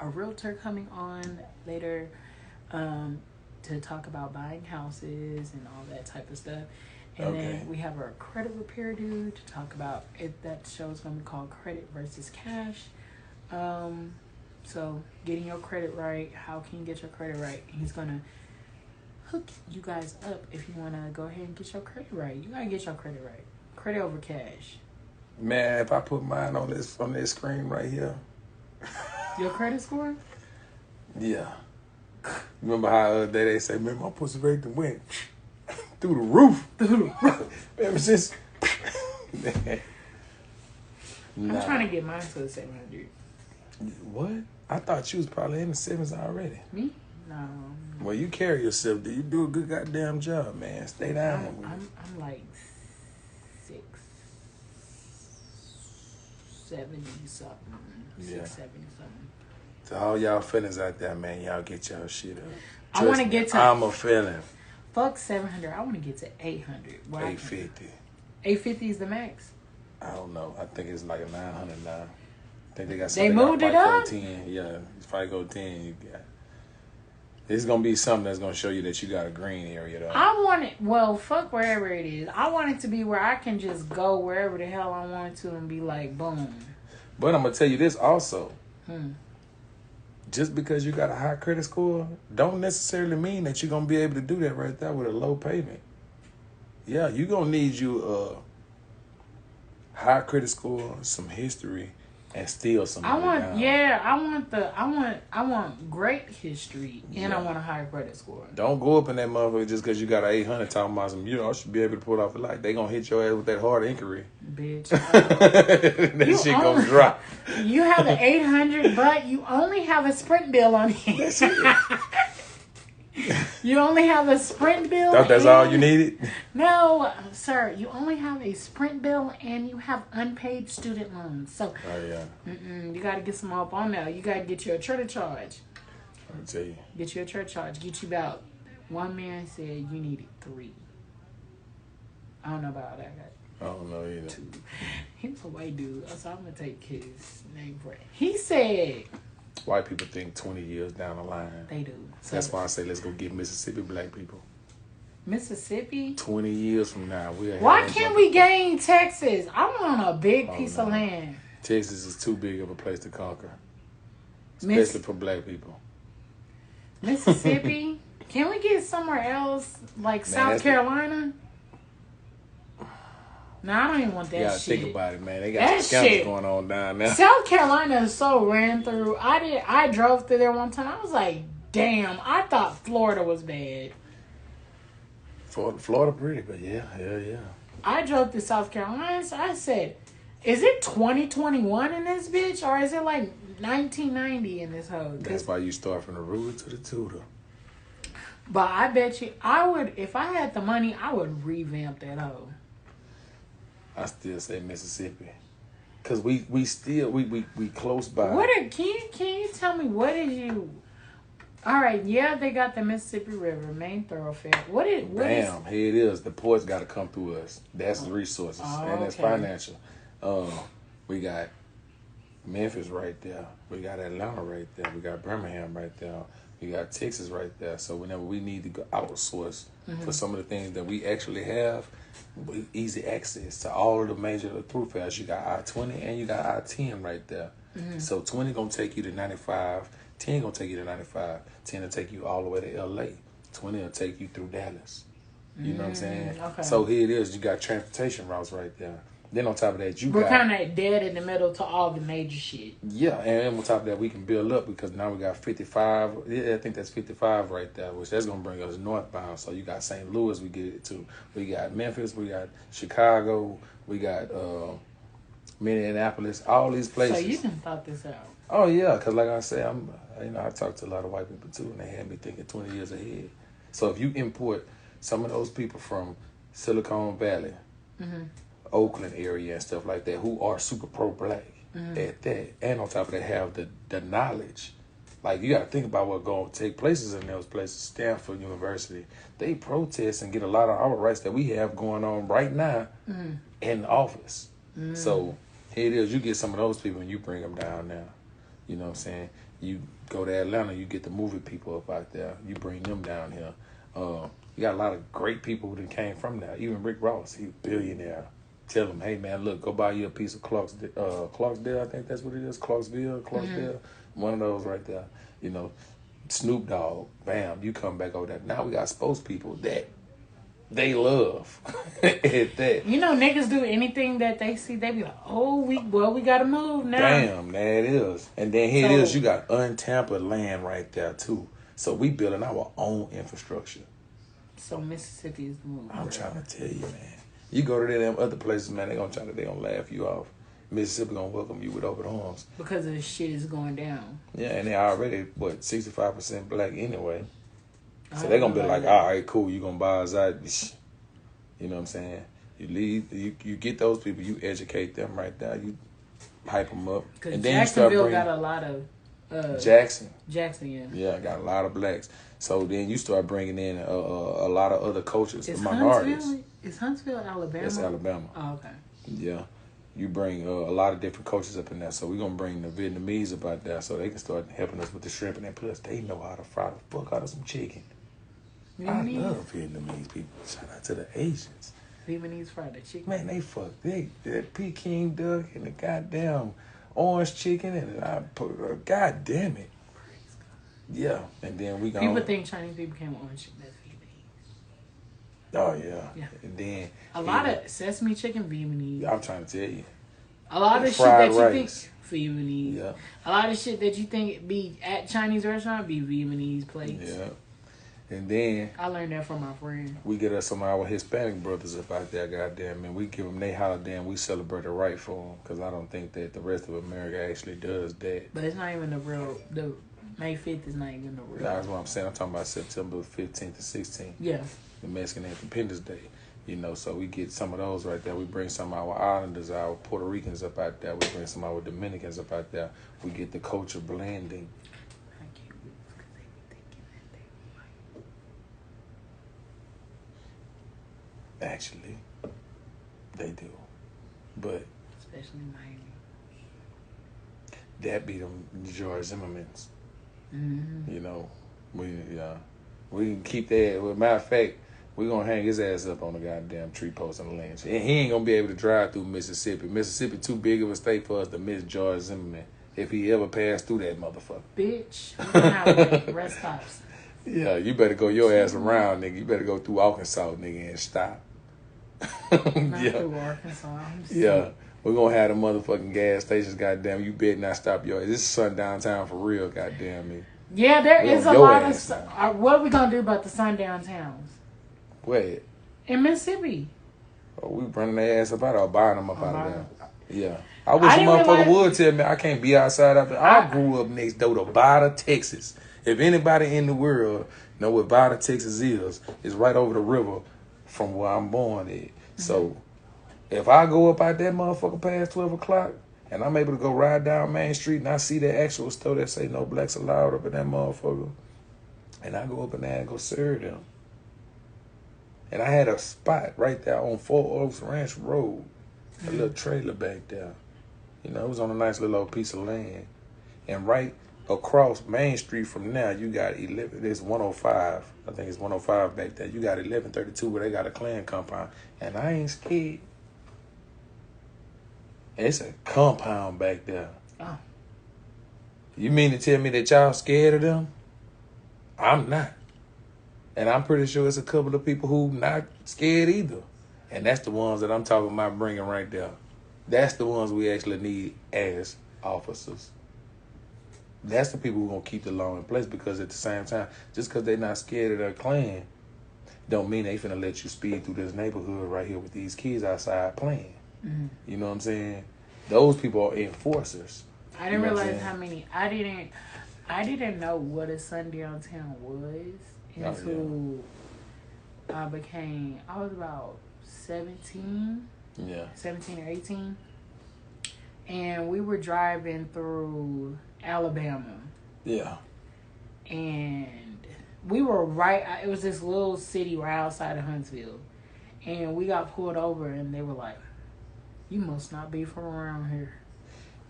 [SPEAKER 2] realtor coming on later to talk about buying houses and all that type of stuff. And then we have our credit repair dude to talk about it. That show is going to be called Credit versus Cash. So getting your credit right. How can you get your credit right? He's going to hook you guys up if you want to go ahead and get your credit right. You got to get your credit right. Credit over cash.
[SPEAKER 1] Man, if I put mine on this screen right here.
[SPEAKER 2] Your credit score?
[SPEAKER 1] Yeah. Remember how the other day they say, man, my pussy rate went through the roof. Ever since.
[SPEAKER 2] I'm trying to get mine to the 700.
[SPEAKER 1] What? I thought you was probably in the 7s already.
[SPEAKER 2] Me? No.
[SPEAKER 1] Well, you carry yourself. You do a good goddamn job, man. Stay down.
[SPEAKER 2] I'm like 670 something.
[SPEAKER 1] Yeah.
[SPEAKER 2] 670 something.
[SPEAKER 1] To all y'all feelings out there, man, y'all get y'all shit up.
[SPEAKER 2] I want to get to.
[SPEAKER 1] I'm a feeling.
[SPEAKER 2] Fuck 700. I want to get to 800.
[SPEAKER 1] 850.
[SPEAKER 2] 850 is the max.
[SPEAKER 1] I don't know. I think it's like a 900 now. I think they got
[SPEAKER 2] something. They moved it up?
[SPEAKER 1] 10. Yeah, FICO 10. You got. It's going to be something that's going to show you that you got a green area, though.
[SPEAKER 2] I want it. Well, fuck wherever it is. I want it to be where I can just go wherever the hell I want to and be like, boom.
[SPEAKER 1] But I'm going to tell you this also. Just because you got a high credit score don't necessarily mean that you're going to be able to do that right there with a low payment. Yeah, you're going to need you a high credit score, some history, and still some money down. I want great history and I want a high credit score. Don't go up in that motherfucker just because you got an 800 talking about some, I should be able to pull off a lot. They going to hit your ass with that hard inquiry.
[SPEAKER 2] Bitch.
[SPEAKER 1] That shit going to drop.
[SPEAKER 2] You have an 800, but you only have a Sprint bill on here.
[SPEAKER 1] That's it.
[SPEAKER 2] You only have a Sprint bill.
[SPEAKER 1] Thought that's all you needed?
[SPEAKER 2] No, sir. You only have a Sprint bill and you have unpaid student loans. So, you got to get some up on there. You got to get you a credit charge.
[SPEAKER 1] I'll tell you.
[SPEAKER 2] Get you a credit charge. Get you about. One man said you needed 3. I don't know about that guy.
[SPEAKER 1] I don't know either.
[SPEAKER 2] 2. He was a white dude, so I'm going to take his name for it. He said...
[SPEAKER 1] White people think 20 years down the line.
[SPEAKER 2] They do. So
[SPEAKER 1] that's why I say let's go get Mississippi black people.
[SPEAKER 2] Mississippi?
[SPEAKER 1] 20 years from now.
[SPEAKER 2] Why can't we gain Texas? I want a big piece of land.
[SPEAKER 1] Texas is too big of a place to conquer. Especially for black people.
[SPEAKER 2] Mississippi? Can we get somewhere else? Like South Carolina? No, I don't even want that
[SPEAKER 1] You gotta
[SPEAKER 2] shit.
[SPEAKER 1] think about it, man. They got
[SPEAKER 2] That
[SPEAKER 1] some scandals
[SPEAKER 2] shit.
[SPEAKER 1] going on down there.
[SPEAKER 2] South Carolina is so ran through. I drove through there one time. I was like, damn, I thought Florida was bad.
[SPEAKER 1] Florida pretty, but yeah.
[SPEAKER 2] I drove to South Carolina. So I said, is it 2021 in this bitch? Or is it like 1990 in this hoe?
[SPEAKER 1] That's why you start from the ruler to the tutor.
[SPEAKER 2] But I bet you, I would, if I had the money, I would revamp that hoe.
[SPEAKER 1] I still say Mississippi. Cause we close by.
[SPEAKER 2] Can you tell me what did you? All right, yeah, they got the Mississippi River, main thoroughfare. What is?
[SPEAKER 1] Here it is. The ports got to come through us. That's the resources, and that's financial. We got Memphis right there. We got Atlanta right there. We got Birmingham right there. We got Texas right there. So whenever we need to go outsource for some of the things that we actually have, with easy access to all of the major thoroughfares. You got I-20 and you got I-10 right there. So 20 gonna take you to 95. 10 gonna take you to 95. 10 will take you all the way to LA. 20 will take you through Dallas. You know what I'm saying?
[SPEAKER 2] Okay.
[SPEAKER 1] So here it is. You got transportation routes right there. Then on top of that,
[SPEAKER 2] We're kind of dead in the middle to all the major shit.
[SPEAKER 1] Yeah, and on top of that, we can build up because now we got 55. Yeah, I think that's 55 right there, which that's going to bring us northbound. So you got St. Louis, we get it too. We got Memphis, we got Chicago, we got Minneapolis, all these places.
[SPEAKER 2] So you can thought this out.
[SPEAKER 1] Oh, yeah, because like I said, I talk to a lot of white people too, and they had me thinking 20 years ahead. So if you import some of those people from Silicon Valley, Oakland area and stuff like that, who are super pro-black at that, and on top of that have the knowledge. Like, you got to think about what's going to take places in those places. Stanford University, they protest and get a lot of our rights that we have going on right now in the office. So here it is, you get some of those people and you bring them down now. You know what I'm saying? You go to Atlanta, you get the movie people up out there, you bring them down here. You got a lot of great people who came from there. Even Rick Ross, he's a billionaire. Tell them, hey man, look, go buy you a piece of Clarksdale, I think that's what it is, Clarksdale, one of those right there. You know, Snoop Dogg, bam, you come back over there. Now we got spokespeople that they love at that.
[SPEAKER 2] You know, niggas do anything that they see, they be like, oh, we gotta move now.
[SPEAKER 1] Bam, there it is. And then here it is, you got untampered land right there too. So we building our own infrastructure.
[SPEAKER 2] So Mississippi is the move.
[SPEAKER 1] I'm trying to tell you, man. You go to them other places, man, they gonna laugh you off. Mississippi gonna welcome you with open arms.
[SPEAKER 2] Because the shit is going down.
[SPEAKER 1] Yeah, and they already, 65% black anyway. So they gonna be like, all right, cool, you gonna buy us out. You know what I'm saying? You leave, you get those people, you educate them right there, you hype them up.
[SPEAKER 2] Because Jacksonville got a lot of... Jackson, yeah.
[SPEAKER 1] Yeah, got a lot of blacks. So then you start bringing in a lot of other cultures, the minorities.
[SPEAKER 2] Is Huntsville Alabama?
[SPEAKER 1] That's Alabama.
[SPEAKER 2] Oh, okay.
[SPEAKER 1] Yeah. You bring a lot of different cultures up in there. So we're going to bring the Vietnamese up out there so they can start helping us with the shrimp. And then plus, they know how to fry the fuck out of some chicken. Vietnamese. I love Vietnamese people. Shout out to the Asians.
[SPEAKER 2] Vietnamese fried chicken.
[SPEAKER 1] Man, they that Peking duck and the goddamn orange chicken. And God damn it. Yeah, and then we go.
[SPEAKER 2] People think Chinese people came on orange chicken. That's Vietnamese.
[SPEAKER 1] Oh yeah. And then
[SPEAKER 2] a lot of sesame chicken, Vietnamese.
[SPEAKER 1] I'm trying to tell you.
[SPEAKER 2] A lot of shit that you
[SPEAKER 1] rice.
[SPEAKER 2] think Vietnamese.
[SPEAKER 1] Yeah.
[SPEAKER 2] A lot of shit that you think be at Chinese restaurant be Vietnamese plates.
[SPEAKER 1] Yeah. And then
[SPEAKER 2] I learned that from my friend.
[SPEAKER 1] We get us some of our Hispanic brothers up out there, goddamn, and we give them they holiday and we celebrate it right for them because I don't think that the rest of America actually does that.
[SPEAKER 2] But it's not even the May 5th is not even the real.
[SPEAKER 1] That's what I'm saying. I'm talking about September 15th to 16th.
[SPEAKER 2] Yeah.
[SPEAKER 1] The Mexican Independence Day. You know, so we get some of those right there. We bring some of our Islanders, our Puerto Ricans up out there. We bring some of our Dominicans up out there. We get the culture blending. Actually, they do. But
[SPEAKER 2] especially Miami.
[SPEAKER 1] That be them George Zimmermans.
[SPEAKER 2] Mm-hmm.
[SPEAKER 1] You know, we can keep that. Well, matter of fact, we're going to hang his ass up on the goddamn tree post on the lynch. And he ain't going to be able to drive through Mississippi. Mississippi too big of a state for us to miss George Zimmerman if he ever passed through that motherfucker.
[SPEAKER 2] Bitch, we don't have rest stops.
[SPEAKER 1] Yeah, you better go your ass around, nigga. You better go through Arkansas, nigga, and stop.
[SPEAKER 2] Not
[SPEAKER 1] Yeah.
[SPEAKER 2] through Arkansas. I'm
[SPEAKER 1] Yeah.
[SPEAKER 2] sick.
[SPEAKER 1] We're gonna have the motherfucking gas stations, goddamn. You better not stop your ass. This is sundown town for real, goddamn me.
[SPEAKER 2] Yeah, there
[SPEAKER 1] We
[SPEAKER 2] is
[SPEAKER 1] on
[SPEAKER 2] a
[SPEAKER 1] your
[SPEAKER 2] lot
[SPEAKER 1] ass
[SPEAKER 2] of.
[SPEAKER 1] now.
[SPEAKER 2] What are we gonna do about the sundown towns
[SPEAKER 1] Wait.
[SPEAKER 2] in Mississippi?
[SPEAKER 1] Oh, we running their ass up out or buying them up out of
[SPEAKER 2] Buying
[SPEAKER 1] there.
[SPEAKER 2] them.
[SPEAKER 1] Yeah. I wish a
[SPEAKER 2] didn't
[SPEAKER 1] motherfucker
[SPEAKER 2] realize-
[SPEAKER 1] would tell me I can't be outside after. I grew up next door to Vida, Texas. If anybody in the world know what Vida, Texas is, it's right over the river from where I'm born at. So if I go up out that motherfucker past 12 o'clock and I'm able to go ride down Main Street and I see that actual store that say no blacks allowed up in that motherfucker, and I go up in there and go serve them. And I had a spot right there on Fort Oaks Ranch Road, a little trailer back there. You know, it was on a nice little old piece of land. And right across Main Street from now, you got 11, there's 105. I think it's 105 back there. You got 1132 where they got a Klan compound. And I ain't scared. It's a compound back there.
[SPEAKER 2] Oh.
[SPEAKER 1] You mean to tell me that y'all scared of them? I'm not. And I'm pretty sure it's a couple of people who not scared either. And that's the ones that I'm talking about bringing right there. That's the ones we actually need as officers. That's the people who going to keep the law in place, because at the same time, just because they're not scared of their Klan, don't mean they finna let you speed through this neighborhood right here with these kids outside playing.
[SPEAKER 2] Mm-hmm.
[SPEAKER 1] You know what I'm saying? Those people are enforcers.
[SPEAKER 2] I didn't realize how many. I didn't know what a sundown town was until I was about 17.
[SPEAKER 1] Yeah.
[SPEAKER 2] 17 or 18. And we were driving through Alabama.
[SPEAKER 1] Yeah.
[SPEAKER 2] And we were it was this little city right outside of Huntsville. And we got pulled over and they were like, "You must not be from around here."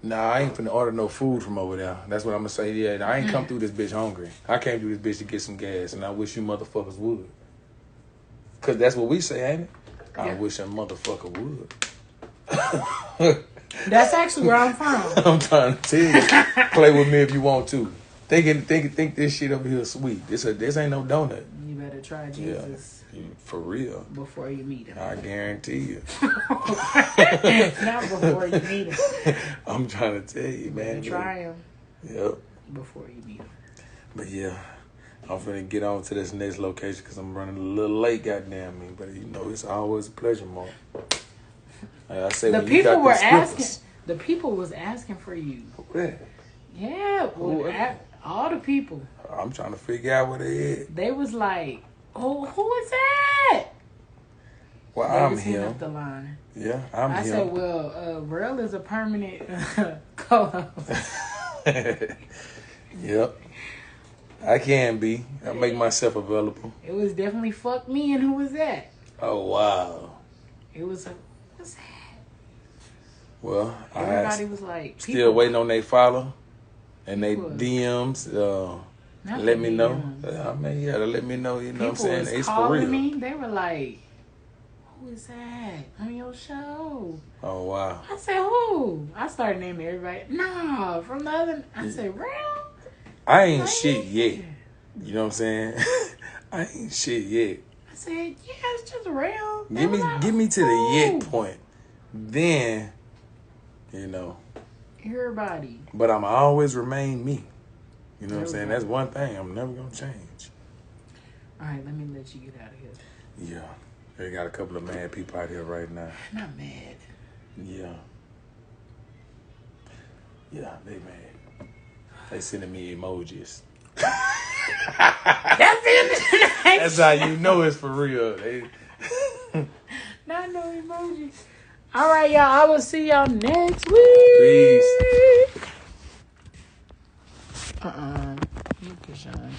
[SPEAKER 1] Nah, I ain't finna order no food from over there. That's what I'm gonna say. Yeah, I ain't come through this bitch hungry. I came through this bitch to get some gas, and I wish you motherfuckers would. Cause that's what we say, ain't it?
[SPEAKER 2] Yeah.
[SPEAKER 1] I wish a motherfucker would.
[SPEAKER 2] That's actually where I'm from.
[SPEAKER 1] I'm trying to tell you. Play with me if you want to. Think this shit over here sweet. This ain't no donut.
[SPEAKER 2] You better try Jesus
[SPEAKER 1] For real.
[SPEAKER 2] before you meet him.
[SPEAKER 1] I guarantee you.
[SPEAKER 2] Not before you meet him.
[SPEAKER 1] I'm trying to tell you, man.
[SPEAKER 2] Try him.
[SPEAKER 1] Yep.
[SPEAKER 2] Before you meet him.
[SPEAKER 1] But yeah, I'm finna get on to this next location because I'm running a little late, goddamn me. But you know, it's always a pleasure, Mark. Like I say,
[SPEAKER 2] The
[SPEAKER 1] when you
[SPEAKER 2] people
[SPEAKER 1] got
[SPEAKER 2] were
[SPEAKER 1] the
[SPEAKER 2] asking.
[SPEAKER 1] scrippers-
[SPEAKER 2] The people was asking for you.
[SPEAKER 1] Yeah.
[SPEAKER 2] Yeah,
[SPEAKER 1] Who?
[SPEAKER 2] all the people.
[SPEAKER 1] I'm trying to figure out where they at.
[SPEAKER 2] They was like, "Oh, who is that?"
[SPEAKER 1] Well,
[SPEAKER 2] They
[SPEAKER 1] I'm
[SPEAKER 2] was hitting
[SPEAKER 1] him.
[SPEAKER 2] up the line.
[SPEAKER 1] Yeah, I'm
[SPEAKER 2] I
[SPEAKER 1] him.
[SPEAKER 2] said, "Well, Rel is a permanent co-host."
[SPEAKER 1] Yep. I can be. I make myself available.
[SPEAKER 2] It was definitely fuck me, and who was that?
[SPEAKER 1] Oh, wow.
[SPEAKER 2] It was what's that?
[SPEAKER 1] Well,
[SPEAKER 2] Everybody
[SPEAKER 1] I
[SPEAKER 2] was like,
[SPEAKER 1] still waiting on they follow and they
[SPEAKER 2] People-
[SPEAKER 1] DMs.
[SPEAKER 2] Not
[SPEAKER 1] Let
[SPEAKER 2] the
[SPEAKER 1] me know.
[SPEAKER 2] DMs.
[SPEAKER 1] I mean, yeah, let me know. You know what I'm
[SPEAKER 2] People
[SPEAKER 1] saying?
[SPEAKER 2] was
[SPEAKER 1] It's for
[SPEAKER 2] calling
[SPEAKER 1] real.
[SPEAKER 2] me. They were like, "Who is that on your show?"
[SPEAKER 1] Oh, wow.
[SPEAKER 2] I said, "Who?" I started naming everybody. No, from the other. I said, "Real."
[SPEAKER 1] I ain't shit yet. You know what I'm saying? I ain't shit yet.
[SPEAKER 2] I said, "Yeah, it's just real." They
[SPEAKER 1] Give
[SPEAKER 2] were like,
[SPEAKER 1] me to the
[SPEAKER 2] "Who?"
[SPEAKER 1] yet point. Then, you know.
[SPEAKER 2] Everybody.
[SPEAKER 1] But I'm always remain me. You know what I'm saying?
[SPEAKER 2] Everybody.
[SPEAKER 1] That's one thing I'm never gonna change.
[SPEAKER 2] All right, let me let you get out of here.
[SPEAKER 1] Yeah. They got a couple of mad people out here right now.
[SPEAKER 2] Not mad.
[SPEAKER 1] Yeah. Yeah, they mad. They sending me emojis.
[SPEAKER 2] That's it.
[SPEAKER 1] That's how you know it's for real. They
[SPEAKER 2] Not no emoji. All right, y'all. I will see y'all next week.
[SPEAKER 1] Peace.
[SPEAKER 2] You can shine.